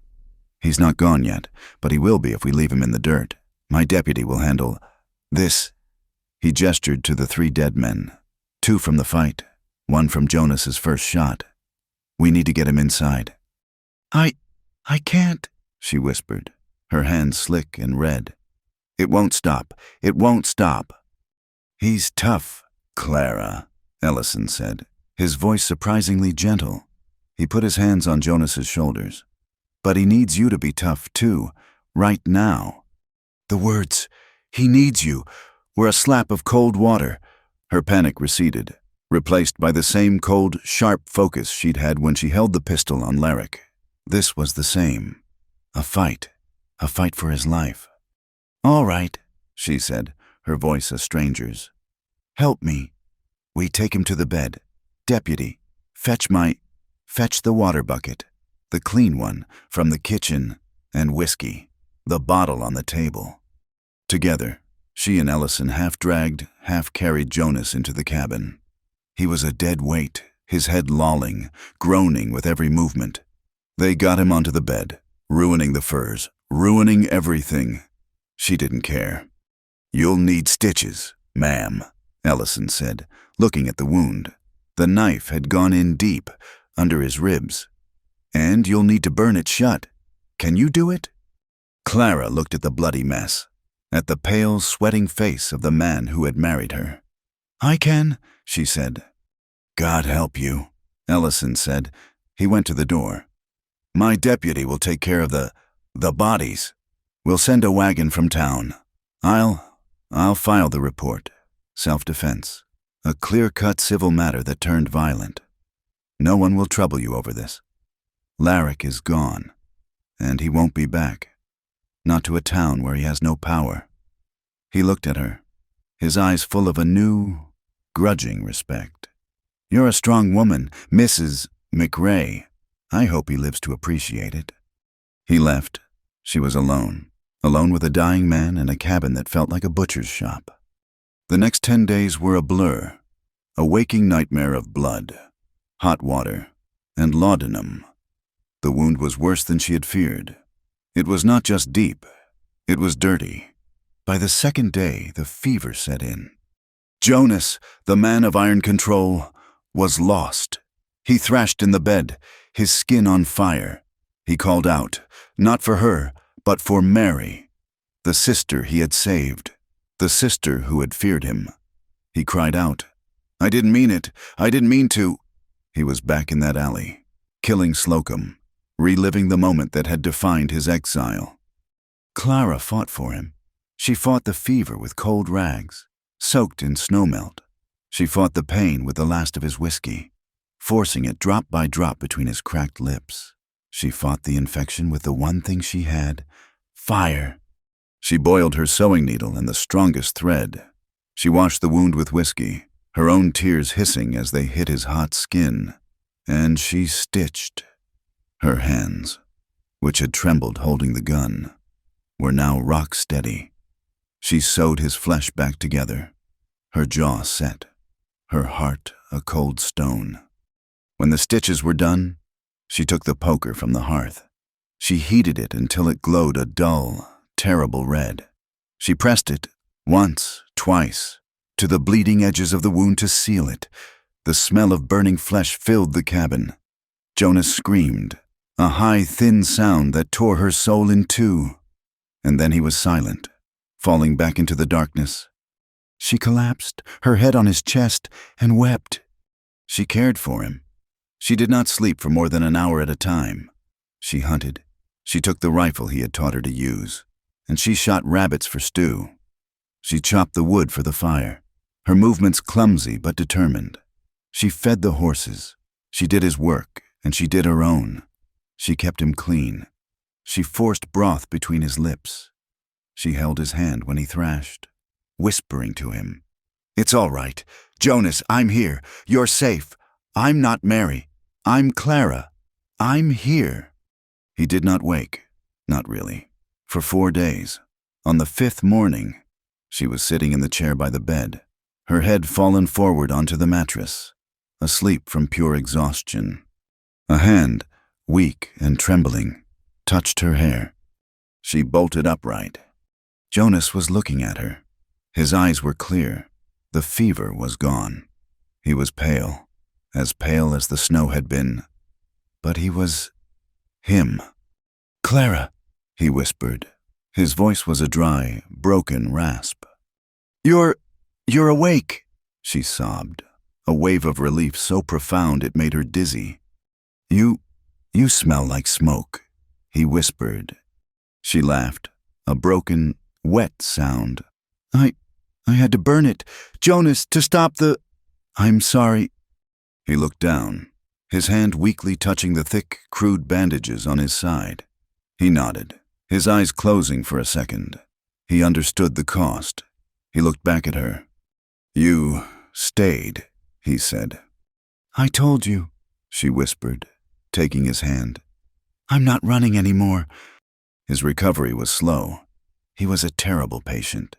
"He's not gone yet, but he will be if we leave him in the dirt. My deputy will handle this." He gestured to the 3 dead men, 2 from the fight, 1 from Jonas's first shot. "We need to get him inside." I can't," she whispered, her hands slick and red. "It won't stop. It won't stop." "He's tough, Clara," Ellison said, his voice surprisingly gentle. He put his hands on Jonas's shoulders. "But he needs you to be tough, too, right now." The words, "he needs you," were a slap of cold water. Her panic receded. replaced by the same cold, sharp focus she'd had when she held the pistol on Larrick. This was the same. A fight for his life. "All right," she said, her voice a stranger's. "Help me." We take him to the bed. "Deputy, fetch the water bucket, the clean one, from the kitchen, and whiskey, the bottle on the table." Together, she and Ellison half-dragged, half-carried Jonas into the cabin. He was a dead weight, his head lolling, groaning with every movement. They got him onto the bed, ruining the furs, ruining everything. She didn't care. "You'll need stitches, ma'am," Ellison said, looking at the wound. The knife had gone in deep, under his ribs. "And you'll need to burn it shut. Can you do it?" Clara looked at the bloody mess, at the pale, sweating face of the man who had married her. "I can," she said. "God help you," Ellison said. He went to the door. "My deputy will take care of the bodies. We'll send a wagon from town. I'll file the report. Self-defense. A clear-cut civil matter that turned violent. No one will trouble you over this. Larrick is gone, and he won't be back. Not to a town where he has no power." He looked at her, his eyes full of a new, grudging respect. "You're a strong woman, Mrs. McRae. I hope he lives to appreciate it." He left. She was alone with a dying man in a cabin that felt like a butcher's shop. The next 10 days were a blur, a waking nightmare of blood, hot water, and laudanum. The wound was worse than she had feared. It was not just deep, it was dirty. By the second day, the fever set in. Jonas, the man of iron control, was lost. He thrashed in the bed, his skin on fire. He called out, not for her, but for Mary, the sister he had saved, the sister who had feared him. He cried out, "I didn't mean it. I didn't mean to." He was back in that alley, killing Slocum, reliving the moment that had defined his exile. Clara fought for him. She fought the fever with cold rags, soaked in snowmelt. She fought the pain with the last of his whiskey, forcing it drop by drop between his cracked lips. She fought the infection with the one thing she had, fire. She boiled her sewing needle in the strongest thread. She washed the wound with whiskey, her own tears hissing as they hit his hot skin. And she stitched. Her hands, which had trembled holding the gun, were now rock steady. She sewed his flesh back together, her jaw set, her heart a cold stone. When the stitches were done, she took the poker from the hearth. She heated it until it glowed a dull, terrible red. She pressed it, once, twice, to the bleeding edges of the wound to seal it. The smell of burning flesh filled the cabin. Jonas screamed, a high, thin sound that tore her soul in two. And then he was silent, falling back into the darkness. She collapsed, her head on his chest, and wept. She cared for him. She did not sleep for more than an hour at a time. She hunted. She took the rifle he had taught her to use, and she shot rabbits for stew. She chopped the wood for the fire, her movements clumsy but determined. She fed the horses. She did his work, and she did her own. She kept him clean. She forced broth between his lips. She held his hand when he thrashed, whispering to him, "It's all right. Jonas, I'm here. You're safe. I'm not Mary. I'm Clara. I'm here." He did not wake, not really, for 4 days. On the 5th morning, she was sitting in the chair by the bed, her head fallen forward onto the mattress, asleep from pure exhaustion. A hand, weak and trembling, touched her hair. She bolted upright. Jonas was looking at her. His eyes were clear. The fever was gone. He was pale as the snow had been, but he was him. "Clara," he whispered. His voice was a dry, broken rasp. You're awake," she sobbed, a wave of relief so profound it made her dizzy. You smell like smoke," he whispered. She laughed, a broken, wet sound. I had to burn it, Jonas, to stop the..." I'm sorry. He looked down, his hand weakly touching the thick, crude bandages on his side. He nodded, his eyes closing for a second. He understood the cost. He looked back at her. You stayed, he said. I told you, she whispered, taking his hand. I'm not running anymore. His recovery was slow. He was a terrible patient.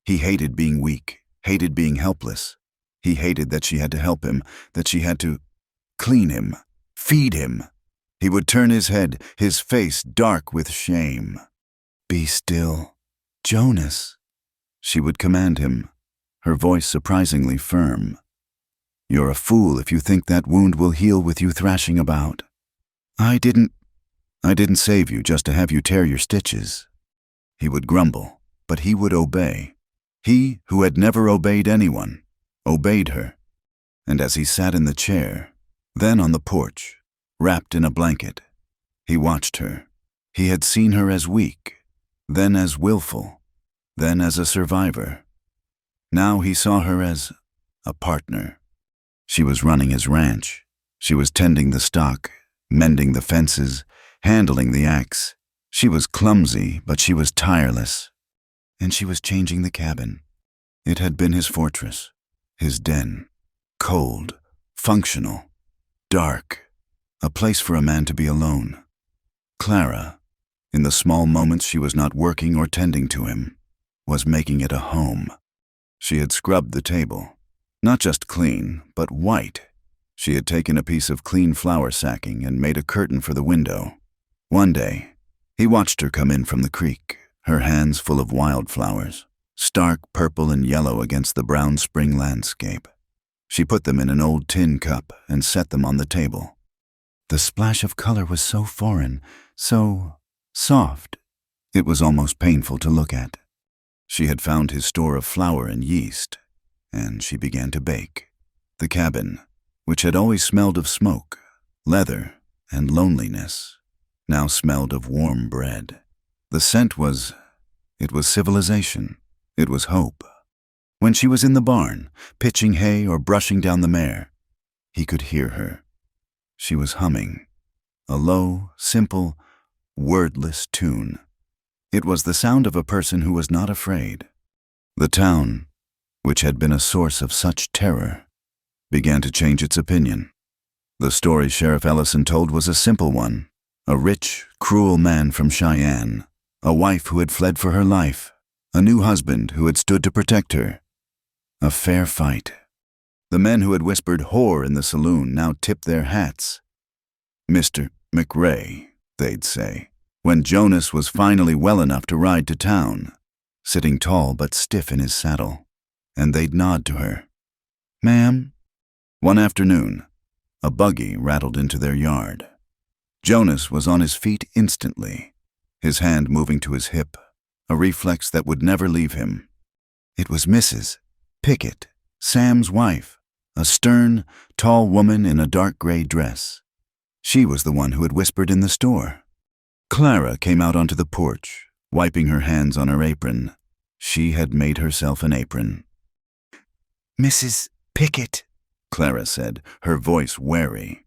He hated being weak, hated being helpless. He hated that she had to help him, that she had to clean him, feed him. He would turn his head, his face dark with shame. Be still, Jonas, she would command him, her voice surprisingly firm. You're a fool if you think that wound will heal with you thrashing about. I didn't save you just to have you tear your stitches. He would grumble, but he would obey. He, who had never obeyed anyone, obeyed her. And as he sat in the chair, then on the porch, wrapped in a blanket, he watched her. He had seen her as weak, then as willful, then as a survivor. Now he saw her as a partner. She was running his ranch. She was tending the stock, mending the fences, handling the axe. She was clumsy, but she was tireless. And she was changing the cabin. It had been his fortress, his den, cold, functional, dark, a place for a man to be alone. Clara, in the small moments she was not working or tending to him, was making it a home. She had scrubbed the table, not just clean, but white. She had taken a piece of clean flour sacking and made a curtain for the window. One day, he watched her come in from the creek, her hands full of wildflowers, stark purple and yellow against the brown spring landscape. She put them in an old tin cup and set them on the table. The splash of color was so foreign, so soft, it was almost painful to look at. She had found his store of flour and yeast, and she began to bake. The cabin, which had always smelled of smoke, leather, and loneliness, now smelled of warm bread. The scent it was civilization. It was hope. When she was in the barn, pitching hay or brushing down the mare, he could hear her. She was humming, a low, simple, wordless tune. It was the sound of a person who was not afraid. The town, which had been a source of such terror, began to change its opinion. The story Sheriff Ellison told was a simple one. A rich, cruel man from Cheyenne, a wife who had fled for her life, a new husband who had stood to protect her. A fair fight. The men who had whispered whore in the saloon now tipped their hats. Mr. McRae, they'd say, when Jonas was finally well enough to ride to town, sitting tall but stiff in his saddle, and they'd nod to her. Ma'am? One afternoon, a buggy rattled into their yard. Jonas was on his feet instantly, his hand moving to his hip, a reflex that would never leave him. It was Mrs. Pickett, Sam's wife, a stern, tall woman in a dark gray dress. She was the one who had whispered in the store. Clara came out onto the porch, wiping her hands on her apron. She had made herself an apron. Mrs. Pickett, Clara said, her voice wary.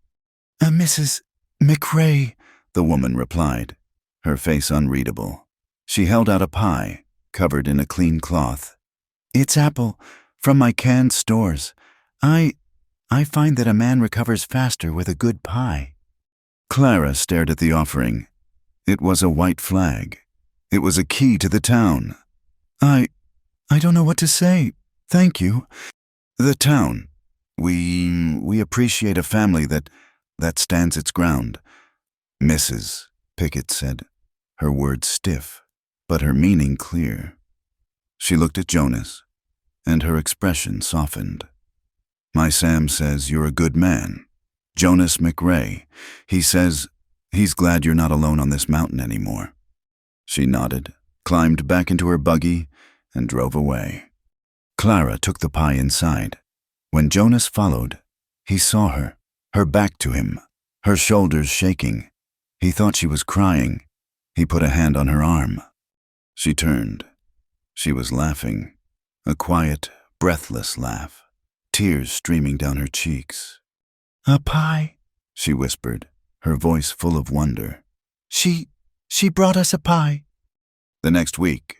Mrs. McRae, the woman replied, her face unreadable. She held out a pie, covered in a clean cloth. It's apple, from my canned stores. I find that a man recovers faster with a good pie. Clara stared at the offering. It was a white flag. It was a key to the town. I don't know what to say. Thank you. The town. We appreciate a family that stands its ground. Mrs. Pickett said, her words stiff, but her meaning clear. She looked at Jonas, and her expression softened. My Sam says you're a good man. Jonas McRae. He says he's glad you're not alone on this mountain anymore. She nodded, climbed back into her buggy, and drove away. Clara took the pie inside. When Jonas followed, he saw her, her back to him, her shoulders shaking. He thought she was crying. He put a hand on her arm. She turned. She was laughing, a quiet, breathless laugh. tears streaming down her cheeks. "A pie," she whispered, her voice full of wonder. She brought us a pie." The next week,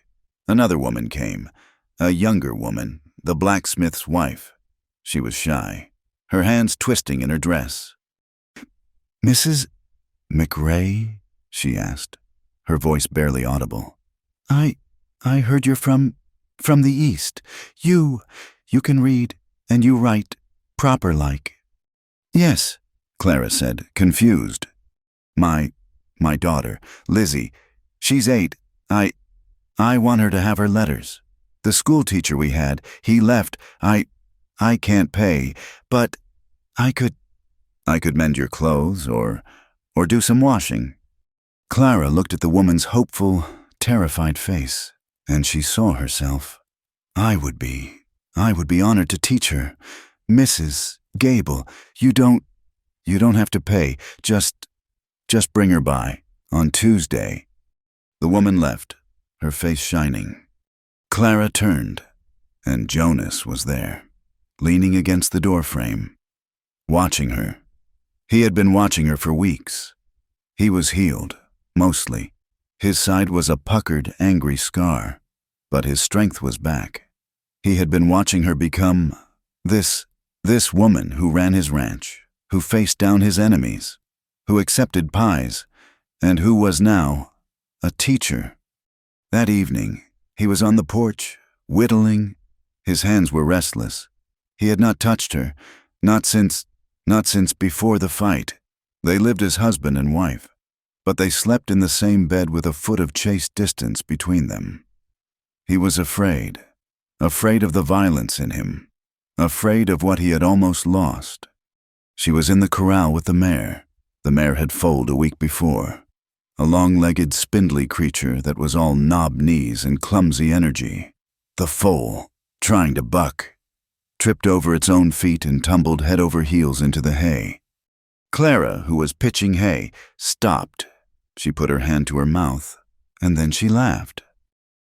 another woman came, a younger woman, the blacksmith's wife. She was shy, her hands twisting in her dress. "Mrs. McRae?" she asked, her voice barely audible. I heard you're from the East. You can read and you write proper like." "Yes," Clara said, confused. My daughter, Lizzie, she's 8. I want her to have her letters. The school teacher we had, he left. I can't pay, but I could mend your clothes or do some washing." Clara looked at the woman's hopeful, terrified face, and she saw herself. I would be honored to teach her. "Mrs. Gable, you don't have to pay. Just bring her by on Tuesday." The woman left, her face shining. Clara turned, and Jonas was there, leaning against the doorframe, watching her. He had been watching her for weeks. He was healed, mostly. His side was a puckered, angry scar, but his strength was back. He had been watching her become this woman who ran his ranch, who faced down his enemies, who accepted pies, and who was now a teacher. That evening, he was on the porch, whittling. His hands were restless. He had not touched her, not since before the fight. They lived as husband and wife, but they slept in the same bed with a foot of chaste distance between them. He was afraid of the violence in him, afraid of what he had almost lost. She was in the corral with the mare. The mare had foaled a week before, a long-legged, spindly creature that was all knob knees and clumsy energy. The foal, trying to buck, tripped over its own feet and tumbled head over heels into the hay. Clara, who was pitching hay, stopped. She put her hand to her mouth, and then she laughed.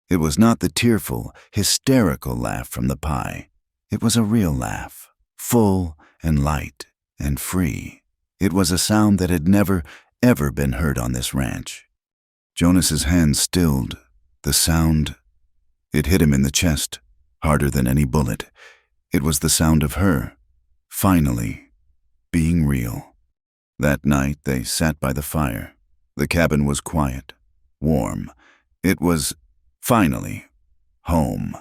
It was not the tearful, hysterical laugh from the pie. It was a real laugh, full and light and free. It was a sound that had never, ever been heard on this ranch. Jonas's hand stilled. The sound, it hit him in the chest, harder than any bullet. It was the sound of her, finally, being real. That night they sat by the fire. The cabin was quiet, warm. It was, finally, home.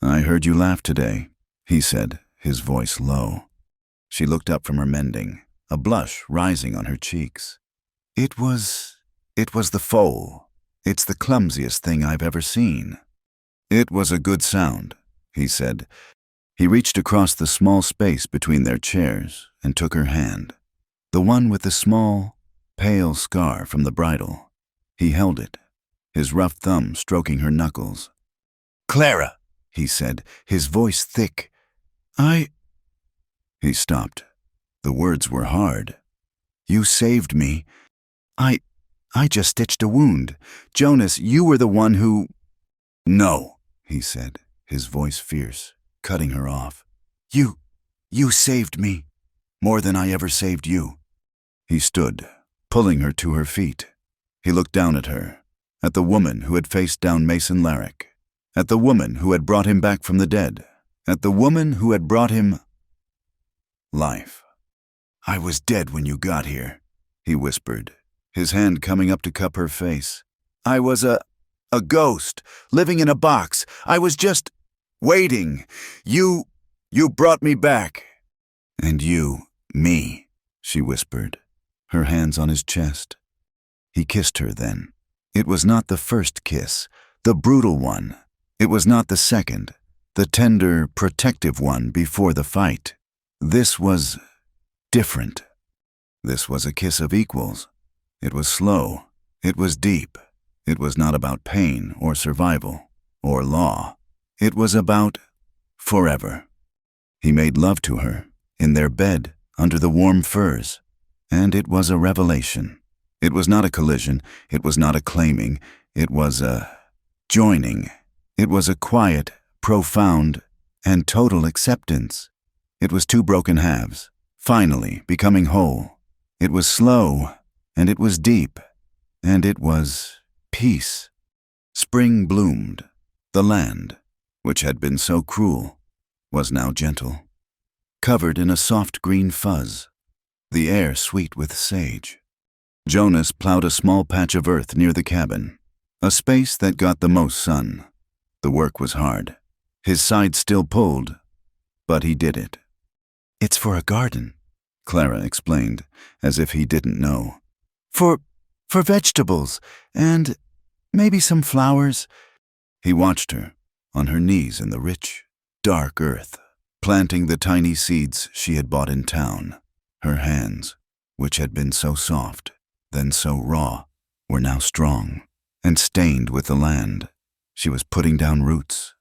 "I heard you laugh today," he said, his voice low. She looked up from her mending, a blush rising on her cheeks. It was the foal. It's the clumsiest thing I've ever seen." "It was a good sound," he said. He reached across the small space between their chairs and took her hand, the one with the small, pale scar from the bridle. He held it, his rough thumb stroking her knuckles. "Clara," he said, his voice thick. He stopped. The words were hard. "You saved me. I just stitched a wound. Jonas, you were the one who—" "No," he said, his voice fierce, cutting her off. You saved me, more than I ever saved you." He stood, pulling her to her feet. He looked down at her, at the woman who had faced down Mason Larrick, at the woman who had brought him back from the dead, at the woman who had brought him life. "I was dead when you got here," he whispered, his hand coming up to cup her face. "I was a ghost, living in a box. I was just waiting. You brought me back." "And you, me," she whispered, her hands on his chest. He kissed her then. It was not the first kiss, the brutal one. It was not the second, the tender, protective one before the fight. This was different. This was a kiss of equals. It was slow. It was deep. It was not about pain or survival or law. It was about forever. He made love to her, in their bed, under the warm furs, and it was a revelation. It was not a collision. It was not a claiming. It was a joining. It was a quiet, profound, and total acceptance. It was two broken halves, finally becoming whole. It was slow, and it was deep, and it was peace. Spring bloomed. The land, which had been so cruel, was now gentle, covered in a soft green fuzz, the air sweet with sage. Jonas plowed a small patch of earth near the cabin, a space that got the most sun. The work was hard. His side still pulled, but he did it. "It's for a garden," Clara explained, as if he didn't know. For vegetables, and maybe some flowers." He watched her, on her knees in the rich, dark earth, planting the tiny seeds she had bought in town. Her hands, which had been so soft, then so raw, were now strong and stained with the land. She was putting down roots.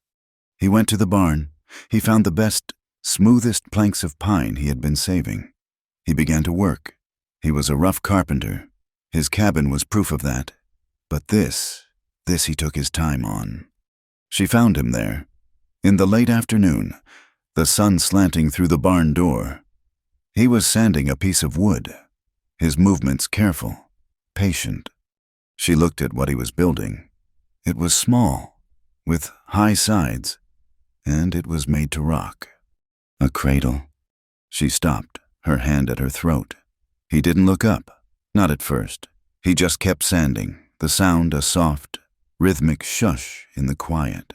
He went to the barn. He found the best, smoothest planks of pine he had been saving. He began to work. He was a rough carpenter. His cabin was proof of that. But this he took his time on. She found him there, in the late afternoon, the sun slanting through the barn door. He was sanding a piece of wood, his movements careful, patient. She looked at what he was building. It was small, with high sides, and it was made to rock. A cradle. She stopped, her hand at her throat. He didn't look up, not at first. He just kept sanding, the sound a soft, rhythmic shush in the quiet.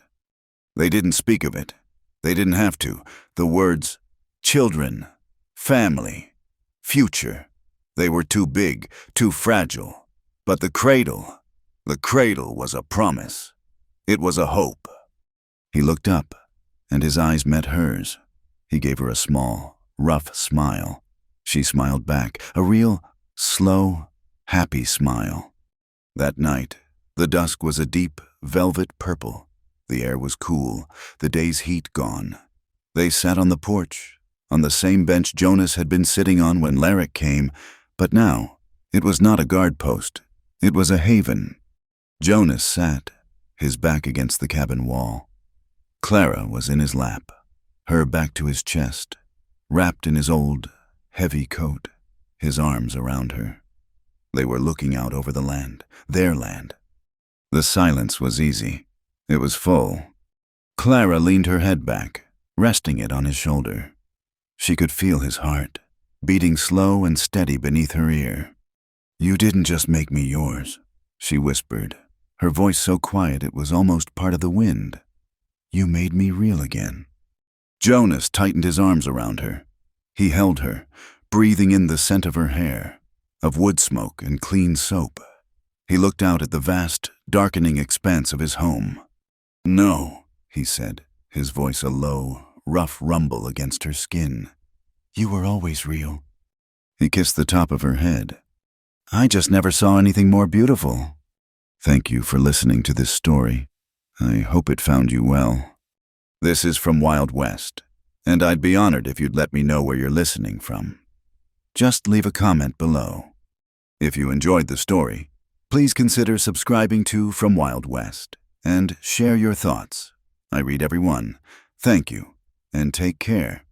They didn't speak of it. They didn't have to. The words, children, family, future, they were too big, too fragile. But the cradle was a promise. It was a hope. He looked up, and his eyes met hers. He gave her a small, rough smile. She smiled back, a real, slow, happy smile. That night, the dusk was a deep, velvet purple. The air was cool, the day's heat gone. They sat on the porch, on the same bench Jonas had been sitting on when Larrick came, but now it was not a guard post. It was a haven. Jonas sat, his back against the cabin wall. Clara was in his lap, her back to his chest, wrapped in his old, heavy coat, his arms around her. They were looking out over the land, their land. The silence was easy. It was full. Clara leaned her head back, resting it on his shoulder. She could feel his heart, beating slow and steady beneath her ear. "You didn't just make me yours," she whispered, her voice so quiet it was almost part of the wind. "You made me real again." Jonas tightened his arms around her. He held her, breathing in the scent of her hair, of wood smoke and clean soap. He looked out at the vast, darkening expanse of his home. "No," he said, his voice a low, rough rumble against her skin. "You were always real." He kissed the top of her head. "I just never saw anything more beautiful." Thank you for listening to this story. I hope it found you well. This is from Wild West, and I'd be honored if you'd let me know where you're listening from. Just leave a comment below. If you enjoyed the story, please consider subscribing to From Wild West and share your thoughts. I read every one. Thank you, and take care.